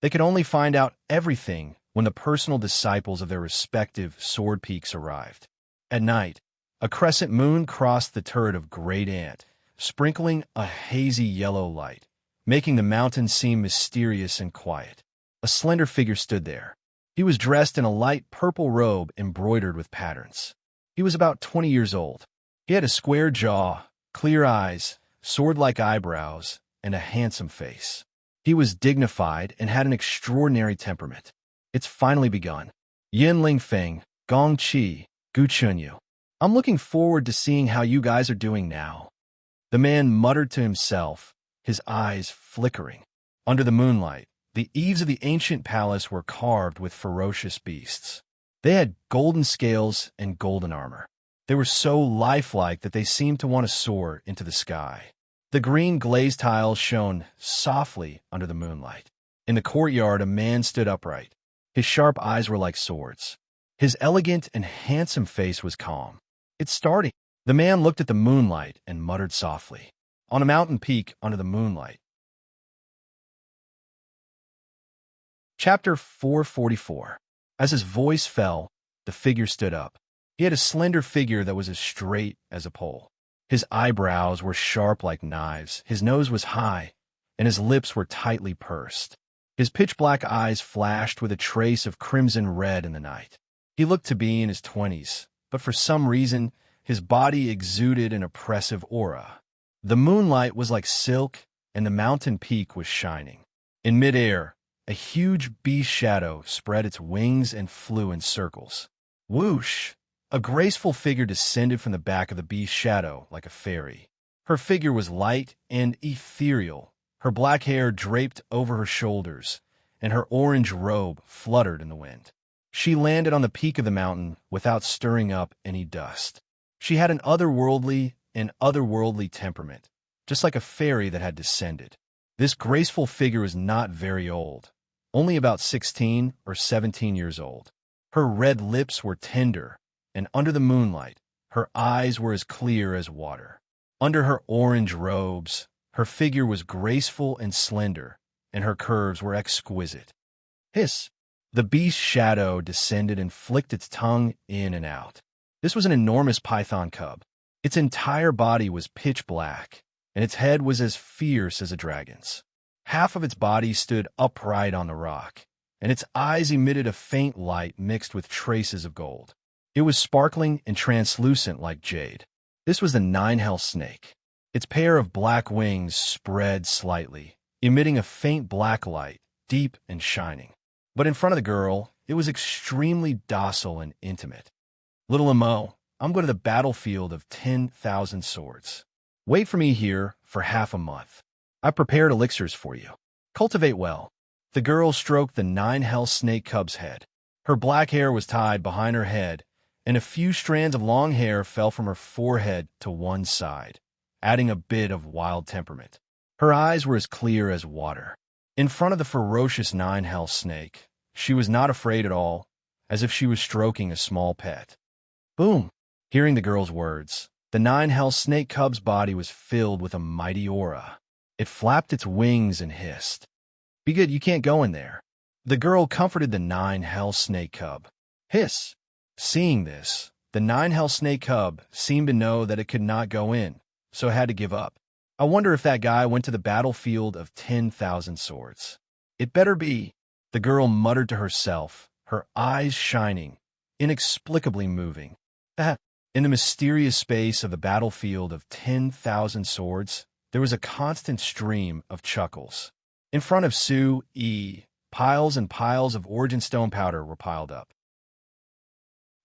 They could only find out everything when the personal disciples of their respective sword peaks arrived. At night, a crescent moon crossed the turret of Great Ant, sprinkling a hazy yellow light, making the mountains seem mysterious and quiet. A slender figure stood there. He was dressed in a light purple robe embroidered with patterns. He was about 20 years old. He had a square jaw, clear eyes, sword-like eyebrows, and a handsome face. He was dignified and had an extraordinary temperament. It's finally begun. Yin Ling Feng, Gong Qi, Gu Chunyu. I'm looking forward to seeing how you guys are doing now. The man muttered to himself, his eyes flickering. Under the moonlight, the eaves of the ancient palace were carved with ferocious beasts. They had golden scales and golden armor. They were so lifelike that they seemed to want to soar into the sky. The green glazed tiles shone softly under the moonlight. In the courtyard, a man stood upright. His sharp eyes were like swords. His elegant and handsome face was calm. It's starting. The man looked at the moonlight and muttered softly. On a mountain peak under the moonlight. Chapter 444. As his voice fell, the figure stood up. He had a slender figure that was as straight as a pole. His eyebrows were sharp like knives, his nose was high, and his lips were tightly pursed. His pitch-black eyes flashed with a trace of crimson red in the night. He looked to be in his 20s, but for some reason, his body exuded an oppressive aura. The moonlight was like silk, and the mountain peak was shining. In midair, a huge beast shadow spread its wings and flew in circles. Whoosh! A graceful figure descended from the back of the beast shadow like a fairy. Her figure was light and ethereal. Her black hair draped over her shoulders, and her orange robe fluttered in the wind. She landed on the peak of the mountain without stirring up any dust. She had an otherworldly temperament, just like a fairy that had descended. This graceful figure was not very old, only about 16 or 17 years old. Her red lips were tender, and under the moonlight, her eyes were as clear as water. Under her orange robes, her figure was graceful and slender, and her curves were exquisite. Hiss! The beast's shadow descended and flicked its tongue in and out. This was an enormous python cub. Its entire body was pitch black, and its head was as fierce as a dragon's. Half of its body stood upright on the rock, and its eyes emitted a faint light mixed with traces of gold. It was sparkling and translucent like jade. This was the nine-hell snake. Its pair of black wings spread slightly, emitting a faint black light, deep and shining. But in front of the girl, it was extremely docile and intimate. "Little Emo, I'm going to the battlefield of 10,000 swords. Wait for me here for half a month. I prepared elixirs for you. Cultivate well." The girl stroked the nine-hell snake cub's head. Her black hair was tied behind her head, and a few strands of long hair fell from her forehead to one side, adding a bit of wild temperament. Her eyes were as clear as water. In front of the ferocious nine-hell snake, she was not afraid at all, as if she was stroking a small pet. Boom! Hearing the girl's words, the nine-hell snake cub's body was filled with a mighty aura. It flapped its wings and hissed. "Be good, you can't go in there." The girl comforted the nine-hell snake cub. Hiss! Seeing this, the nine-hell snake cub seemed to know that it could not go in, so it had to give up. "I wonder if that guy went to the battlefield of 10,000 swords. It better be." The girl muttered to herself, her eyes shining, inexplicably moving. In the mysterious space of the battlefield of 10,000 swords, there was a constant stream of chuckles. In front of Sue E., piles and piles of origin stone powder were piled up.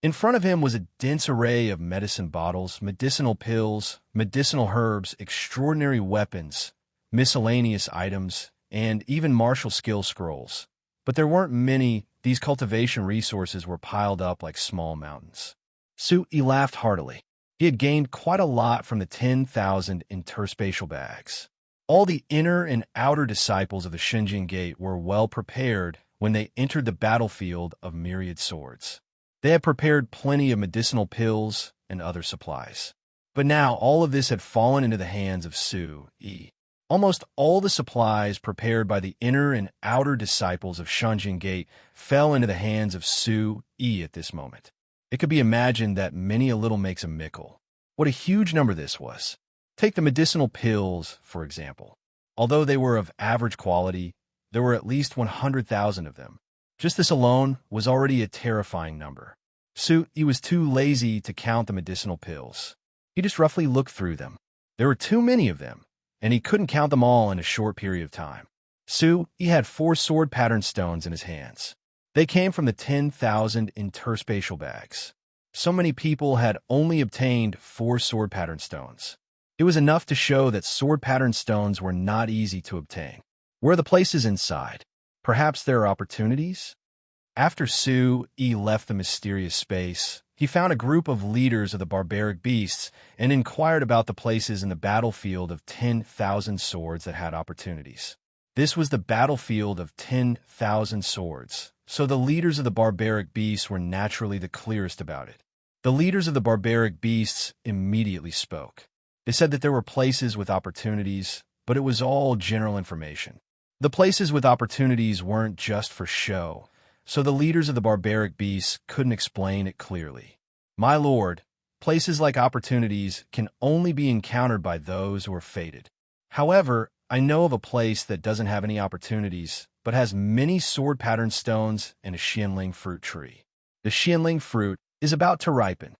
In front of him was a dense array of medicine bottles, medicinal pills, medicinal herbs, extraordinary weapons, miscellaneous items, and even martial skill scrolls. But there weren't many. These cultivation resources were piled up like small mountains. Sui laughed heartily. He had gained quite a lot from the 10,000 interspatial bags. All the inner and outer disciples of the Shinjin Gate were well prepared when they entered the battlefield of myriad swords. They had prepared plenty of medicinal pills and other supplies. But now all of this had fallen into the hands of Sui. Almost all the supplies prepared by the inner and outer disciples of Shinjin Gate fell into the hands of Sui at this moment. It could be imagined that many a little makes a mickle. What a huge number this was. Take the medicinal pills, for example. Although they were of average quality, there were at least 100,000 of them. Just this alone was already a terrifying number. Sui was too lazy to count the medicinal pills. He just roughly looked through them. There were too many of them, and he couldn't count them all in a short period of time. Sui had 4 sword pattern stones in his hands. They came from the 10,000 interspatial bags. So many people had only obtained 4 sword pattern stones. It was enough to show that sword pattern stones were not easy to obtain. Where are the places inside? Perhaps there are opportunities? After Sui left the mysterious space, he found a group of leaders of the barbaric beasts and inquired about the places in the battlefield of 10,000 swords that had opportunities. This was the battlefield of 10,000 swords, so the leaders of the barbaric beasts were naturally the clearest about it. The leaders of the barbaric beasts immediately spoke. They said that there were places with opportunities, but it was all general information. The places with opportunities weren't just for show, so the leaders of the barbaric beasts couldn't explain it clearly. My lord, places like opportunities can only be encountered by those who are fated. However, I know of a place that doesn't have any opportunities, but has many sword-patterned stones and a xianling fruit tree. The xianling fruit is about to ripen.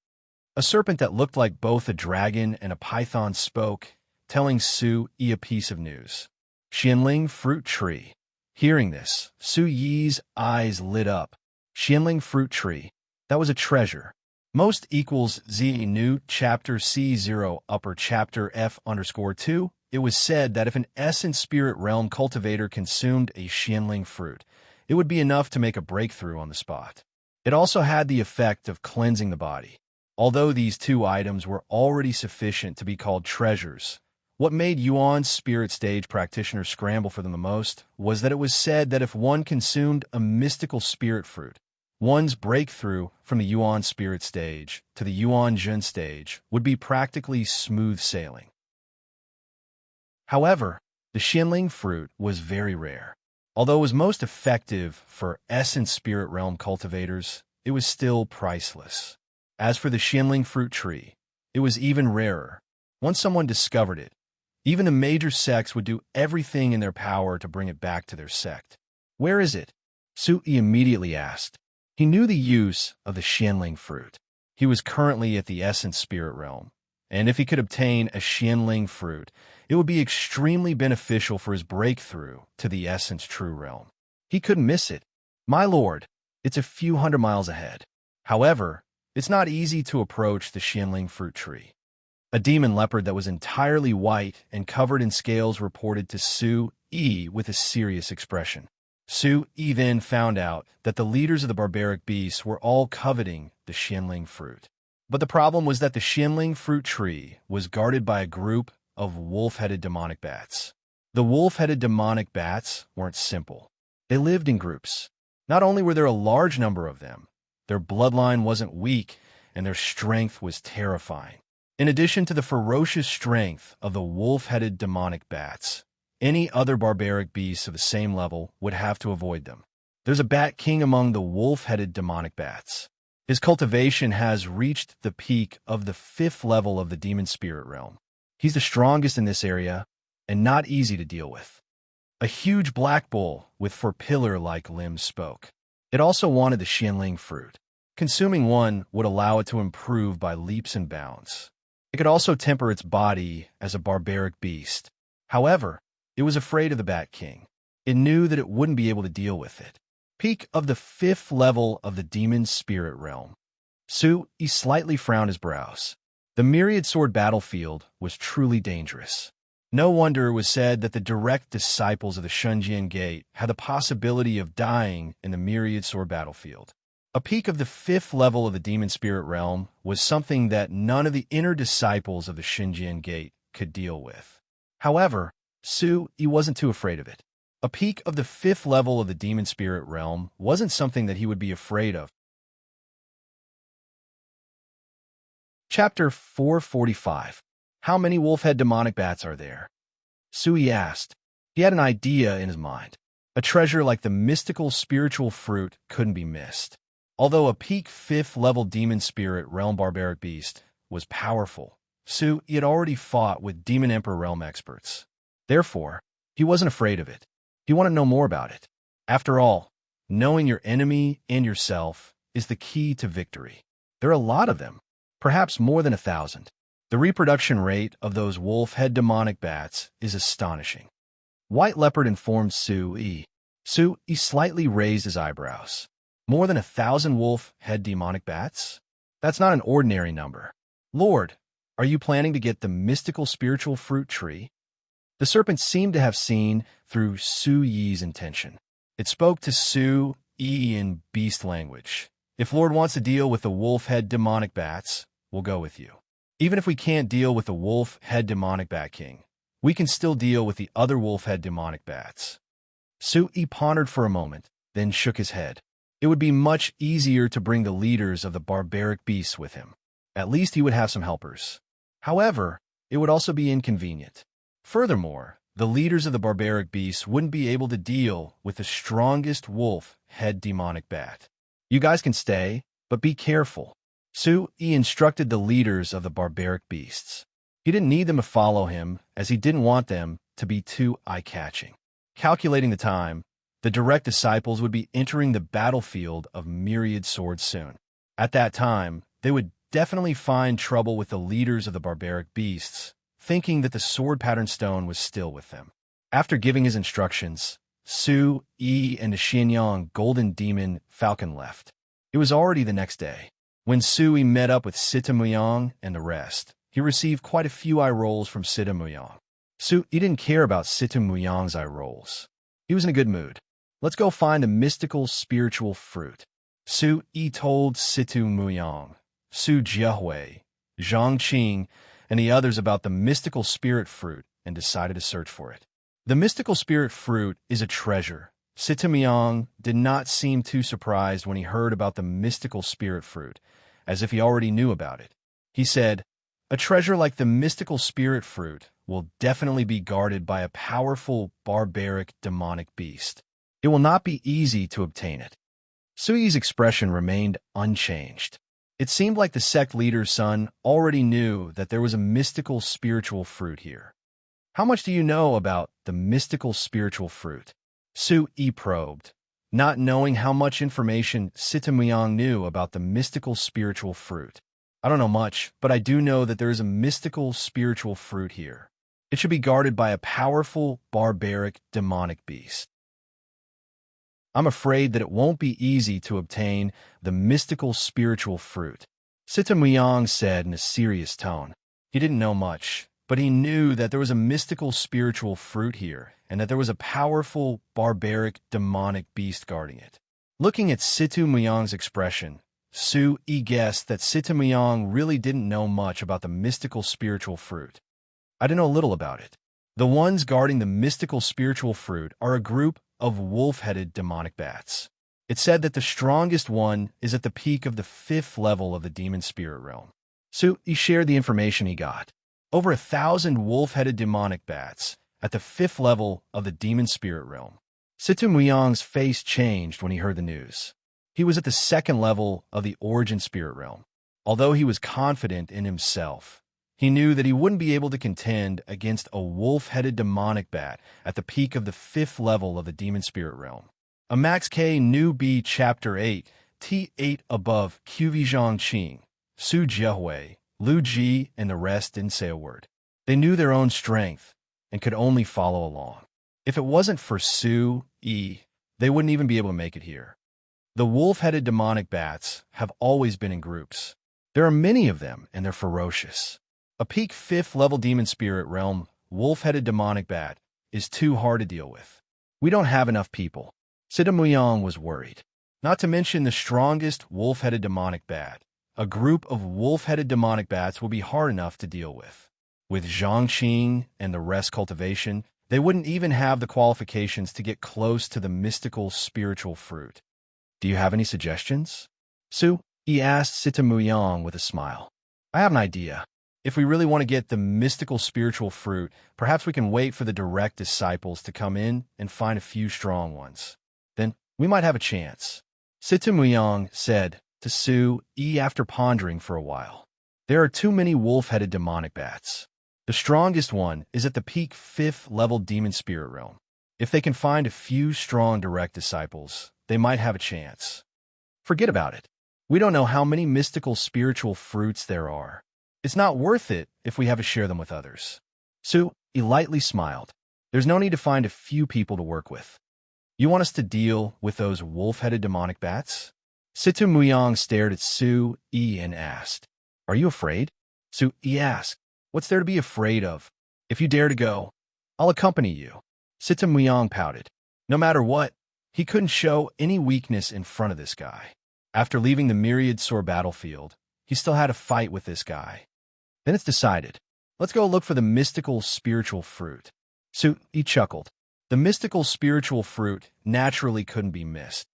A serpent that looked like both a dragon and a python spoke, telling Su Yi a piece of news. Xianling fruit tree. Hearing this, Su Yi's eyes lit up. Xianling fruit tree. That was a treasure. Most equals Z new chapter C0 upper chapter F_2. It was said that if an essence spirit realm cultivator consumed a xianling fruit, it would be enough to make a breakthrough on the spot. It also had the effect of cleansing the body. Although these two items were already sufficient to be called treasures, what made Yuan's spirit stage practitioners scramble for them the most was that it was said that if one consumed a mystical spirit fruit, one's breakthrough from the Yuan spirit stage to the Yuan Jun stage would be practically smooth sailing. However, the xianling fruit was very rare. Although it was most effective for essence spirit realm cultivators, it was still priceless. As for the xianling fruit tree, it was even rarer. Once someone discovered it, even the major sects would do everything in their power to bring it back to their sect. Where is it? Su Yi immediately asked. He knew the use of the xianling fruit. He was currently at the essence spirit realm, and if he could obtain a xianling fruit, it would be extremely beneficial for his breakthrough to the essence true realm. He couldn't miss it. My lord, it's a few hundred miles ahead. However, it's not easy to approach the xianling fruit tree. A demon leopard that was entirely white and covered in scales reported to Su Yi with a serious expression. Su Yi then found out that the leaders of the barbaric beasts were all coveting the xianling fruit. But the problem was that the xianling fruit tree was guarded by a group of wolf-headed demonic bats. The wolf-headed demonic bats weren't simple. They lived in groups. Not only were there a large number of them, their bloodline wasn't weak, and their strength was terrifying. In addition to the ferocious strength of the wolf-headed demonic bats, any other barbaric beasts of the same level would have to avoid them. There's a bat king among the wolf-headed demonic bats. His cultivation has reached the peak of the 5th level of the demon spirit realm. He's the strongest in this area, and not easy to deal with. A huge black bull with 4 pillar-like limbs spoke. It also wanted the xianling fruit. Consuming one would allow it to improve by leaps and bounds. It could also temper its body as a barbaric beast. However, it was afraid of the Bat King. It knew that it wouldn't be able to deal with it. Peak of the 5th level of the demon spirit realm. Su Yi slightly frowned his brows. The myriad sword battlefield was truly dangerous. No wonder it was said that the direct disciples of the Shunjian Gate had the possibility of dying in the myriad sword battlefield. A peak of the 5th level of the demon spirit realm was something that none of the inner disciples of the Shunjian Gate could deal with. However, Su Yi wasn't too afraid of it. A peak of the 5th level of the demon spirit realm wasn't something that he would be afraid of. Chapter 445. How many wolf-head demonic bats are there? Su Yi asked. He had an idea in his mind. A treasure like the mystical spiritual fruit couldn't be missed. Although a peak 5th level demon spirit realm barbaric beast was powerful, Su Yi had already fought with demon emperor realm experts. Therefore, he wasn't afraid of it. He wanted to know more about it. After all, knowing your enemy and yourself is the key to victory. There are a lot of them, perhaps more than 1,000. The reproduction rate of those wolf-head demonic bats is astonishing. White Leopard informed Su Yi. Su Yi slightly raised his eyebrows. More than 1,000 wolf-head demonic bats? That's not an ordinary number. Lord, are you planning to get the mystical spiritual fruit tree? The serpent seemed to have seen through Su Yi's intention. It spoke to Su Yi in beast language. If Lord wants to deal with the wolf-head demonic bats, we'll go with you. Even if we can't deal with the wolf-head demonic bat king, we can still deal with the other wolf-head demonic bats. Su Yi pondered for a moment, then shook his head. It would be much easier to bring the leaders of the barbaric beasts with him. At least he would have some helpers. However, it would also be inconvenient. Furthermore, the leaders of the barbaric beasts wouldn't be able to deal with the strongest wolf head demonic bat. You guys can stay, but be careful. He instructed the leaders of the barbaric beasts. He didn't need them to follow him, as he didn't want them to be too eye-catching. Calculating the time, the direct disciples would be entering the battlefield of myriad swords soon. At that time, they would definitely find trouble with the leaders of the barbaric beasts, thinking that the sword pattern stone was still with them. After giving his instructions, Yi and the Xianyang golden demon falcon left. It was already the next day. When Yi met up with Sita Muyang and the rest, he received quite a few eye rolls from Sita Muyang. He didn't care about Sita Muyang's eye rolls. He was in a good mood. Let's go find the mystical spiritual fruit. Yi told Sita Muyang, Su Jiahui, Zhang Qing, and the others about the mystical spirit fruit and decided to search for it. The mystical spirit fruit is a treasure. Sita Muyang did not seem too surprised when he heard about the mystical spirit fruit, as if he already knew about it. He said, a treasure like the mystical spirit fruit will definitely be guarded by a powerful, barbaric, demonic beast. It will not be easy to obtain it. Sui's expression remained unchanged. It seemed like the sect leader's son already knew that there was a mystical spiritual fruit here. How much do you know about the mystical spiritual fruit? Yi probed, not knowing how much information Sita Muyang knew about the mystical spiritual fruit. I don't know much, but I do know that there is a mystical spiritual fruit here. It should be guarded by a powerful, barbaric, demonic beast. I'm afraid that it won't be easy to obtain the mystical spiritual fruit, Sita Muyang said in a serious tone. He didn't know much, but he knew that there was a mystical spiritual fruit here, and that there was a powerful, barbaric, demonic beast guarding it. Looking at Sita Muyang's expression, Yi guessed that Sita Muyang really didn't know much about the mystical spiritual fruit. I didn't know little about it. The ones guarding the mystical spiritual fruit are a group of wolf-headed demonic bats. It said that the strongest one is at the peak of the 5th level of the demon spirit realm. He shared the information he got. Over 1,000 wolf-headed demonic bats at the 5th level of the demon spirit realm. Sita Muyang's face changed when he heard the news. He was at the 2nd level of the origin spirit realm. Although he was confident in himself, he knew that he wouldn't be able to contend against a wolf-headed demonic bat at the peak of the 5th level of the demon spirit realm. A Max K New B Chapter 8, T8 above QV Zhang Qing, Su Jiahui, Lu Ji, and the rest didn't say a word. They knew their own strength and could only follow along. If it wasn't for Yi, they wouldn't even be able to make it here. The wolf-headed demonic bats have always been in groups. There are many of them, and they're ferocious. A peak 5th level demon spirit realm wolf-headed demonic bat is too hard to deal with. We don't have enough people. Sita Muyang was worried. Not to mention the strongest wolf-headed demonic bat. A group of wolf-headed demonic bats will be hard enough to deal with. With Zhang Qing and the rest cultivation, they wouldn't even have the qualifications to get close to the mystical spiritual fruit. Do you have any suggestions? He asked Sita Muyang with a smile. I have an idea. If we really want to get the mystical spiritual fruit, perhaps we can wait for the direct disciples to come in and find a few strong ones. Then we might have a chance. Sita Muyang said to Yi after pondering for a while. There are too many wolf-headed demonic bats. The strongest one is at the peak 5th level demon spirit realm. If they can find a few strong direct disciples, they might have a chance. Forget about it. We don't know how many mystical spiritual fruits there are. It's not worth it if we have to share them with others. He lightly smiled. There's no need to find a few people to work with. You want us to deal with those wolf-headed demonic bats? Sita Muyang stared at Yi and asked, Are you afraid? Yi asked, What's there to be afraid of? If you dare to go, I'll accompany you. Sita Muyang pouted. No matter what, he couldn't show any weakness in front of this guy. After leaving the myriad sword battlefield, he still had a fight with this guy. Then it's decided. Let's go look for the mystical spiritual fruit. He chuckled. The mystical spiritual fruit naturally couldn't be missed.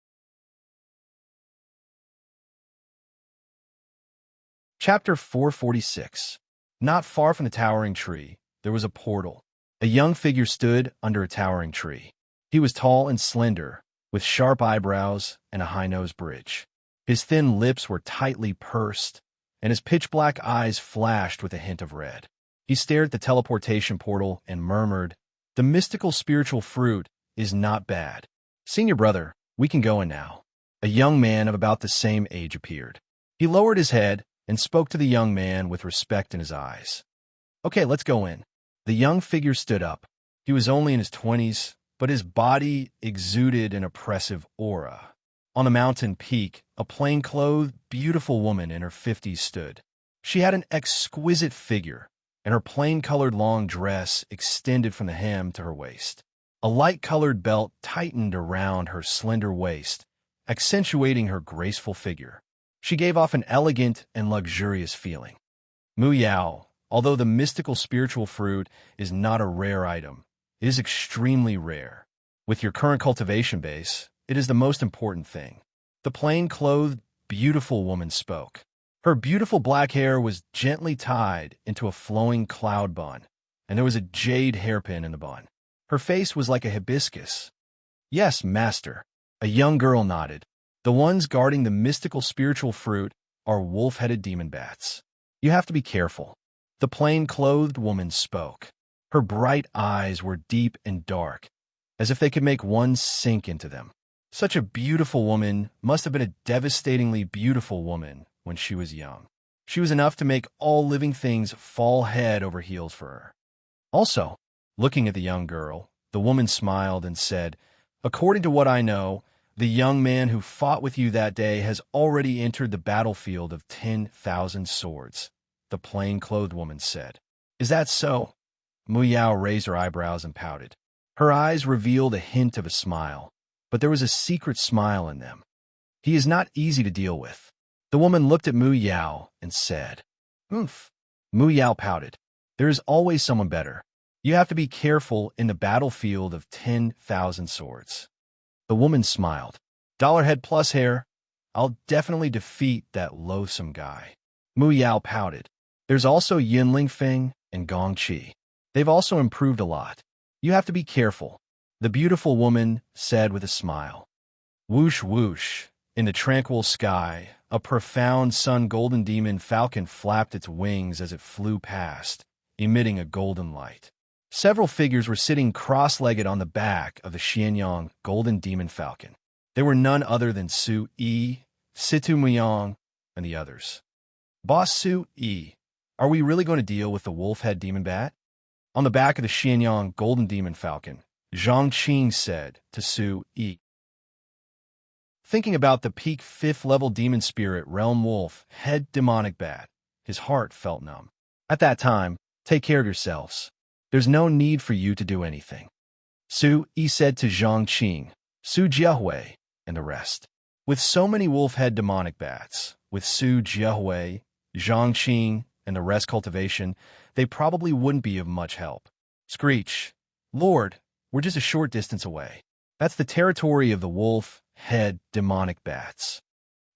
Chapter 446. Not far from the towering tree, there was a portal. A young figure stood under a towering tree. He was tall and slender, with sharp eyebrows and a high-nose bridge. His thin lips were tightly pursed, and his pitch-black eyes flashed with a hint of red. He stared at the teleportation portal and murmured, "The mystical spiritual fruit is not bad. Senior brother, we can go in now." A young man of about the same age appeared. He lowered his head and spoke to the young man with respect in his eyes. "Okay, let's go in." The young figure stood up. He was only in his 20s, but his body exuded an oppressive aura. On the mountain peak, a plain-clothed, beautiful woman in her 50s stood. She had an exquisite figure, and her plain-colored long dress extended from the hem to her waist. A light-colored belt tightened around her slender waist, accentuating her graceful figure. She gave off an elegant and luxurious feeling. Mu Yao, although the mystical spiritual fruit is not a rare item, it is extremely rare. With your current cultivation base, it is the most important thing. The plain-clothed, beautiful woman spoke. Her beautiful black hair was gently tied into a flowing cloud bun, and there was a jade hairpin in the bun. Her face was like a hibiscus. "Yes, master." A young girl nodded. "The ones guarding the mystical spiritual fruit are wolf-headed demon bats. You have to be careful." The plain-clothed woman spoke. Her bright eyes were deep and dark, as if they could make one sink into them. Such a beautiful woman must have been a devastatingly beautiful woman when she was young. She was enough to make all living things fall head over heels for her. Also, looking at the young girl, the woman smiled and said, "According to what I know, the young man who fought with you that day has already entered the battlefield of 10,000 swords," the plain-clothed woman said. "Is that so?" Mu Yao raised her eyebrows and pouted. Her eyes revealed a hint of a smile, but there was a secret smile in them. "He is not easy to deal with." The woman looked at Mu Yao and said, "Oomph." Mu Yao pouted. "There is always someone better. You have to be careful in the battlefield of 10,000 swords." The woman smiled. "Dollar head plus hair. I'll definitely defeat that loathsome guy." Mu Yao pouted. "There's also Yinling Feng and Gong Qi. They've also improved a lot. You have to be careful," the beautiful woman said with a smile. Whoosh whoosh. In the tranquil sky, a profound sun-golden demon falcon flapped its wings as it flew past, emitting a golden light. Several figures were sitting cross-legged on the back of the Xianyang golden demon falcon. They were none other than Su Yi, Situ Muyang, and the others. "Boss Su Yi, are we really going to deal with the wolf-head demon bat?" On the back of the Xianyang golden demon falcon, Zhang Qing said to Su Yi. Thinking about the peak 5th-level demon spirit realm wolf head demonic bat, his heart felt numb. At that time, take care of yourselves. There's no need for you to do anything. Su Yi said to Zhang Qing, Su Jiahui, and the rest. With so many wolf-head demonic bats, with Su Jiahui, Zhang Qing, and the rest cultivation, they probably wouldn't be of much help. Screech, "Lord, we're just a short distance away." That's the territory of the wolf-head demonic bats.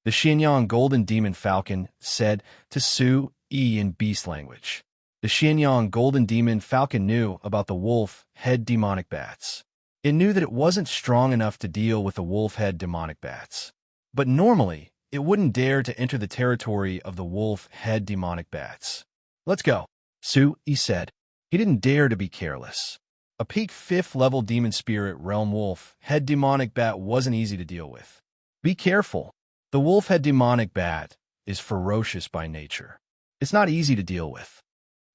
The Xianyang golden demon falcon said to Su Yi in beast language. The Xianyang golden demon falcon knew about the wolf-head demonic bats. It knew that it wasn't strong enough to deal with the wolf-head demonic bats. But normally, it wouldn't dare to enter the territory of the wolf-head demonic bats. "Let's go," Su Yi said. He didn't dare to be careless. A peak 5th-level demon spirit realm wolf-head demonic bat wasn't easy to deal with. Be careful. The wolf-head demonic bat is ferocious by nature. It's not easy to deal with.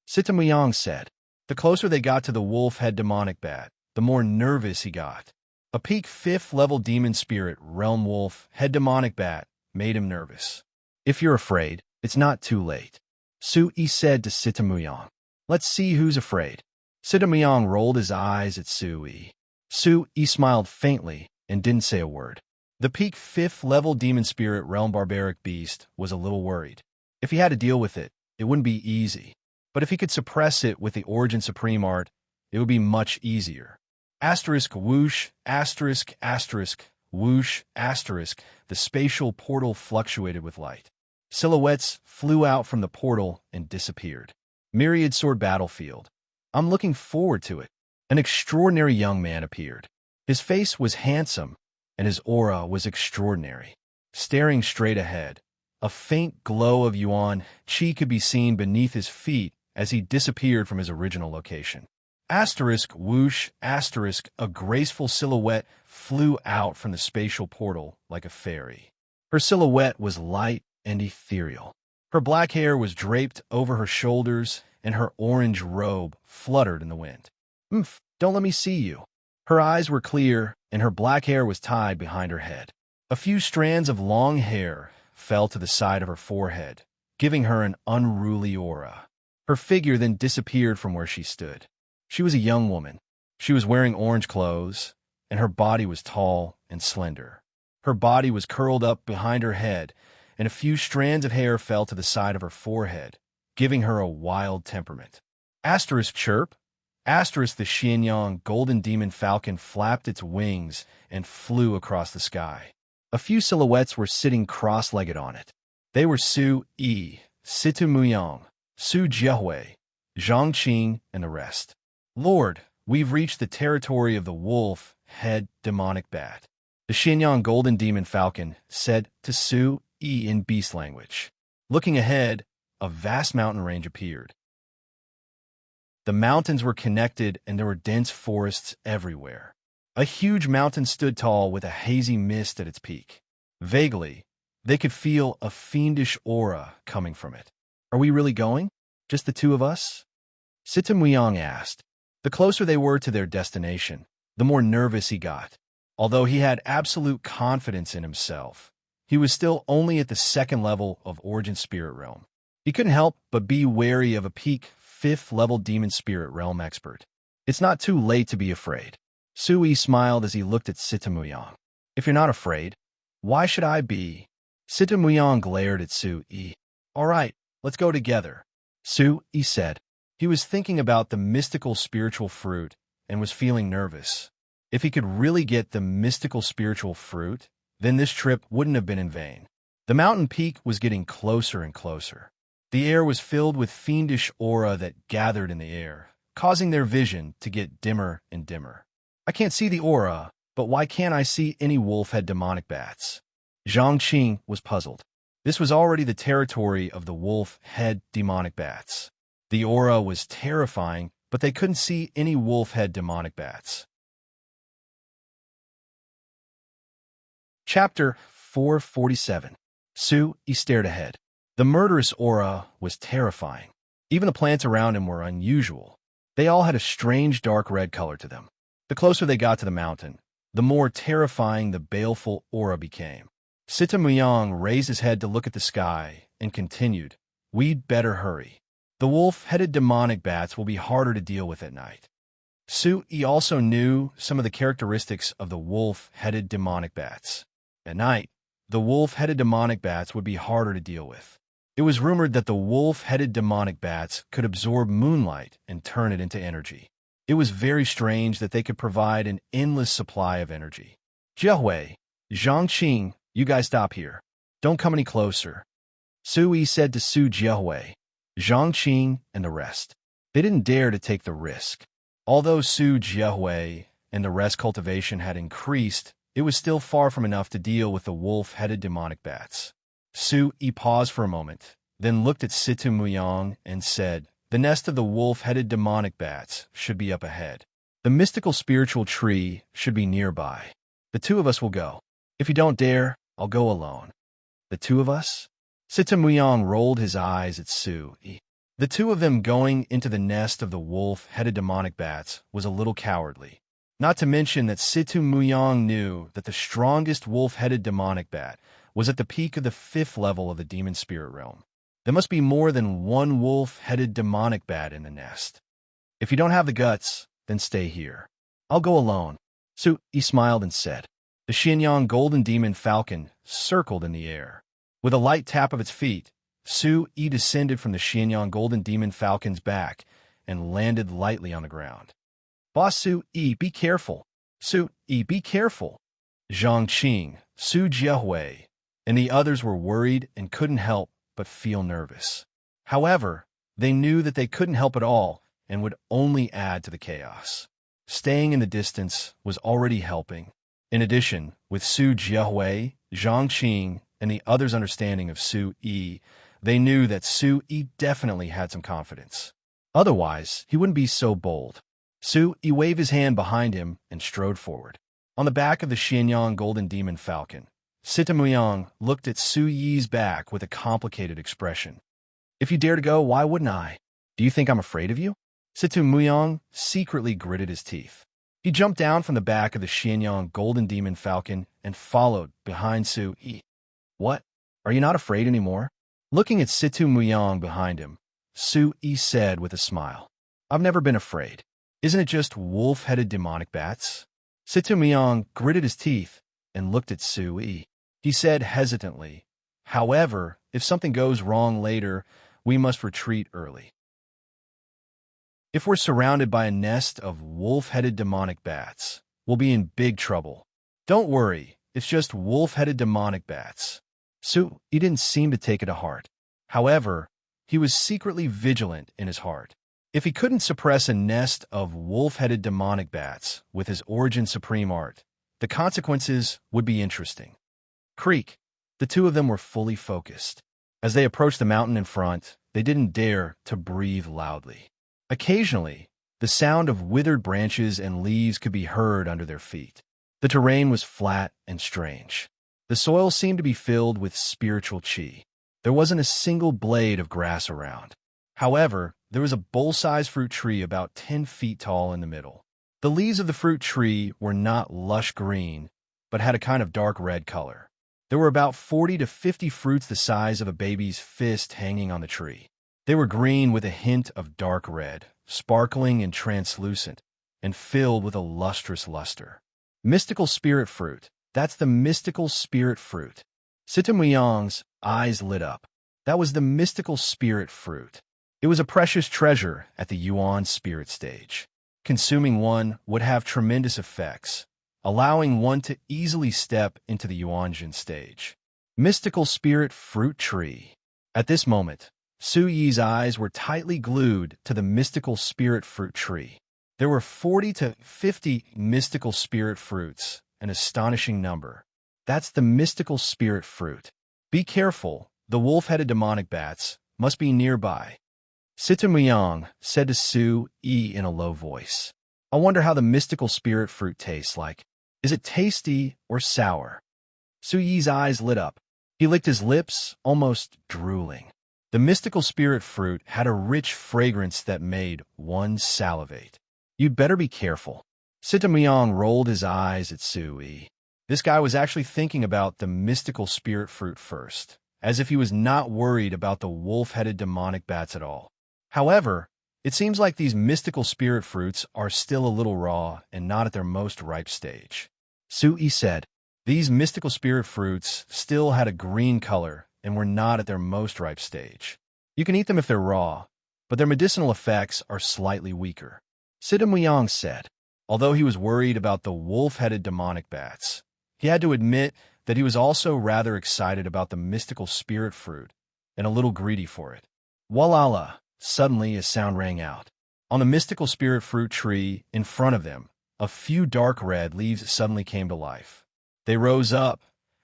Sitamuyang said. The closer they got to the wolf-head demonic bat, the more nervous he got. A peak 5th-level demon spirit realm wolf-head demonic bat made him nervous. "If you're afraid, it's not too late," Su Yi said to Sitamuyang. "Let's see who's afraid." Sitamuyang rolled his eyes at Su Yi. Su Yi smiled faintly and didn't say a word. The peak 5th-level demon spirit realm barbaric beast was a little worried. If he had to deal with it, it wouldn't be easy. But if he could suppress it with the Origin Supreme Art, it would be much easier. Asterisk whoosh, asterisk, asterisk, whoosh, asterisk, the spatial portal fluctuated with light. Silhouettes flew out from the portal and disappeared. Myriad Sword Battlefield. I'm looking forward to it. An extraordinary young man appeared. His face was handsome, and his aura was extraordinary. Staring straight ahead, a faint glow of yuan qi could be seen beneath his feet as he disappeared from his original location. Asterisk whoosh, asterisk, a graceful silhouette flew out from the spatial portal like a fairy. Her silhouette was light and ethereal. Her black hair was draped over her shoulders, and her orange robe fluttered in the wind. Don't let me see you. Her eyes were clear, and her black hair was tied behind her head. A few strands of long hair fell to the side of her forehead, giving her an unruly aura. Her figure then disappeared from where she stood. She was a young woman. She was wearing orange clothes, and her body was tall and slender. Her body was curled up behind her head, and a few strands of hair fell to the side of her forehead, giving her a wild temperament. Asterisk chirp. Asterisk the Xianyang golden demon falcon flapped its wings and flew across the sky. A few silhouettes were sitting cross-legged on it. They were Su Yi, Situ Muyang, Su Jiahui, Zhang Qing, and the rest. Lord, we've reached the territory of the wolf-head demonic bat. The Xianyang golden demon falcon said to Su Yi in beast language. Looking ahead, a vast mountain range appeared. The mountains were connected, and there were dense forests everywhere. A huge mountain stood tall with a hazy mist at its peak. Vaguely, they could feel a fiendish aura coming from it. Are we really going? Just the two of us? Sitam Muyang asked. The closer they were to their destination, the more nervous he got. Although he had absolute confidence in himself, he was still only at the second level of Origin Spirit Realm. He couldn't help but be wary of a peak 5th level Demon Spirit Realm expert. It's not too late to be afraid. Sui smiled as he looked at Sitamuyang. If you're not afraid, why should I be? Sitamuyang glared at Sui. All right, let's go together, Sui said. He was thinking about the mystical spiritual fruit and was feeling nervous. If he could really get the mystical spiritual fruit, then this trip wouldn't have been in vain. The mountain peak was getting closer and closer. The air was filled with fiendish aura that gathered in the air, causing their vision to get dimmer and dimmer. I can't see the aura, but why can't I see any wolf-head demonic bats? Zhang Qing was puzzled. This was already the territory of the wolf-head demonic bats. The aura was terrifying, but they couldn't see any wolf-head demonic bats. Chapter 447. Sui stared ahead. The murderous aura was terrifying. Even the plants around him were unusual. They all had a strange dark red color to them. The closer they got to the mountain, the more terrifying the baleful aura became. Sitamuyang raised his head to look at the sky and continued, We'd better hurry. The wolf-headed demonic bats will be harder to deal with at night. Sui also knew some of the characteristics of the wolf-headed demonic bats. At night, the wolf-headed demonic bats would be harder to deal with. It was rumored that the wolf-headed demonic bats could absorb moonlight and turn it into energy. It was very strange that they could provide an endless supply of energy. Jiahui, Zhang Qing, you guys stop here. Don't come any closer, Sui said to Su Jiahui, Zhang Qing, and the rest. They didn't dare to take the risk. Although Su Jiahui and the rest cultivation had increased, it was still far from enough to deal with the wolf-headed demonic bats. Sui paused for a moment, then looked at Situ Muyang and said, The nest of the wolf-headed demonic bats should be up ahead. The mystical spiritual tree should be nearby. The two of us will go. If you don't dare, I'll go alone. The two of us? Situ Muyang rolled his eyes at Sui. The two of them going into the nest of the wolf-headed demonic bats was a little cowardly. Not to mention that Situ Muyang knew that the strongest wolf-headed demonic bat was at the peak of the 5th level of the Demon Spirit Realm. There must be more than one wolf-headed demonic bat in the nest. If you don't have the guts, then stay here. I'll go alone. Sui smiled and said. The Xianyang golden demon falcon circled in the air. With a light tap of its feet, Sui descended from the Xianyang golden demon falcon's back and landed lightly on the ground. Boss Sui, be careful. Sui, be careful. Zhang Qing, Su Jiahui, and the others were worried and couldn't help but feel nervous. However, they knew that they couldn't help at all and would only add to the chaos. Staying in the distance was already helping. In addition, with Su Jiahui, Zhang Qing, and the others' understanding of Su Yi, they knew that Su Yi definitely had some confidence. Otherwise, he wouldn't be so bold. Su Yi waved his hand behind him and strode forward. On the back of the Xianyang Golden Demon Falcon, Sita Muyang looked at Su Yi's back with a complicated expression. If you dare to go, why wouldn't I? Do you think I'm afraid of you? Sita Muyang secretly gritted his teeth. He jumped down from the back of the Xianyang Golden Demon Falcon and followed behind Su Yi. What? Are you not afraid anymore? Looking at Situ Muyang behind him, Su Yi said with a smile, I've never been afraid. Isn't it just wolf-headed demonic bats? Situ Muyang gritted his teeth and looked at Su Yi. He said hesitantly, however, if something goes wrong later, we must retreat early. If we're surrounded by a nest of wolf-headed demonic bats, we'll be in big trouble. Don't worry, it's just wolf-headed demonic bats. Su Yi didn't seem to take it to heart. However, he was secretly vigilant in his heart. If he couldn't suppress a nest of wolf-headed demonic bats with his Origin Supreme art, the consequences would be interesting. Creak. The two of them were fully focused. As they approached the mountain in front, they didn't dare to breathe loudly. Occasionally, the sound of withered branches and leaves could be heard under their feet. The terrain was flat and strange. The soil seemed to be filled with spiritual chi. There wasn't a single blade of grass around. However, there was a bowl-sized fruit tree about 10 feet tall in the middle. The leaves of the fruit tree were not lush green, but had a kind of dark red color. There were about 40 to 50 fruits the size of a baby's fist hanging on the tree. They were green with a hint of dark red, sparkling and translucent, and filled with a lustrous luster. Mystical spirit fruit. That's the mystical spirit fruit. Sita Muyang's eyes lit up. That was the mystical spirit fruit. It was a precious treasure at the Yuan spirit stage. Consuming one would have tremendous effects, allowing one to easily step into the Yuanjin stage. Mystical spirit fruit tree. At this moment, Su Yi's eyes were tightly glued to the mystical spirit fruit tree. There were 40 to 50 mystical spirit fruits, an astonishing number. That's the mystical spirit fruit. Be careful, the wolf-headed demonic bats must be nearby. Sita Muyang said to Su Yi in a low voice. I wonder how the mystical spirit fruit tastes like. Is it tasty or sour? Su Yi's eyes lit up. He licked his lips, almost drooling. The mystical spirit fruit had a rich fragrance that made one salivate. You'd better be careful. Sita Muyang rolled his eyes at Su Yi. This guy was actually thinking about the mystical spirit fruit first, as if he was not worried about the wolf-headed demonic bats at all. However, it seems like these mystical spirit fruits are still a little raw and not at their most ripe stage. Su Yi said, these mystical spirit fruits still had a green color and were not at their most ripe stage. You can eat them if they're raw, but their medicinal effects are slightly weaker. Sita Muyang said, although he was worried about the wolf-headed demonic bats, he had to admit that he was also rather excited about the mystical spirit fruit and a little greedy for it. Walala! Suddenly a sound rang out. On the mystical spirit fruit tree in front of them, a few dark red leaves suddenly came to life. They rose up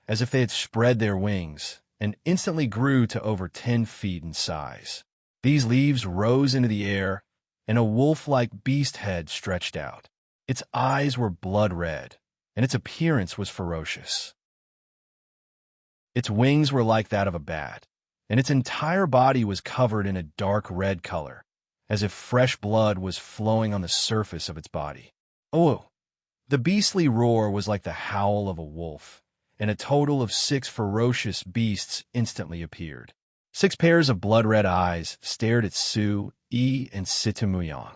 as if they had spread their wings and instantly grew to over 10 feet in size. These leaves rose into the air, and a wolf-like beast head stretched out. Its eyes were blood red, and its appearance was ferocious. Its wings were like that of a bat, and its entire body was covered in a dark red color, as if fresh blood was flowing on the surface of its body. Oh! The beastly roar was like the howl of a wolf, and a total of 6 ferocious beasts instantly appeared. 6 pairs of blood-red eyes stared at Su Yi and Situ Muyang.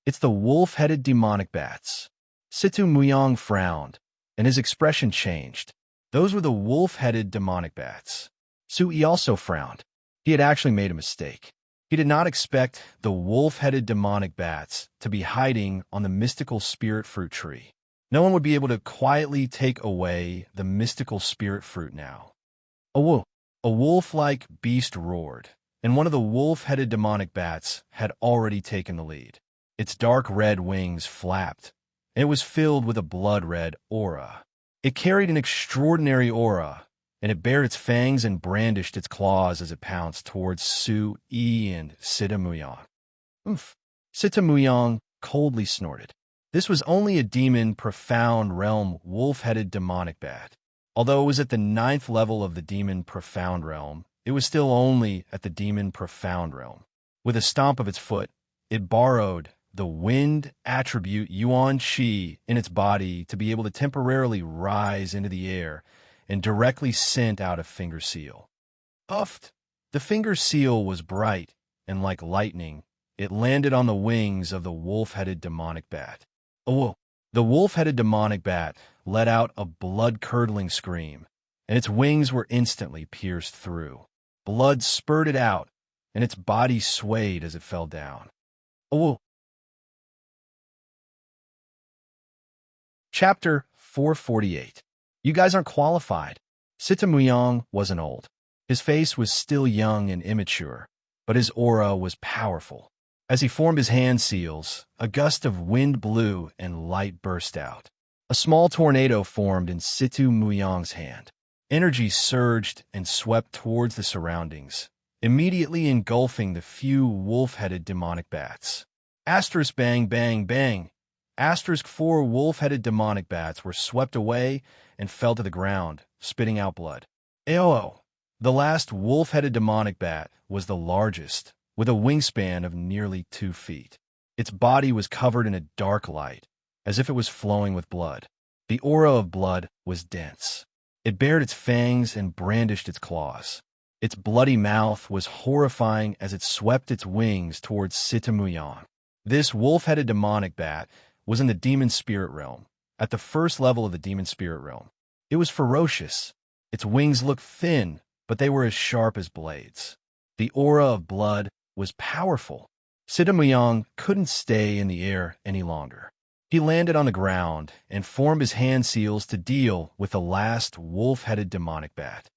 It's the wolf-headed demonic bats. Situ Muyang frowned, and his expression changed. Those were the wolf-headed demonic bats. Su Yi also frowned. He had actually made a mistake. He did not expect the wolf-headed demonic bats to be hiding on the mystical spirit fruit tree. No one would be able to quietly take away the mystical spirit fruit now. A wolf-like beast roared, and one of the wolf-headed demonic bats had already taken the lead. Its dark red wings flapped and it was filled with a blood-red aura. It carried an extraordinary aura, and it bared its fangs and brandished its claws as it pounced towards Su Yi and Sitamuyang. Oof. Sitamuyang coldly snorted. This was only a demon profound realm wolf-headed demonic bat. Although it was at the 9th level of the demon profound realm, it was still only at the demon profound realm. With a stomp of its foot, it borrowed the wind attribute Yuan Qi in its body to be able to temporarily rise into the air and directly sent out a finger seal. Puffed! The finger seal was bright, and like lightning, it landed on the wings of the wolf-headed demonic bat. Oh, the wolf-headed demonic bat let out a blood-curdling scream, and its wings were instantly pierced through. Blood spurted out, and its body swayed as it fell down. Oh! Chapter 448. You guys aren't qualified. Sitamuyang wasn't old. His face was still young and immature, but his aura was powerful. As he formed his hand seals, a gust of wind blew and light burst out. A small tornado formed in Sitamuyang's hand. Energy surged and swept towards the surroundings, immediately engulfing the few wolf-headed demonic bats. Asterisk bang bang bang. Asterisk 4 wolf-headed demonic bats were swept away and fell to the ground, spitting out blood. Ayo! The last wolf-headed demonic bat was the largest, with a wingspan of nearly 2 feet. Its body was covered in a dark light, as if it was flowing with blood. The aura of blood was dense. It bared its fangs and brandished its claws. Its bloody mouth was horrifying as it swept its wings towards Sitamuyang. This wolf-headed demonic bat was in the demon spirit realm, at the 1st level of the demon spirit realm. It was ferocious. Its wings looked thin, but they were as sharp as blades. The aura of blood was powerful. Sitamuyang couldn't stay in the air any longer. He landed on the ground and formed his hand seals to deal with the last wolf-headed demonic bat.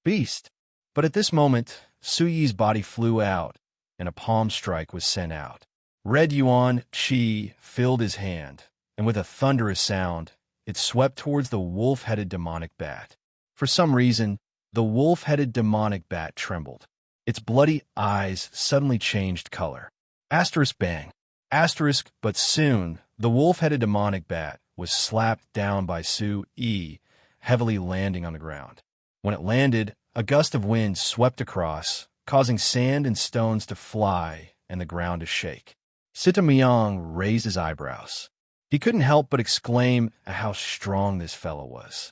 Beast! But at this moment, Su Yi's body flew out, and a palm strike was sent out. Red Yuan Qi filled his hand, and with a thunderous sound, it swept towards the wolf-headed demonic bat. For some reason, the wolf-headed demonic bat trembled. Its bloody eyes suddenly changed color. Asterisk bang. Asterisk, but soon, the wolf-headed demonic bat was slapped down by Su Yi, heavily landing on the ground. When it landed, a gust of wind swept across, causing sand and stones to fly and the ground to shake. Sitamuyang raised his eyebrows. He couldn't help but exclaim at how strong this fellow was.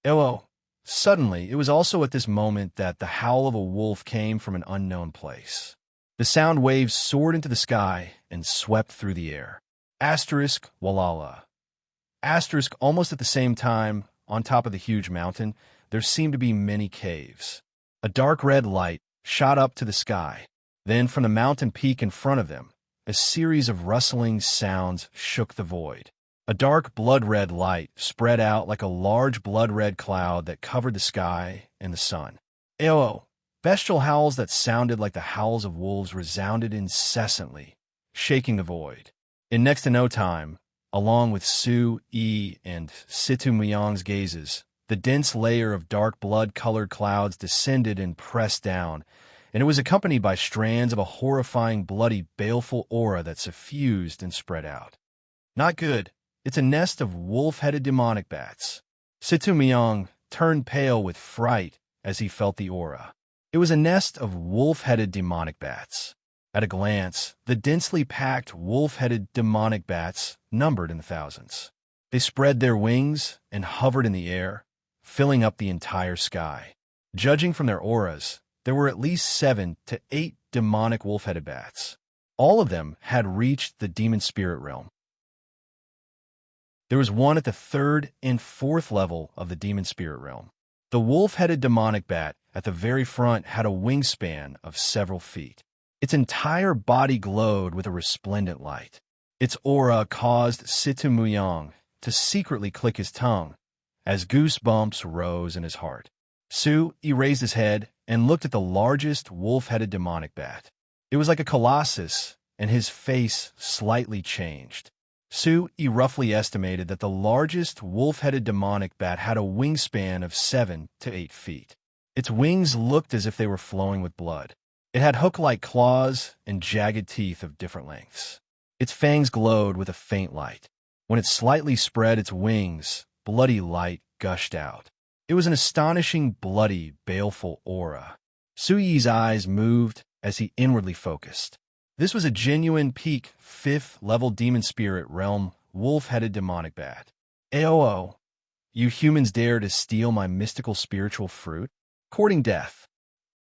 Oh! Suddenly, it was also at this moment that the howl of a wolf came from an unknown place. The sound waves soared into the sky and swept through the air. Asterisk Walala. Asterisk almost at the same time, on top of the huge mountain, there seemed to be many caves. A dark red light shot up to the sky. Then from the mountain peak in front of them, a series of rustling sounds shook the void. A dark blood-red light spread out like a large blood-red cloud that covered the sky and the sun. Ayo! Bestial howls that sounded like the howls of wolves resounded incessantly, shaking the void. In next to no time, along with Su Yi and Sitamuyang's gazes, the dense layer of dark blood-colored clouds descended and pressed down, and it was accompanied by strands of a horrifying, bloody, baleful aura that suffused and spread out. Not good. It's a nest of wolf-headed demonic bats. Sitamuyang turned pale with fright as he felt the aura. It was a nest of wolf-headed demonic bats. At a glance, the densely packed wolf-headed demonic bats numbered in the thousands. They spread their wings and hovered in the air, filling up the entire sky. Judging from their auras, there were at least 7 to 8 demonic wolf-headed bats. All of them had reached the demon spirit realm. There was one at the 3rd and 4th level of the demon spirit realm. The wolf-headed demonic bat at the very front had a wingspan of several feet. Its entire body glowed with a resplendent light. Its aura caused Sitamuyang to secretly click his tongue as goosebumps rose in his heart. Su Yi raised his head and looked at the largest wolf-headed demonic bat. It was like a colossus, and his face slightly changed. Su-yi roughly estimated that the largest wolf-headed demonic bat had a wingspan of 7 to 8 feet. Its wings looked as if they were flowing with blood. It had hook-like claws and jagged teeth of different lengths. Its fangs glowed with a faint light. When it slightly spread its wings, bloody light gushed out. It was an astonishing, bloody, baleful aura. Su-yi's eyes moved as he inwardly focused. This was a genuine peak 5th level demon spirit realm wolf-headed demonic bat. AOO, you humans dare to steal my mystical spiritual fruit? Courting death.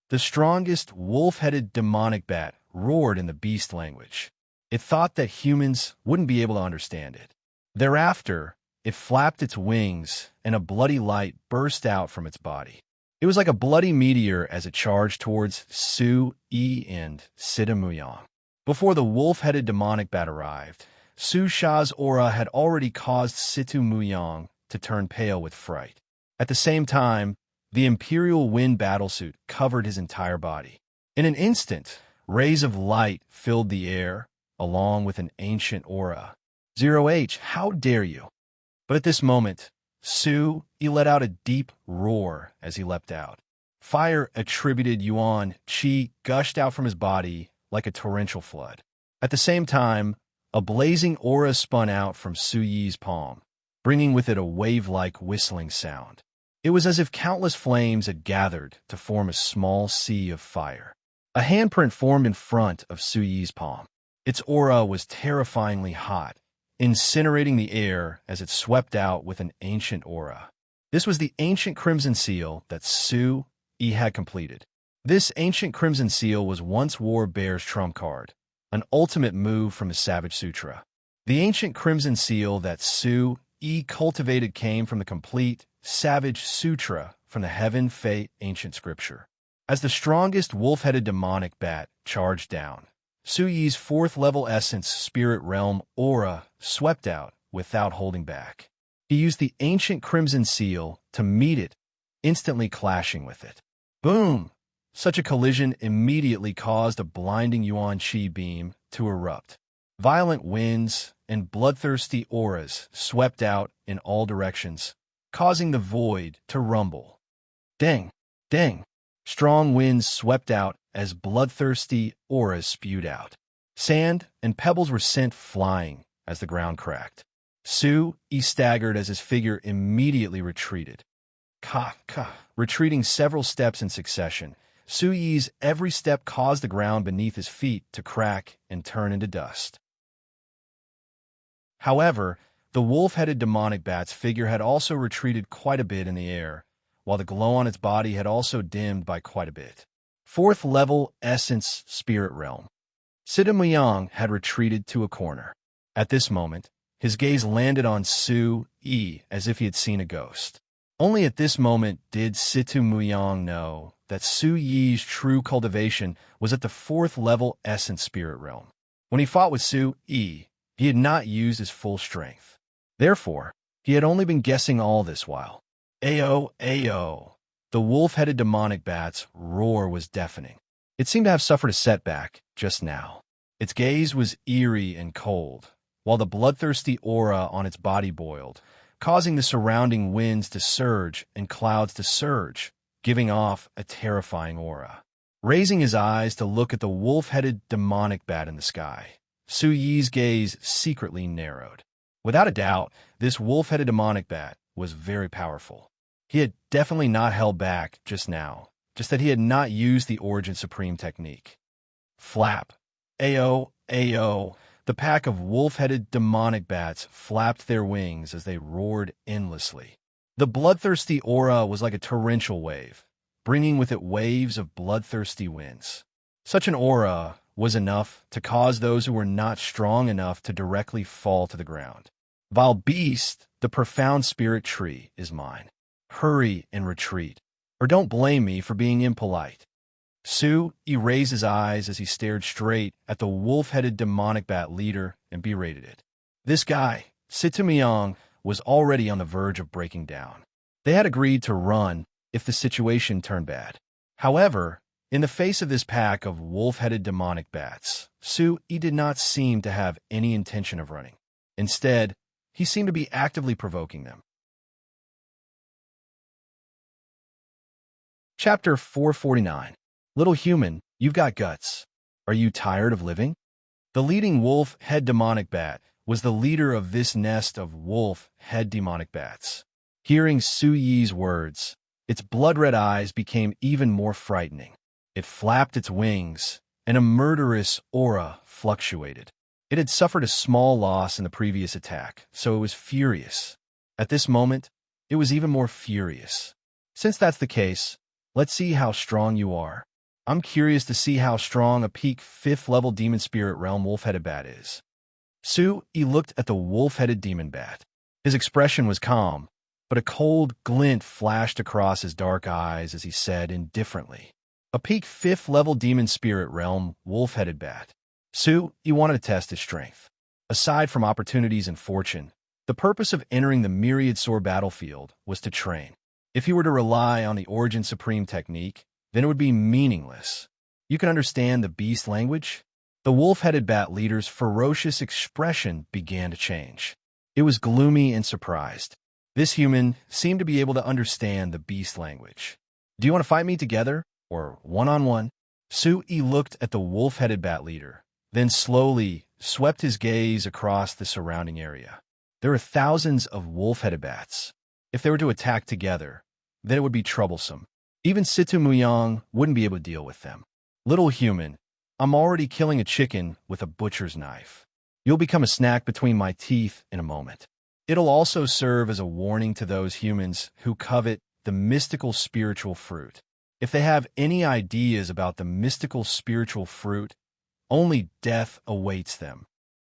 The strongest wolf-headed demonic bat roared in the beast language. It thought that humans wouldn't be able to understand it. Thereafter, it flapped its wings, and a bloody light burst out from its body. It was like a bloody meteor as it charged towards Su-yi and Sitamuyang. Before the wolf-headed demonic bat arrived, Su-sha's aura had already caused Sitamuyang to turn pale with fright. At the same time, the Imperial Wind battlesuit covered his entire body. In an instant, rays of light filled the air, along with an ancient aura. 0H, how dare you? But at this moment, Su-yi let out a deep roar as he leapt out. Fire attributed Yuan Qi gushed out from his body like a torrential flood. At the same time, a blazing aura spun out from Su-yi's palm, bringing with it a wave-like whistling sound. It was as if countless flames had gathered to form a small sea of fire. A handprint formed in front of Su-yi's palm. Its aura was terrifyingly hot, incinerating the air as it swept out with an ancient aura. This was the ancient Crimson Seal that Su-yi had completed. This ancient Crimson Seal was once War Bear's trump card, an ultimate move from his Savage Sutra. The ancient Crimson Seal that Su-yi cultivated came from the complete Savage Sutra from the Heaven Fate ancient scripture. As the strongest wolf-headed demonic bat charged down, Su-yi's 4th level essence spirit realm aura swept out without holding back. He used the ancient Crimson Seal to meet it, instantly clashing with it. Boom! Such a collision immediately caused a blinding Yuan Qi beam to erupt. Violent winds and bloodthirsty auras swept out in all directions, causing the void to rumble. Dang! Dang! Strong winds swept out as bloodthirsty auras spewed out. Sand and pebbles were sent flying as the ground cracked. Su-yi staggered as his figure immediately retreated. Retreating several steps in succession, Su-yi's every step caused the ground beneath his feet to crack and turn into dust. However, the wolf-headed demonic bat's figure had also retreated quite a bit in the air, while the glow on its body had also dimmed by quite a bit. 4th level essence spirit realm. Sitamuyang had retreated to a corner. At this moment, his gaze landed on Su-yi as if he had seen a ghost. Only at this moment did Sitamuyang know that Su-yi's true cultivation was at the 4th level essence spirit realm. When he fought with Su-yi, he had not used his full strength. Therefore, he had only been guessing all this while. Ayo, ayo. The wolf-headed demonic bat's roar was deafening. It seemed to have suffered a setback just now. Its gaze was eerie and cold, while the bloodthirsty aura on its body boiled, causing the surrounding winds to surge and clouds to surge, giving off a terrifying aura. Raising his eyes to look at the wolf-headed demonic bat in the sky, Su-yi's gaze secretly narrowed. Without a doubt, this wolf-headed demonic bat was very powerful. He had definitely not held back just now, just that he had not used the Origin Supreme technique. Flap. Ayo, ayo. The pack of wolf-headed demonic bats flapped their wings as they roared endlessly. The bloodthirsty aura was like a torrential wave, bringing with it waves of bloodthirsty winds. Such an aura was enough to cause those who were not strong enough to directly fall to the ground. Vile beast, the profound spirit tree is mine. Hurry and retreat, or don't blame me for being impolite. Su-yi raised his eyes as he stared straight at the wolf-headed demonic bat leader and berated it. This guy, Sitamuyang, was already on the verge of breaking down. They had agreed to run if the situation turned bad. However, in the face of this pack of wolf-headed demonic bats, Su-yi did not seem to have any intention of running. Instead, he seemed to be actively provoking them. Chapter 449. Little human, you've got guts. Are you tired of living? The leading wolf-head demonic bat was the leader of this nest of wolf-head demonic bats. Hearing Su Yi's words, its blood-red eyes became even more frightening. It flapped its wings, and a murderous aura fluctuated. It had suffered a small loss in the previous attack, so it was furious. At this moment, it was even more furious. Since that's the case, let's see how strong you are. I'm curious to see how strong a peak 5th level demon spirit realm wolf-headed bat is. Su Yi looked at the wolf-headed demon bat. His expression was calm, but a cold glint flashed across his dark eyes as he said indifferently, "A peak 5th level demon spirit realm wolf-headed bat." Su Yi wanted to test his strength. Aside from opportunities and fortune, the purpose of entering the myriad sword battlefield was to train. If he were to rely on the Origin Supreme technique, then it would be meaningless. You can understand the beast language? The wolf-headed bat leader's ferocious expression began to change. It was gloomy and surprised. This human seemed to be able to understand the beast language. "Do you want to fight me together, or one-on-one?" Su Yi looked at the wolf-headed bat leader, then slowly swept his gaze across the surrounding area. There were thousands of wolf-headed bats. If they were to attack together, then it would be troublesome. Even Situ Muyang wouldn't be able to deal with them. "Little human, I'm already killing a chicken with a butcher's knife. You'll become a snack between my teeth in a moment." It'll also serve as a warning to those humans who covet the mystical spiritual fruit. If they have any ideas about the mystical spiritual fruit, only death awaits them.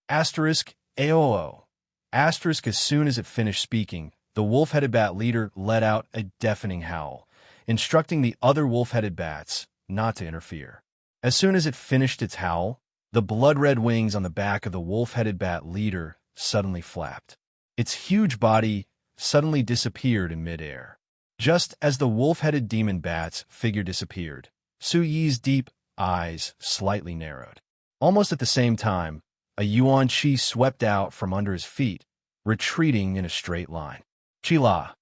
Asterisk AOO. Asterisk as soon as it finished speaking, the wolf-headed bat leader let out a deafening howl, instructing the other wolf-headed bats not to interfere. As soon as it finished its howl, the blood-red wings on the back of the wolf-headed bat leader suddenly flapped. Its huge body suddenly disappeared in midair. Just as the wolf-headed demon bat's figure disappeared, Su Yi's deep eyes slightly narrowed. Almost at the same time, a yuan qi swept out from under his feet, retreating in a straight line. Chila.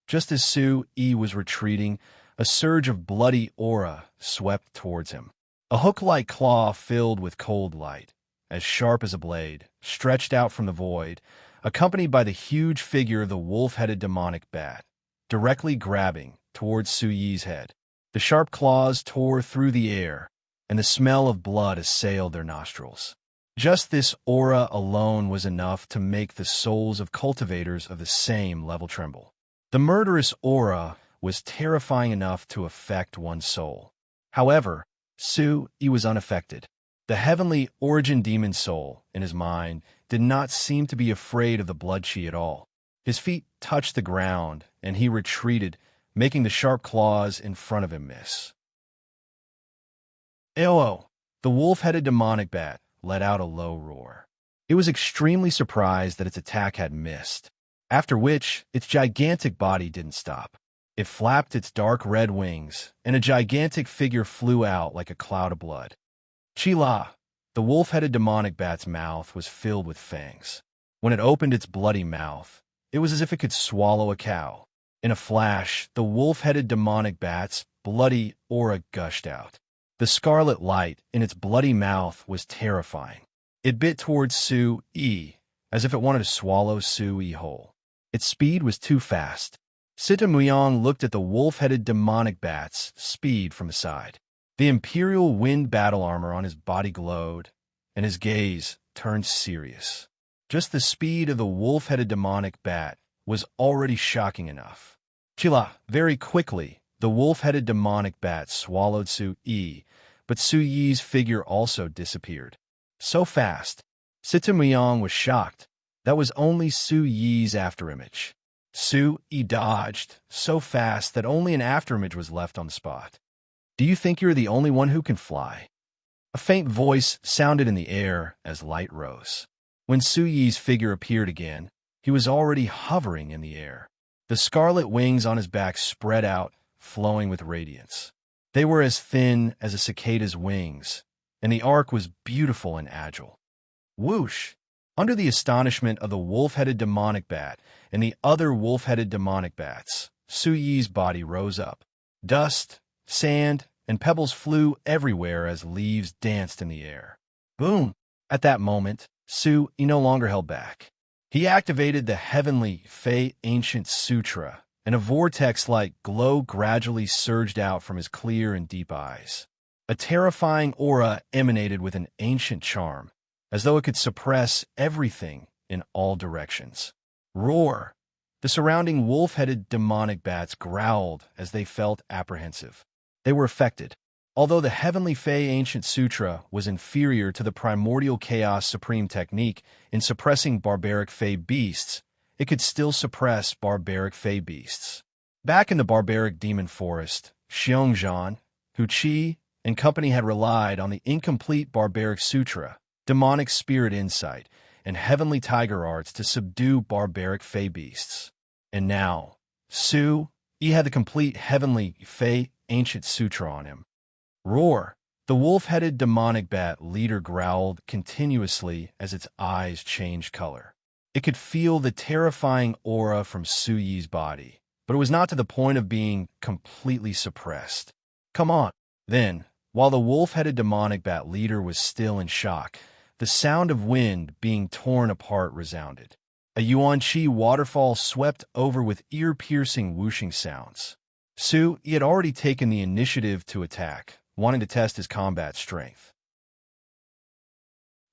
Just as Su Yi was retreating, a surge of bloody aura swept towards him. A hook-like claw filled with cold light, as sharp as a blade, stretched out from the void, accompanied by the huge figure of the wolf-headed demonic bat, directly grabbing towards Su Yi's head. The sharp claws tore through the air, and the smell of blood assailed their nostrils. Just this aura alone was enough to make the souls of cultivators of the same level tremble. The murderous aura was terrifying enough to affect one's soul. However, Su Yi was unaffected. The heavenly origin demon soul, in his mind, did not seem to be afraid of the blood chi at all. His feet touched the ground, and he retreated, making the sharp claws in front of him miss. AOO! The wolf-headed demonic bat let out a low roar. It was extremely surprised that its attack had missed, after which its gigantic body didn't stop. It flapped its dark red wings, and a gigantic figure flew out like a cloud of blood. Chila! The wolf-headed demonic bat's mouth was filled with fangs. When it opened its bloody mouth, it was as if it could swallow a cow. In a flash, the wolf-headed demonic bat's bloody aura gushed out. The scarlet light in its bloody mouth was terrifying. It bit towards Su Yi, as if it wanted to swallow Su Yi whole. Its speed was too fast. Sita Muyang looked at the wolf-headed demonic bat's speed from the side. The Imperial Wind battle armor on his body glowed, and his gaze turned serious. Just the speed of the wolf-headed demonic bat was already shocking enough. Chila, very quickly, the wolf-headed demonic bat swallowed Su Yi, but Su Yi's figure also disappeared. So fast, Sita Muyang was shocked. That was only Su Yi's afterimage. Su Yi dodged so fast that only an afterimage was left on the spot. "Do you think you're the only one who can fly?" A faint voice sounded in the air as light rose. When Su Yi's figure appeared again, he was already hovering in the air. The scarlet wings on his back spread out, flowing with radiance. They were as thin as a cicada's wings, and the arc was beautiful and agile. Whoosh! Under the astonishment of the wolf-headed demonic bat and the other wolf-headed demonic bats, Su Yi's body rose up. Dust, sand, and pebbles flew everywhere as leaves danced in the air. Boom! At that moment, Su Yi no longer held back. He activated the heavenly Fey Ancient Sutra, and a vortex-like glow gradually surged out from his clear and deep eyes. A terrifying aura emanated with an ancient charm, as though it could suppress everything in all directions. Roar! The surrounding wolf-headed demonic bats growled as they felt apprehensive. They were affected. Although the Heavenly Fey Ancient Sutra was inferior to the Primordial Chaos Supreme technique in suppressing barbaric Fey beasts, it could still suppress barbaric Fey beasts. Back in the barbaric demon forest, Xiongzhan, Hu Qi, and company had relied on the incomplete barbaric sutra, demonic spirit insight, and heavenly tiger arts to subdue barbaric Fey beasts. And now, Su Yi had the complete heavenly Fey Ancient Sutra on him. Roar! The wolf-headed demonic bat leader growled continuously as its eyes changed color. It could feel the terrifying aura from Su Yi's body, but it was not to the point of being completely suppressed. Come on! Then, while the wolf-headed demonic bat leader was still in shock, the sound of wind being torn apart resounded. A Yuan-Chi waterfall swept over with ear-piercing whooshing sounds. Su Yi had already taken the initiative to attack, wanting to test his combat strength.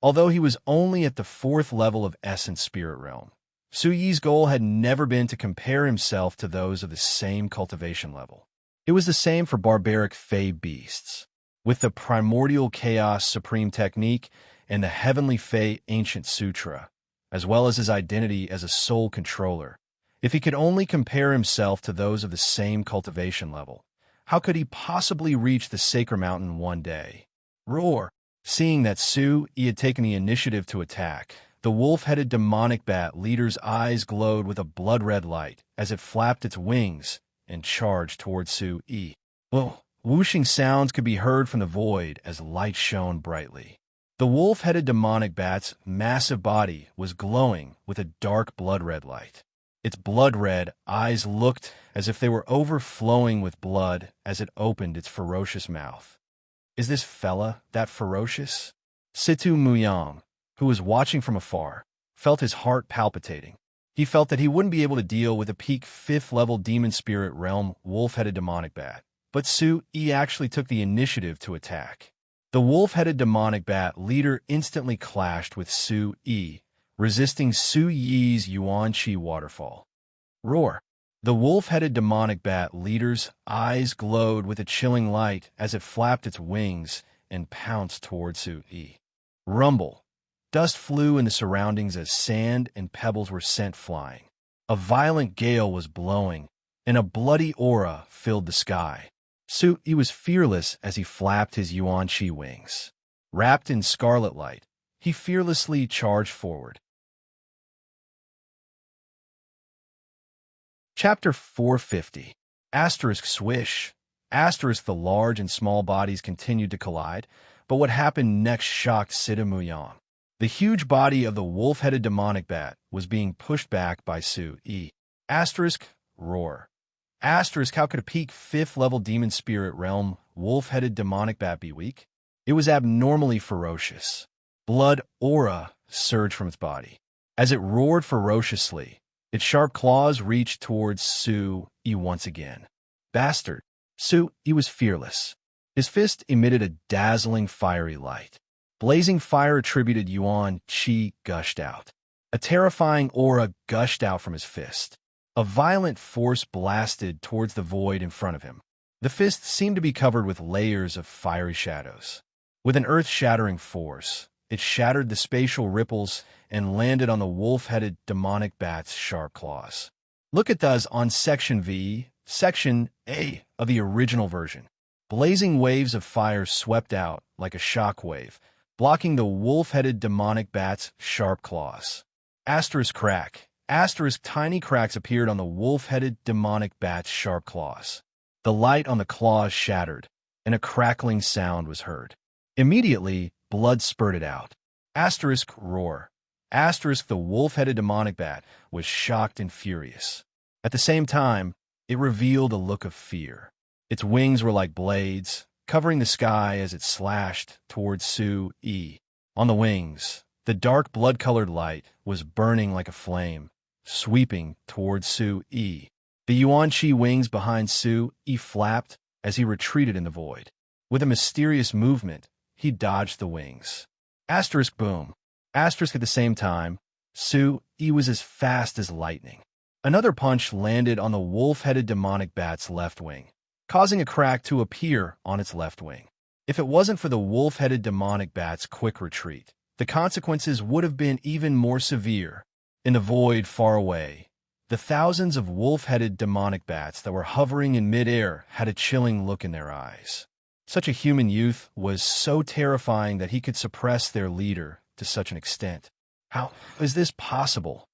Although he was only at the 4th level of Essence Spirit Realm, Su Yi's goal had never been to compare himself to those of the same cultivation level. It was the same for barbaric Fey beasts. With the Primordial Chaos Supreme technique and the Heavenly Fey Ancient Sutra, as well as his identity as a soul controller, if he could only compare himself to those of the same cultivation level, how could he possibly reach the Sacred Mountain one day? Roar! Seeing that Su Yi had taken the initiative to attack, the wolf-headed demonic bat leader's eyes glowed with a blood-red light as it flapped its wings and charged towards Su Yi. Whooshing sounds could be heard from the void as light shone brightly. The wolf-headed demonic bat's massive body was glowing with a dark blood-red light. Its blood-red eyes looked as if they were overflowing with blood as it opened its ferocious mouth. Is this fella that ferocious? Situ Muyang, who was watching from afar, felt his heart palpitating. He felt that he wouldn't be able to deal with a peak 5th-level Demon Spirit Realm wolf-headed demonic bat, but Su Yi actually took the initiative to attack. The wolf-headed demonic bat leader instantly clashed with Su Yi, resisting Su Yi's Yuan-Chi waterfall. Roar! The wolf-headed demonic bat leader's eyes glowed with a chilling light as it flapped its wings and pounced towards Su Yi. Rumble! Dust flew in the surroundings as sand and pebbles were sent flying. A violent gale was blowing, and a bloody aura filled the sky. Su Yi was fearless as he flapped his Yuan-Chi wings. Wrapped in scarlet light, he fearlessly charged forward. Chapter 450. Asterisk swish. Asterisk the large and small bodies continued to collide, but what happened next shocked Sita Muyang. The huge body of the wolf-headed demonic bat was being pushed back by Su Yi. Asterisk roar. Asterisk how could a peak 5th-level Demon Spirit Realm wolf-headed demonic bat be weak? It was abnormally ferocious. Blood aura surged from its body. As it roared ferociously, its sharp claws reached towards Su Yi once again. Bastard! Su Yi was fearless. His fist emitted a dazzling fiery light. Blazing fire-attributed Yuan-Chi gushed out. A terrifying aura gushed out from his fist. A violent force blasted towards the void in front of him. The fist seemed to be covered with layers of fiery shadows. With an earth-shattering force, it shattered the spatial ripples and landed on the wolf-headed demonic bat's sharp claws. Look at those on Section V, Section A of the original version. Blazing waves of fire swept out like a shockwave, blocking the wolf-headed demonic bat's sharp claws. Asterisk crack. Asterisk tiny cracks appeared on the wolf-headed demonic bat's sharp claws. The light on the claws shattered, and a crackling sound was heard. Immediately, blood spurted out. Asterisk roar. Asterisk the wolf-headed demonic bat was shocked and furious. At the same time, it revealed a look of fear. Its wings were like blades, covering the sky as it slashed towards Su-yi. On the wings, the dark blood-colored light was burning like a flame, sweeping towards Su-yi. The Yuan-Chi wings behind Su-yi flapped as he retreated in the void. With a mysterious movement, he dodged the wings. Asterisk boom. Asterisk at the same time, Su-yi was as fast as lightning. Another punch landed on the wolf-headed demonic bat's left wing, causing a crack to appear on its left wing. If it wasn't for the wolf-headed demonic bat's quick retreat, the consequences would have been even more severe. In the void far away, the thousands of wolf-headed demonic bats that were hovering in midair had a chilling look in their eyes. Such a human youth was so terrifying that he could suppress their leader to such an extent. How is this possible?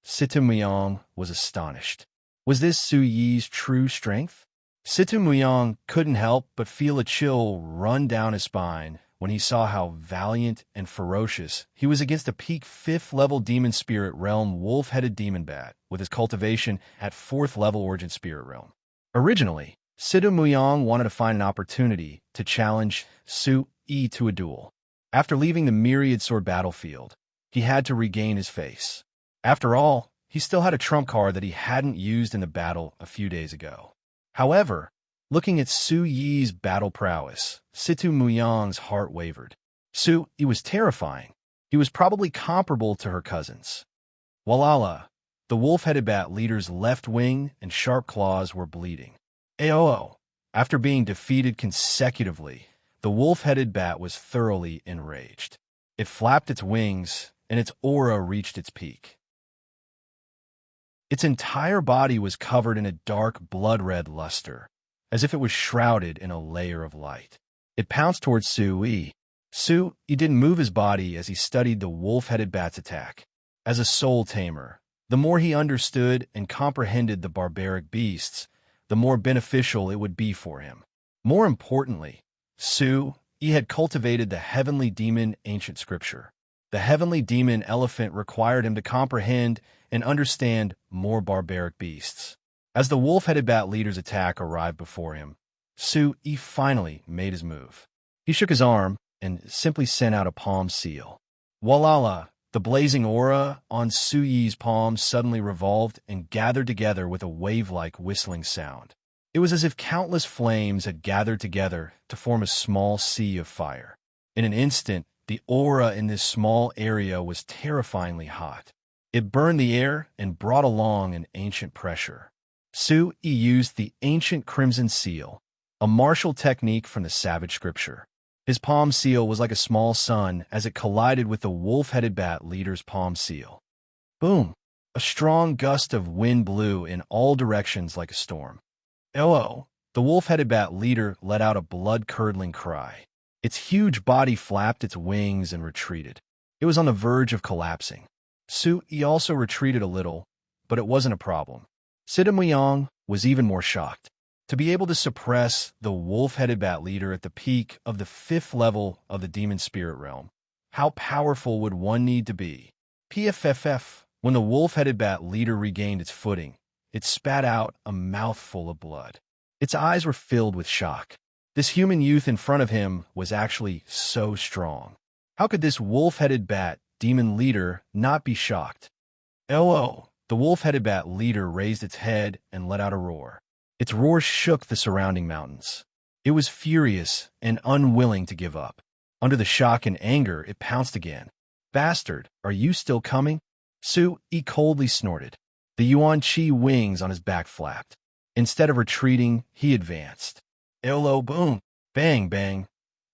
Situ-Muyang was astonished. Was this Su-Yi's true strength? Situ-Muyang couldn't help but feel a chill run down his spine when he saw how valiant and ferocious he was against a peak 5th-level Demon Spirit Realm wolf-headed demon bat with his cultivation at 4th-level Origin Spirit Realm. Originally, Situ-Muyang wanted to find an opportunity to challenge Su-Yi to a duel. After leaving the Myriad Sword battlefield, he had to regain his face. After all, he still had a trump card that he hadn't used in the battle a few days ago. However, looking at Su-Yi's battle prowess, Situ-Muyang's heart wavered. Su-Yi was terrifying. He was probably comparable to her cousins. Walala, the wolf-headed bat leader's left wing and sharp claws were bleeding. Aoo. After being defeated consecutively, the wolf-headed bat was thoroughly enraged. It flapped its wings, and its aura reached its peak. Its entire body was covered in a dark blood-red luster, as if it was shrouded in a layer of light. It pounced towards Su-Yi. Su-Yi didn't move his body as he studied the wolf-headed bat's attack. As a soul tamer, the more he understood and comprehended the barbaric beasts, the more beneficial it would be for him. More importantly, Su-Yi had cultivated the heavenly demon ancient scripture. The heavenly demon elephant required him to comprehend and understand more barbaric beasts. As the wolf-headed bat leader's attack arrived before him, Su-Yi finally made his move. He shook his arm and simply sent out a palm seal. Walala, the blazing aura on Su-Yi's palm suddenly revolved and gathered together with a wave-like whistling sound. It was as if countless flames had gathered together to form a small sea of fire. In an instant, the aura in this small area was terrifyingly hot. It burned the air and brought along an ancient pressure. Su-Yi used the ancient crimson seal, a martial technique from the savage scripture. His palm seal was like a small sun as it collided with the wolf-headed bat leader's palm seal. Boom! A strong gust of wind blew in all directions like a storm. Oh! The wolf-headed bat leader let out a blood-curdling cry. Its huge body flapped its wings and retreated. It was on the verge of collapsing. Su-Yi also retreated a little, but it wasn't a problem. Situ-Muyang was even more shocked. To be able to suppress the wolf-headed bat leader at the peak of the 5th level of the Demon Spirit Realm, how powerful would one need to be? PFFF, when the wolf-headed bat leader regained its footing, it spat out a mouthful of blood. Its eyes were filled with shock. This human youth in front of him was actually so strong. How could this wolf-headed bat demon leader not be shocked? Oh! The wolf-headed bat leader raised its head and let out a roar. Its roar shook the surrounding mountains. It was furious and unwilling to give up. Under the shock and anger, it pounced again. Bastard, are you still coming? Su-Yi coldly snorted. The Yuan-Chi wings on his back flapped. Instead of retreating, he advanced. Elo boom! Bang bang!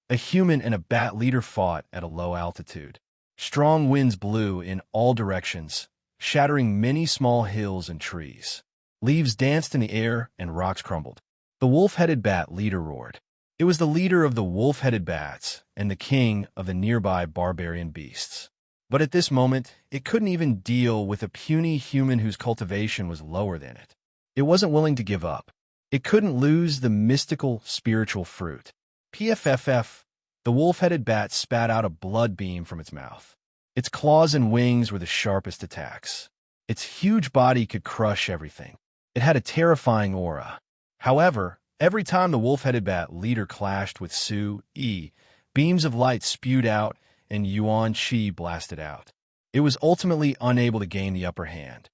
A human and a bat leader fought at a low altitude. Strong winds blew in all directions, shattering many small hills and trees. Leaves danced in the air and rocks crumbled. The wolf-headed bat leader roared. It was the leader of the wolf-headed bats and the king of the nearby barbarian beasts. But at this moment, it couldn't even deal with a puny human whose cultivation was lower than it. It wasn't willing to give up. It couldn't lose the mystical spiritual fruit. PFFF, the wolf-headed bat spat out a blood beam from its mouth. Its claws and wings were the sharpest attacks. Its huge body could crush everything. It had a terrifying aura. However, every time the wolf-headed bat leader clashed with Su Yi, beams of light spewed out and Yuan Qi blasted out. It was ultimately unable to gain the upper hand.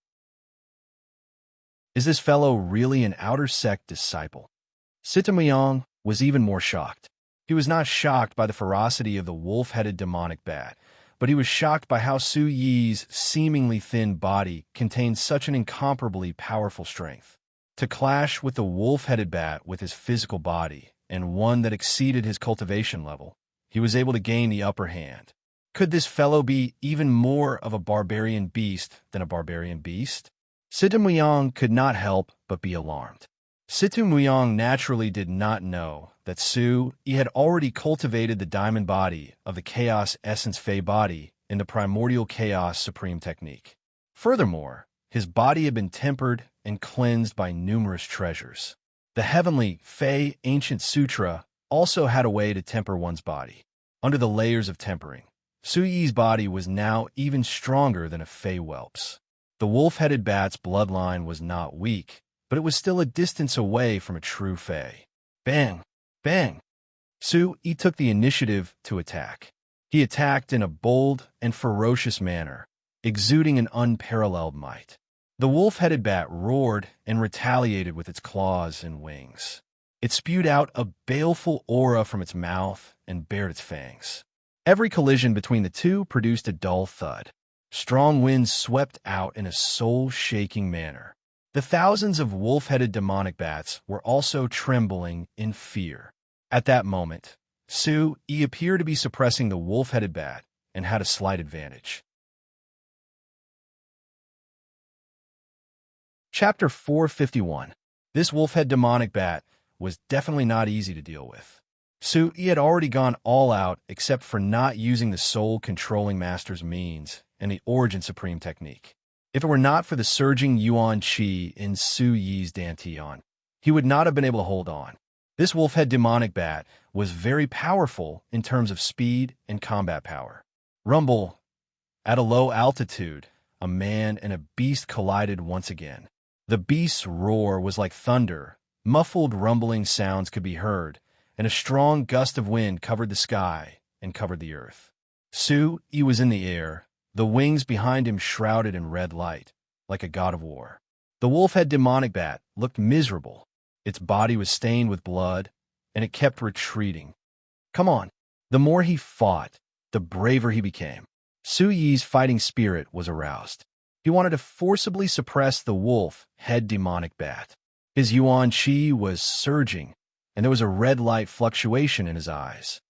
Is this fellow really an outer sect disciple? Sita Muyang was even more shocked. He was not shocked by the ferocity of the wolf-headed demonic bat, but he was shocked by how Su Yi's seemingly thin body contained such an incomparably powerful strength. To clash with the wolf-headed bat with his physical body, and one that exceeded his cultivation level, he was able to gain the upper hand. Could this fellow be even more of a barbarian beast than a barbarian beast? Sita Muyang could not help but be alarmed. Sita Muyang naturally did not know that Su Yi had already cultivated the diamond body of the Chaos Essence Fey body in the Primordial Chaos Supreme technique. Furthermore, his body had been tempered and cleansed by numerous treasures. The heavenly Fey Ancient Sutra also had a way to temper one's body. Under the layers of tempering, Su Yi's body was now even stronger than a Fey whelp's. The wolf-headed bat's bloodline was not weak, but it was still a distance away from a true Fey. Bang! Bang! Su Yi took the initiative to attack. He attacked in a bold and ferocious manner, exuding an unparalleled might. The wolf-headed bat roared and retaliated with its claws and wings. It spewed out a baleful aura from its mouth and bared its fangs. Every collision between the two produced a dull thud. Strong winds swept out in a soul-shaking manner. The thousands of wolf-headed demonic bats were also trembling in fear. At that moment, Su Yi appeared to be suppressing the wolf-headed bat and had a slight advantage. Chapter 451. This wolf-head demonic bat was definitely not easy to deal with. Su Yi had already gone all out except for not using the soul-controlling master's means and the Origin Supreme technique. If it were not for the surging Yuan Qi in Su Yi's Dantian, he would not have been able to hold on. This wolf-head demonic bat was very powerful in terms of speed and combat power. Rumble. At a low altitude, a man and a beast collided once again. The beast's roar was like thunder. Muffled rumbling sounds could be heard, and a strong gust of wind covered the sky and covered the earth. Su Yi was in the air, the wings behind him shrouded in red light, like a god of war. The wolf-head demonic bat looked miserable. Its body was stained with blood, and it kept retreating. Come on. The more he fought, the braver he became. Su Yi's fighting spirit was aroused. He wanted to forcibly suppress the wolf-head demonic bat. His Yuan Qi was surging, and there was a red light fluctuation in his eyes.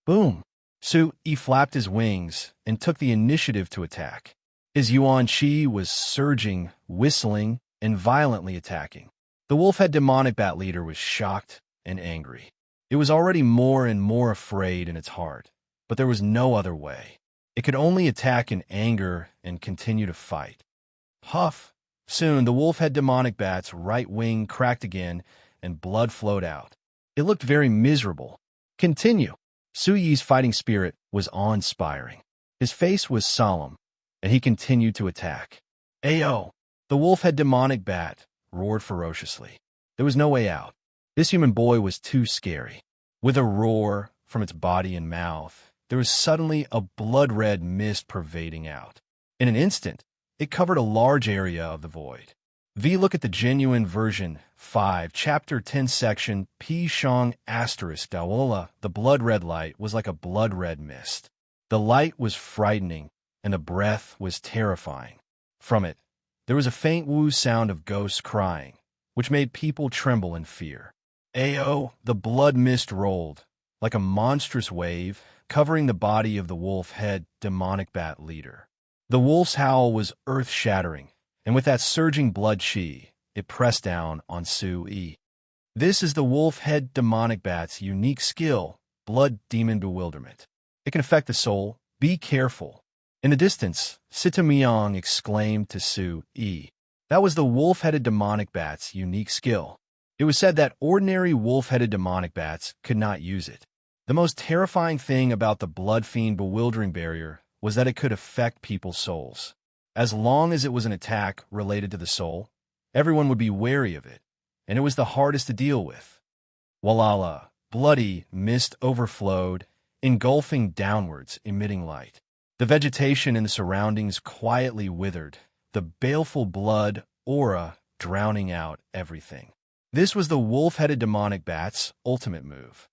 Boom! Su Yi flapped his wings and took the initiative to attack. His Yuan Qi was surging, whistling, and violently attacking. The wolf-head demonic bat leader was shocked and angry. It was already more and more afraid in its heart, but there was no other way. It could only attack in anger and continue to fight. Huff! Soon the wolf-head demonic bat's right wing cracked again and blood flowed out. It looked very miserable. Continue! Su Yi's fighting spirit was awe-inspiring. His face was solemn, and he continued to attack. Ayo! The wolf-head demonic bat roared ferociously. There was no way out. This human boy was too scary. With a roar from its body and mouth, there was suddenly a blood-red mist pervading out. In an instant, it covered a large area of the void. Look at the genuine version 5, chapter 10, section P. Shang asterisk Dawola. The blood-red light was like a blood-red mist. The light was frightening, and the breath was terrifying. From it, there was a faint woo sound of ghosts crying, which made people tremble in fear. Ayo! The blood mist rolled, like a monstrous wave, covering the body of the wolf-head demonic bat leader. The wolf's howl was earth-shattering, and with that surging blood qi, it pressed down on Su Yi. This is the wolf-head demonic bat's unique skill, Blood Demon Bewilderment. It can affect the soul. Be careful. In the distance, Sita Muyang exclaimed to Su Yi. That was the wolf-headed demonic bat's unique skill. It was said that ordinary wolf-headed demonic bats could not use it. The most terrifying thing about the Blood Fiend Bewildering Barrier was that it could affect people's souls. As long as it was an attack related to the soul, everyone would be wary of it, and it was the hardest to deal with. Walala, bloody mist overflowed, engulfing downwards, emitting light. The vegetation in the surroundings quietly withered, the baleful blood aura drowning out everything. This was the wolf-headed demonic bat's ultimate move.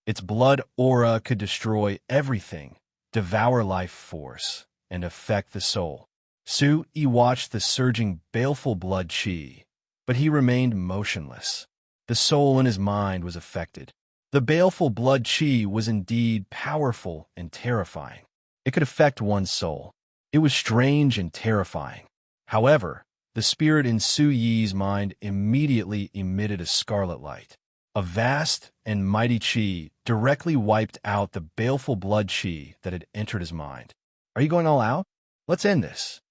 Its blood aura could destroy everything, devour life force, and affect the soul. Su-yi watched the surging baleful blood chi, but he remained motionless. The soul in his mind was affected. The baleful blood chi was indeed powerful and terrifying. It could affect one's soul. It was strange and terrifying. However, the spirit in Su-yi's mind immediately emitted a scarlet light. A vast and mighty chi directly wiped out the baleful blood chi that had entered his mind. Are you going all out? Let's end this.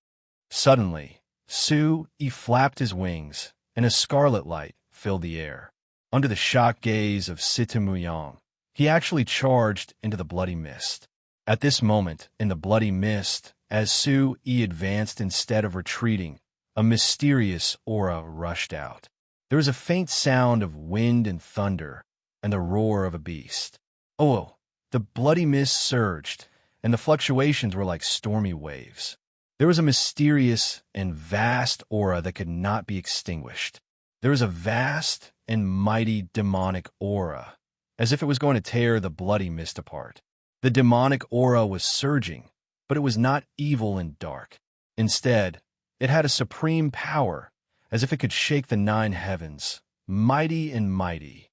Suddenly, Su-yi flapped his wings, and a scarlet light filled the air. Under the shocked gaze of Sitamuyang, he actually charged into the bloody mist. At this moment, in the bloody mist, as Su-yi advanced instead of retreating, a mysterious aura rushed out. There was a faint sound of wind and thunder, and the roar of a beast. Oh, the bloody mist surged, and the fluctuations were like stormy waves. There was a mysterious and vast aura that could not be extinguished. There was a vast and mighty demonic aura, as if it was going to tear the bloody mist apart. The demonic aura was surging, but it was not evil and dark. Instead, it had a supreme power, as if it could shake the 9 heavens, mighty and mighty.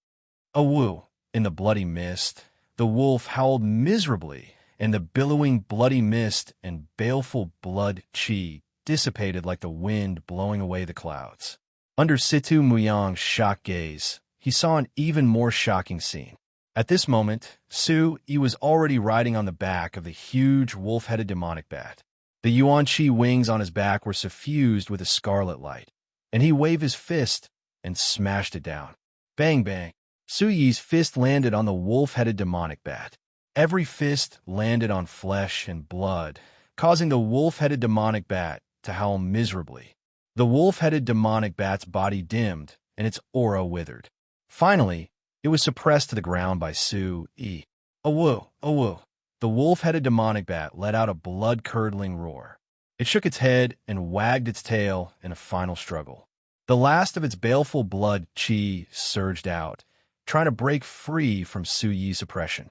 Awoo! In the bloody mist, the wolf howled miserably, and the billowing bloody mist and baleful blood chi dissipated like the wind blowing away the clouds. Under Situ Muyang's shocked gaze, he saw an even more shocking scene. At this moment, Su-yi was already riding on the back of the huge wolf-headed demonic bat. The yuan-chi wings on his back were suffused with a scarlet light, and he waved his fist and smashed it down. Bang, bang. Su-yi's fist landed on the wolf-headed demonic bat. Every fist landed on flesh and blood, causing the wolf-headed demonic bat to howl miserably. The wolf-headed demonic bat's body dimmed, and its aura withered. Finally, it was suppressed to the ground by Su-yi. Awoo, awoo. The wolf-headed demonic bat let out a blood-curdling roar. It shook its head and wagged its tail in a final struggle. The last of its baleful blood chi surged out, trying to break free from Su-yi's suppression.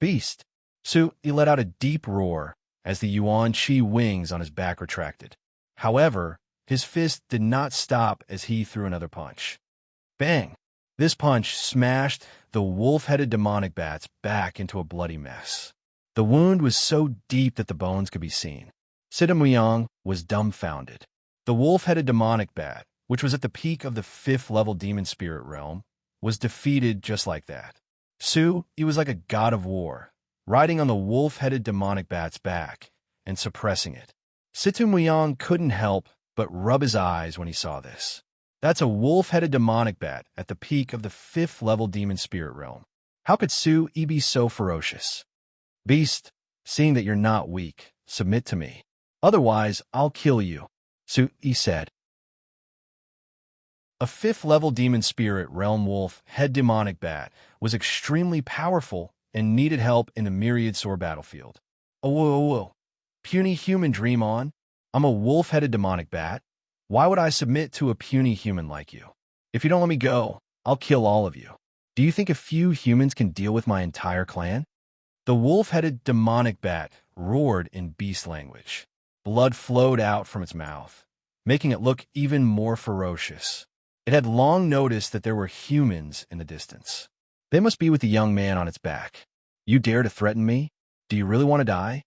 Beast! Su-yi let out a deep roar as the yuan chi wings on his back retracted. However, his fist did not stop as he threw another punch. Bang! This punch smashed the wolf-headed demonic bat's back into a bloody mess. The wound was so deep that the bones could be seen. Sitamuyang was dumbfounded. The wolf-headed demonic bat, which was at the peak of the 5th-level demon spirit realm, was defeated just like that. Su-yi was like a god of war, riding on the wolf-headed demonic bat's back and suppressing it. Sitamuyang couldn't help but rub his eyes when he saw this. That's a wolf-headed demonic bat at the peak of the 5th-level demon spirit realm. How could Su-yi be so ferocious? Beast, seeing that you're not weak, submit to me. Otherwise, I'll kill you, Su-yi said. A 5th-level demon spirit realm wolf-head demonic bat was extremely powerful and needed help in the myriad sword battlefield. Oh, puny human, dream on. I'm a wolf-headed demonic bat. Why would I submit to a puny human like you? If you don't let me go, I'll kill all of you. Do you think a few humans can deal with my entire clan? The wolf-headed demonic bat roared in beast language. Blood flowed out from its mouth, making it look even more ferocious. It had long noticed that there were humans in the distance. They must be with the young man on its back. You dare to threaten me? Do you really want to die?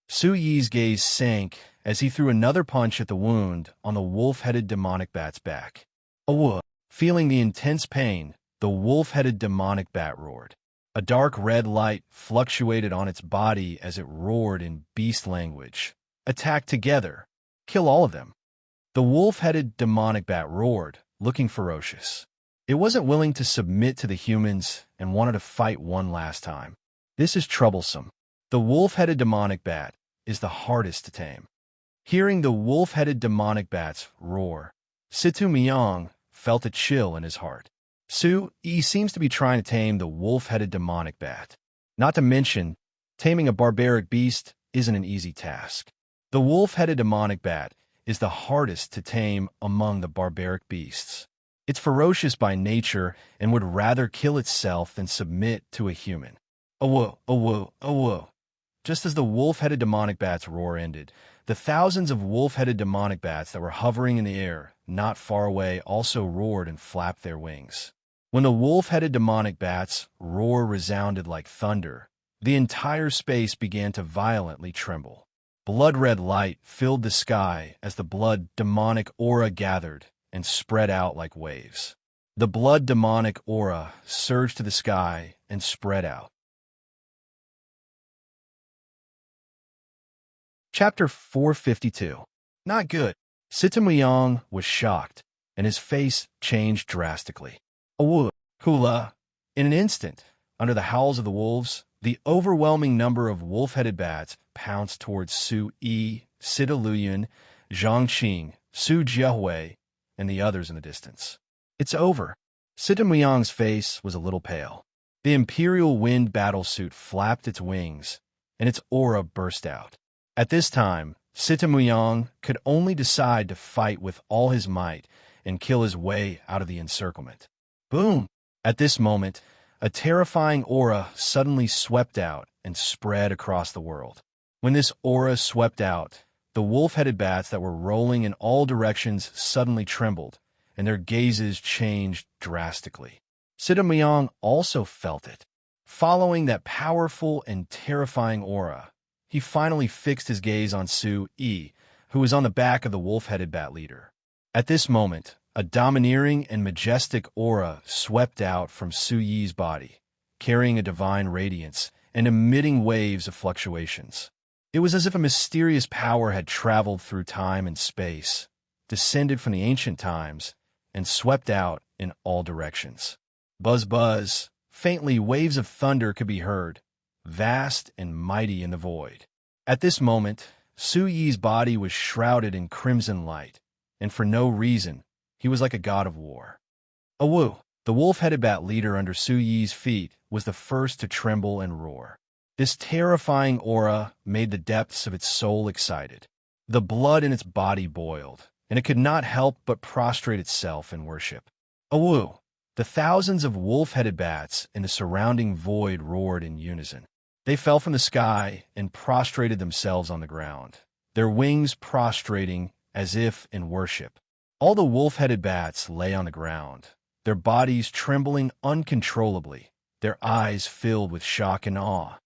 Su-yi's gaze sank as he threw another punch at the wound on the wolf-headed demonic bat's back. Oh, feeling the intense pain, the wolf-headed demonic bat roared. A dark red light fluctuated on its body as it roared in beast language. Attack together. Kill all of them. The wolf-headed demonic bat roared, looking ferocious. It wasn't willing to submit to the humans and wanted to fight one last time. This is troublesome. The wolf-headed demonic bat is the hardest to tame. Hearing the wolf-headed demonic bat's roar, Situ Myong felt a chill in his heart. He seems to be trying to tame the wolf-headed demonic bat. Not to mention, taming a barbaric beast isn't an easy task. The wolf-headed demonic bat is the hardest to tame among the barbaric beasts. It's ferocious by nature and would rather kill itself than submit to a human. Awo, awo, awo. Just as the wolf-headed demonic bat's roar ended, the thousands of wolf-headed demonic bats that were hovering in the air not far away also roared and flapped their wings. When the wolf-headed demonic bat's roar resounded like thunder, the entire space began to violently tremble. Blood-red light filled the sky as the blood demonic aura gathered and spread out like waves. The blood demonic aura surged to the sky and spread out. Chapter 452. Not good. Situ Myong was shocked, and his face changed drastically. Awu, hula. In an instant, under the howls of the wolves, the overwhelming number of wolf-headed bats pounced towards Su Yi, Sita Luyun, Zhang Qing, Su Jiahui, and the others in the distance. It's over. Situ Myong's face was a little pale. The Imperial Wind battlesuit flapped its wings, and its aura burst out. At this time, Situ Myong could only decide to fight with all his might and kill his way out of the encirclement. Boom! At this moment, a terrifying aura suddenly swept out and spread across the world. When this aura swept out, the wolf-headed bats that were rolling in all directions suddenly trembled, and their gazes changed drastically. Situ Myong also felt it. Following that powerful and terrifying aura, he finally fixed his gaze on Su Yi, who was on the back of the wolf-headed bat leader. At this moment, a domineering and majestic aura swept out from Su Yi's body, carrying a divine radiance and emitting waves of fluctuations. It was as if a mysterious power had traveled through time and space, descended from the ancient times, and swept out in all directions. Buzz, buzz. Faintly, waves of thunder could be heard, vast and mighty in the void. At this moment, Su Yi's body was shrouded in crimson light, and for no reason, he was like a god of war. Awu, the wolf-headed bat leader under Su Yi's feet, was the first to tremble and roar. This terrifying aura made the depths of its soul excited. The blood in its body boiled, and it could not help but prostrate itself in worship. Awu, the thousands of wolf-headed bats in the surrounding void roared in unison. They fell from the sky and prostrated themselves on the ground, their wings prostrating as if in worship. All the wolf-headed bats lay on the ground, their bodies trembling uncontrollably, their eyes filled with shock and awe.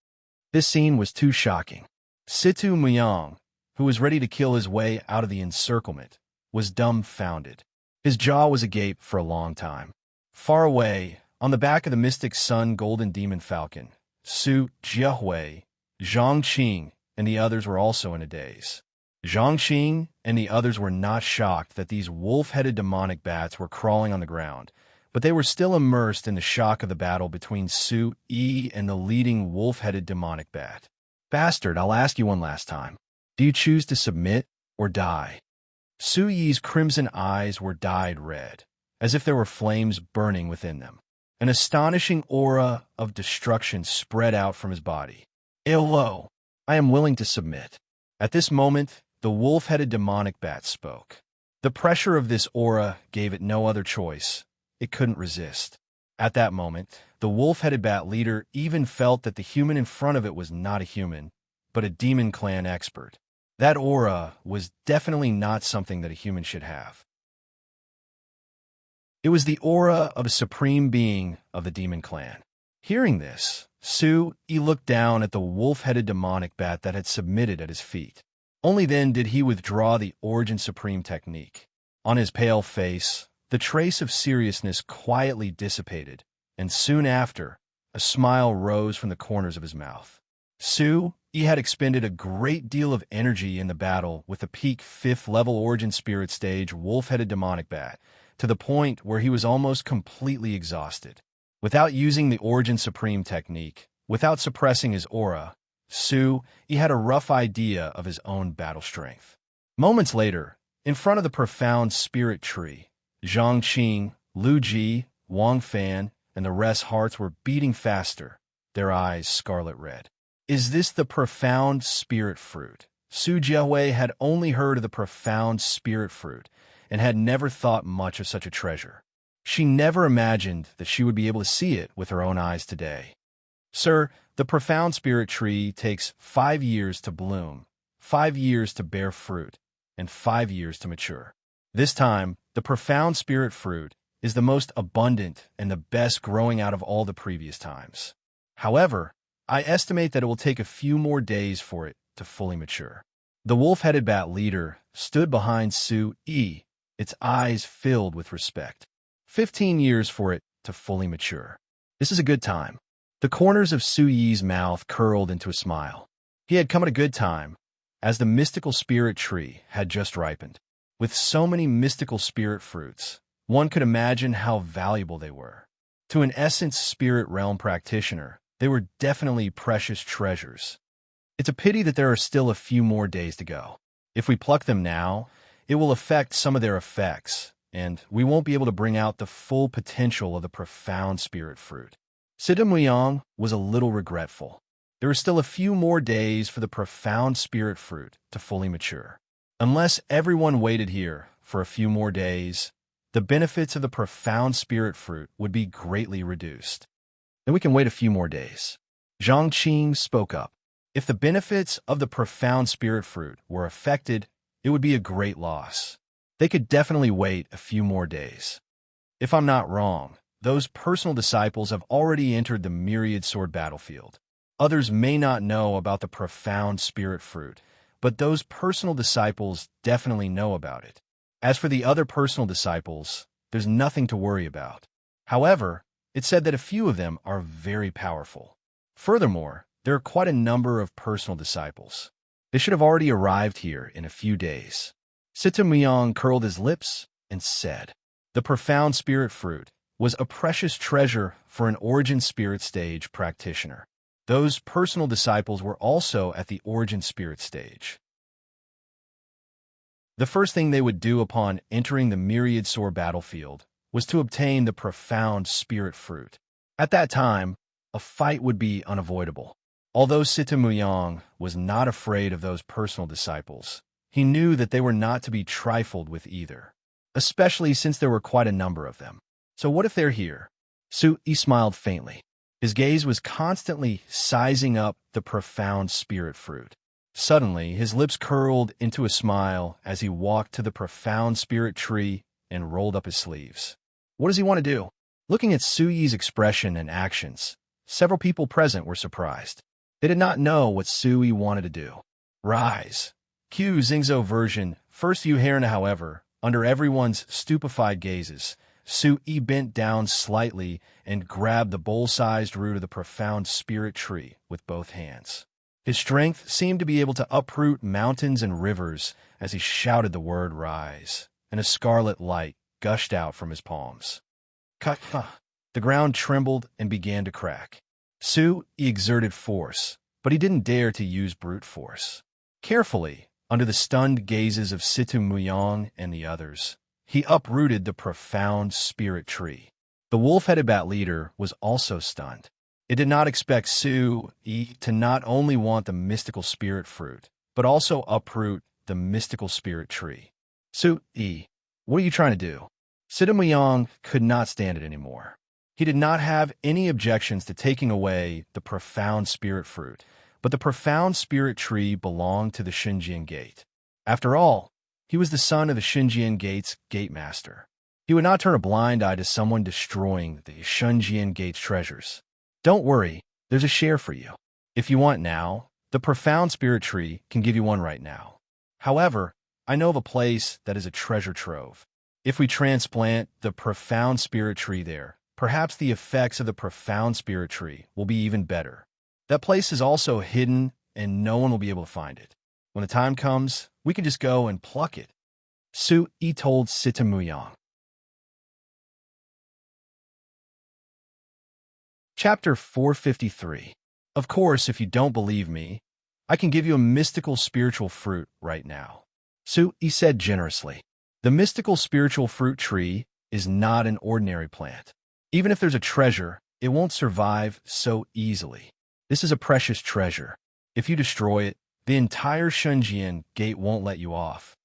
This scene was too shocking. Situ Myong, who was ready to kill his way out of the encirclement, was dumbfounded. His jaw was agape for a long time. Far away, on the back of the mystic sun golden demon falcon, Su Jiahui, Zhang Qing, and the others were also in a daze. Zhang Qing and the others were not shocked that these wolf-headed demonic bats were crawling on the ground, but they were still immersed in the shock of the battle between Su Yi and the leading wolf-headed demonic bat. Bastard, I'll ask you one last time. Do you choose to submit or die? Su Yi's crimson eyes were dyed red, as if there were flames burning within them. An astonishing aura of destruction spread out from his body. Hello, I am willing to submit. At this moment, the wolf-headed demonic bat spoke. The pressure of this aura gave it no other choice. It couldn't resist. At that moment, the wolf-headed bat leader even felt that the human in front of it was not a human, but a demon clan expert. That aura was definitely not something that a human should have. It was the aura of a supreme being of the demon clan. Hearing this, Su Yi looked down at the wolf-headed demonic bat that had submitted at his feet. Only then did he withdraw the Origin Supreme technique. On his pale face, the trace of seriousness quietly dissipated, and soon after, a smile rose from the corners of his mouth. Su Yi had expended a great deal of energy in the battle with the peak 5th level Origin Spirit stage wolf-headed demonic bat, to the point where he was almost completely exhausted. Without using the Origin Supreme technique, without suppressing his aura, He had a rough idea of his own battle strength. Moments later, in front of the profound spirit tree, Zhang Qing, Lu Ji, Wang Fan, and the rest's hearts were beating faster, their eyes scarlet red. Is this the profound spirit fruit? Su Jiahui had only heard of the profound spirit fruit and had never thought much of such a treasure. She never imagined that she would be able to see it with her own eyes today. Sir, the profound spirit tree takes 5 years to bloom, 5 years to bear fruit, and 5 years to mature. This time, the profound spirit fruit is the most abundant and the best growing out of all the previous times. However, I estimate that it will take a few more days for it to fully mature. The wolf-headed bat leader stood behind Su Yi, its eyes filled with respect. 15 years for it to fully mature. This is a good time. The corners of Su Yi's mouth curled into a smile. He had come at a good time, as the mystical spirit tree had just ripened. With so many mystical spirit fruits, one could imagine how valuable they were. To an essence spirit realm practitioner, they were definitely precious treasures. It's a pity that there are still a few more days to go. If we pluck them now, it will affect some of their effects, and we won't be able to bring out the full potential of the profound spirit fruit. Sita Muyang was a little regretful. There are still a few more days for the profound spirit fruit to fully mature. Unless everyone waited here for a few more days, the benefits of the profound spirit fruit would be greatly reduced. Then we can wait a few more days. Zhang Qing spoke up. If the benefits of the profound spirit fruit were affected, it would be a great loss. They could definitely wait a few more days. If I'm not wrong, those personal disciples have already entered the myriad sword battlefield. Others may not know about the profound spirit fruit, but those personal disciples definitely know about it. As for the other personal disciples, there's nothing to worry about. However, it's said that a few of them are very powerful. Furthermore, there are quite a number of personal disciples. They should have already arrived here in a few days. Sita Muyang curled his lips and said, "The profound spirit fruit was a precious treasure for an origin spirit stage practitioner. Those personal disciples were also at the origin spirit stage. The first thing they would do upon entering the myriad sword battlefield was to obtain the profound spirit fruit. At that time, a fight would be unavoidable. Although Sita Muyang was not afraid of those personal disciples, he knew that they were not to be trifled with either, especially since there were quite a number of them. So what if they're here? Su Yi smiled faintly. His gaze was constantly sizing up the profound spirit fruit. Suddenly, his lips curled into a smile as he walked to the profound spirit tree and rolled up his sleeves. What does he want to do? Looking at Su Yi's expression and actions, several people present were surprised. They did not know what Su Yi wanted to do. Rise. Q Xingzhou version, first Yu Herna, however, under everyone's stupefied gazes, Su Yi bent down slightly and grabbed the bowl-sized root of the profound spirit tree with both hands. His strength seemed to be able to uproot mountains and rivers as he shouted the word rise, and a scarlet light gushed out from his palms. The ground trembled and began to crack. Su Yi exerted force, but he didn't dare to use brute force. Carefully, under the stunned gazes of Sita Muyang and the others, he uprooted the profound spirit tree. The wolf-headed bat leader was also stunned. It did not expect Su Yi to not only want the mystical spirit fruit, but also uproot the mystical spirit tree. Su Yi, what are you trying to do? Sita Muyang could not stand it anymore. He did not have any objections to taking away the profound spirit fruit, but the profound spirit tree belonged to the Xinjiang Gate. After all, he was the son of the Xinjiang Gate's gate master. He would not turn a blind eye to someone destroying the Xinjiang Gate's treasures. Don't worry, there's a share for you. If you want now, the profound spirit tree can give you one right now. However, I know of a place that is a treasure trove. If we transplant the profound spirit tree there, perhaps the effects of the profound spirit tree will be even better. That place is also hidden, and no one will be able to find it. When the time comes, we can just go and pluck it. Su Yi told Sita Muyang. Chapter 453. Of course, if you don't believe me, I can give you a mystical spiritual fruit right now. Su Yi said generously. The mystical spiritual fruit tree is not an ordinary plant. Even if there's a treasure, it won't survive so easily. This is a precious treasure. If you destroy it, the entire Shunjian gate won't let you off.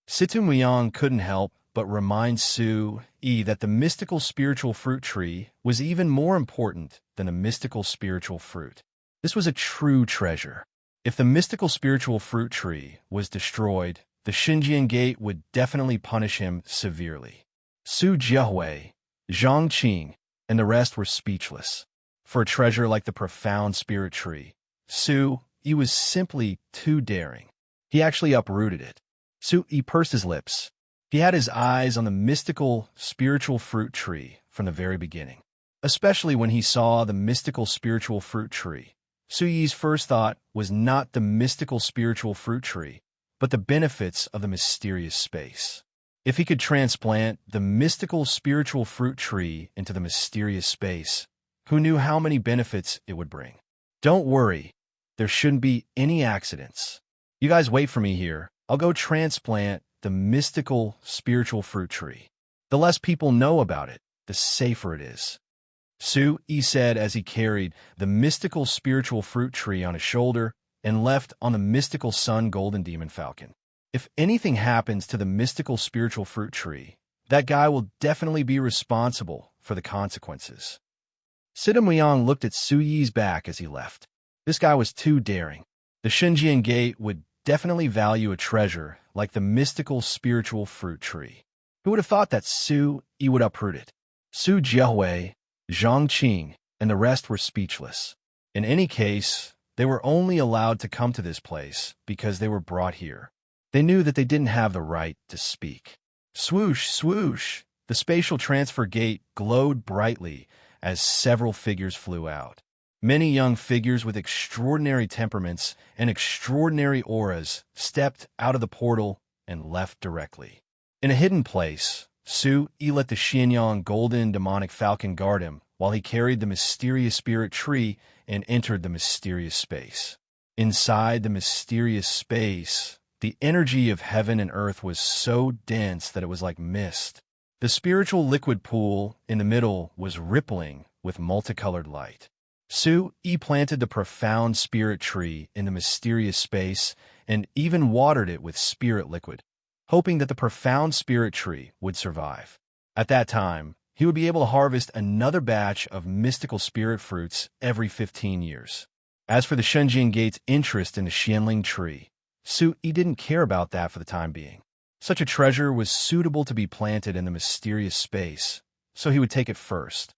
Situ Muyang couldn't help but remind Su Yi that the mystical spiritual fruit tree was even more important than the mystical spiritual fruit. This was a true treasure. If the mystical spiritual fruit tree was destroyed, the Xinjiang gate would definitely punish him severely. Su Jiahui, Zhang Qing, and the rest were speechless. For a treasure like the profound spirit tree, Su Yi was simply too daring. He actually uprooted it. Su Yi pursed his lips. He had his eyes on the mystical spiritual fruit tree from the very beginning. Especially when he saw the mystical spiritual fruit tree, Su Yi's first thought was not the mystical spiritual fruit tree, but the benefits of the mysterious space. If he could transplant the mystical spiritual fruit tree into the mysterious space, who knew how many benefits it would bring? Don't worry, there shouldn't be any accidents. You guys wait for me here. I'll go transplant the mystical spiritual fruit tree. The less people know about it, the safer it is. Su Yi said as he carried the mystical spiritual fruit tree on his shoulder and left on the mystical sun golden demon falcon. If anything happens to the mystical spiritual fruit tree, that guy will definitely be responsible for the consequences. Sita Muyang looked at Su Yi's back as he left. This guy was too daring. The Xinjiang gate would definitely value a treasure like the mystical spiritual fruit tree. Who would have thought that Su Yi would uproot it? Su Jiahui, Zhang Qing, and the rest were speechless. In any case, they were only allowed to come to this place because they were brought here. They knew that they didn't have the right to speak. Swoosh, swoosh! The spatial transfer gate glowed brightly as several figures flew out. Many young figures with extraordinary temperaments and extraordinary auras stepped out of the portal and left directly. In a hidden place, Su Yi let the Xianyang golden demonic falcon guard him while he carried the mysterious spirit tree and entered the mysterious space. Inside the mysterious space, the energy of heaven and earth was so dense that it was like mist. The spiritual liquid pool in the middle was rippling with multicolored light. Su Yi planted the profound spirit tree in the mysterious space and even watered it with spirit liquid, hoping that the profound spirit tree would survive. At that time, he would be able to harvest another batch of mystical spirit fruits every 15 years. As for the Shunjian Gate's interest in the Xianling tree, Su Yi didn't care about that for the time being. Such a treasure was suitable to be planted in the mysterious space, so he would take it first.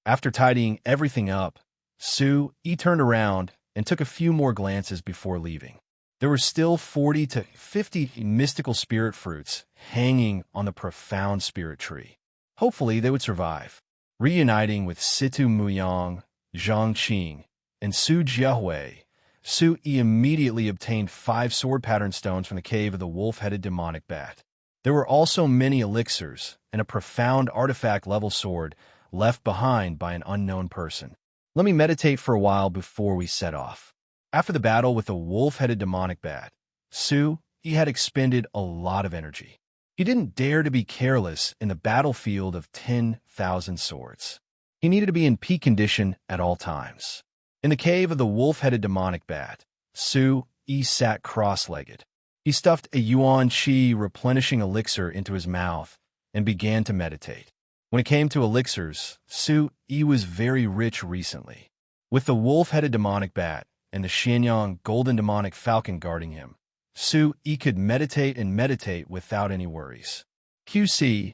After tidying everything up, Su Yi turned around and took a few more glances before leaving. There were still 40 to 50 mystical spirit fruits hanging on the profound spirit tree. Hopefully, they would survive. Reuniting with Situ Muyang, Zhang Qing, and Su Jiahui, Su Yi immediately obtained 5 sword pattern stones from the cave of the wolf-headed demonic bat. There were also many elixirs and a profound artifact-level sword left behind by an unknown person. Let me meditate for a while before we set off. After the battle with the wolf-headed demonic bat, Su Yi had expended a lot of energy. He didn't dare to be careless in the battlefield of 10,000 swords. He needed to be in peak condition at all times. In the cave of the wolf-headed demonic bat, Su Yi sat cross-legged. He stuffed a yuan qi replenishing elixir into his mouth and began to meditate. When it came to elixirs, Su Yi was very rich recently. With the wolf-headed demonic bat and the Xianyang golden demonic falcon guarding him, Su Yi could meditate and meditate without any worries. QC,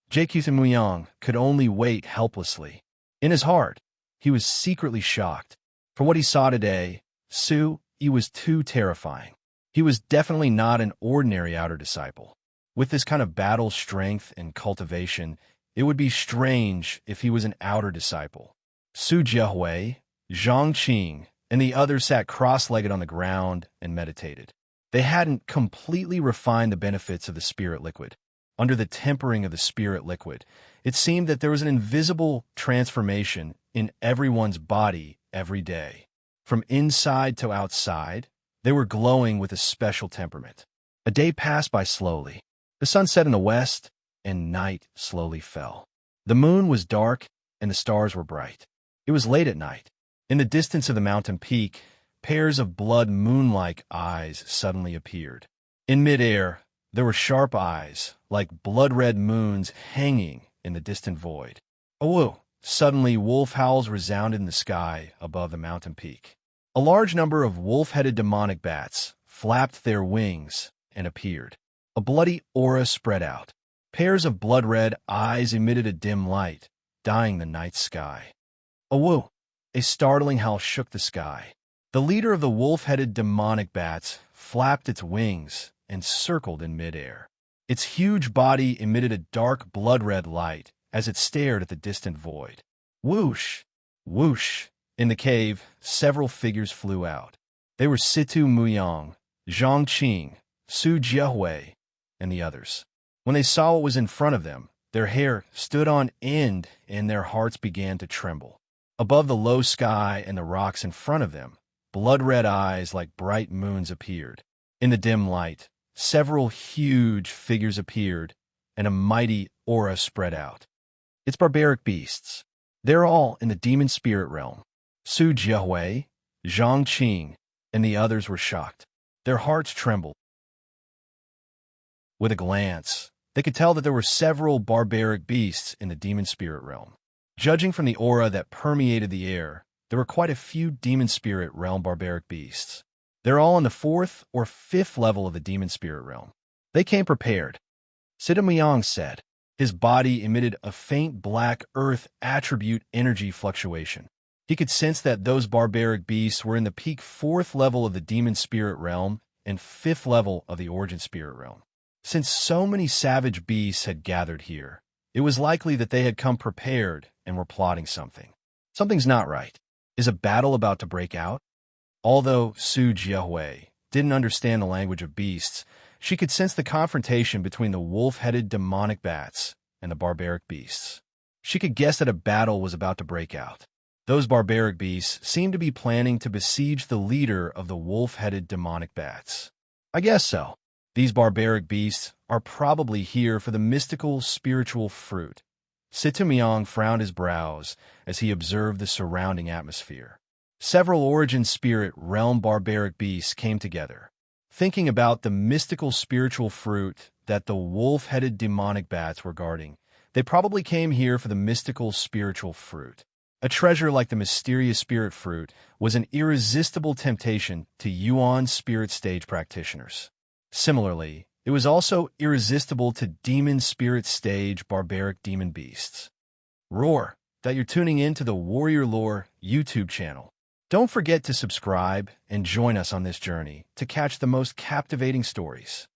Jqu Muyang could only wait helplessly. In his heart, he was secretly shocked. For what he saw today, Su Yi was too terrifying. He was definitely not an ordinary outer disciple. With this kind of battle strength and cultivation, it would be strange if he was an outer disciple. Su Jiahui, Zhang Qing, and the others sat cross-legged on the ground and meditated. They hadn't completely refined the benefits of the spirit liquid. Under the tempering of the spirit liquid, it seemed that there was an invisible transformation in everyone's body every day. From inside to outside, they were glowing with a special temperament. A day passed by slowly. The sun set in the west, and night slowly fell. The moon was dark, and the stars were bright. It was late at night. In the distance of the mountain peak, pairs of blood moon-like eyes suddenly appeared. In midair, there were sharp eyes, like blood-red moons hanging in the distant void. Oh! Suddenly, wolf howls resounded in the sky above the mountain peak. A large number of wolf-headed demonic bats flapped their wings and appeared. A bloody aura spread out. Pairs of blood-red eyes emitted a dim light, dyeing the night sky. Oh! A startling howl shook the sky. The leader of the wolf-headed demonic bats flapped its wings and circled in midair. Its huge body emitted a dark blood-red light as it stared at the distant void. Whoosh! Whoosh! In the cave, several figures flew out. They were Situ Muyang, Zhang Qing, Su Jiahui, and the others. When they saw what was in front of them, their hair stood on end and their hearts began to tremble. Above the low sky and the rocks in front of them, blood-red eyes like bright moons appeared. In the dim light, several huge figures appeared, and a mighty aura spread out. It's barbaric beasts. They're all in the demon spirit realm. Su Jiahui, Zhang Qing, and the others were shocked. Their hearts trembled. With a glance, they could tell that there were several barbaric beasts in the demon spirit realm. Judging from the aura that permeated the air, there were quite a few demon spirit realm barbaric beasts. They're all on the 4th or 5th level of the demon spirit realm. They came prepared. Sidamyang said. His body emitted a faint black earth attribute energy fluctuation. He could sense that those barbaric beasts were in the peak 4th level of the demon spirit realm and 5th level of the origin spirit realm. Since so many savage beasts had gathered here, it was likely that they had come prepared and were plotting something. Something's not right. Is a battle about to break out? Although Su Jiahui didn't understand the language of beasts, she could sense the confrontation between the wolf-headed demonic bats and the barbaric beasts. She could guess that a battle was about to break out. Those barbaric beasts seemed to be planning to besiege the leader of the wolf-headed demonic bats. I guess so. These barbaric beasts are probably here for the mystical spiritual fruit. Situmyang frowned his brows as he observed the surrounding atmosphere. Several origin spirit realm barbaric beasts came together. Thinking about the mystical spiritual fruit that the wolf-headed demonic bats were guarding, they probably came here for the mystical spiritual fruit. A treasure like the mysterious spirit fruit was an irresistible temptation to Yuan spirit stage practitioners. Similarly, it was also irresistible to demon spirit stage barbaric demon beasts. Roar, that you're tuning in to the Warrior Lore YouTube channel. Don't forget to subscribe and join us on this journey to catch the most captivating stories.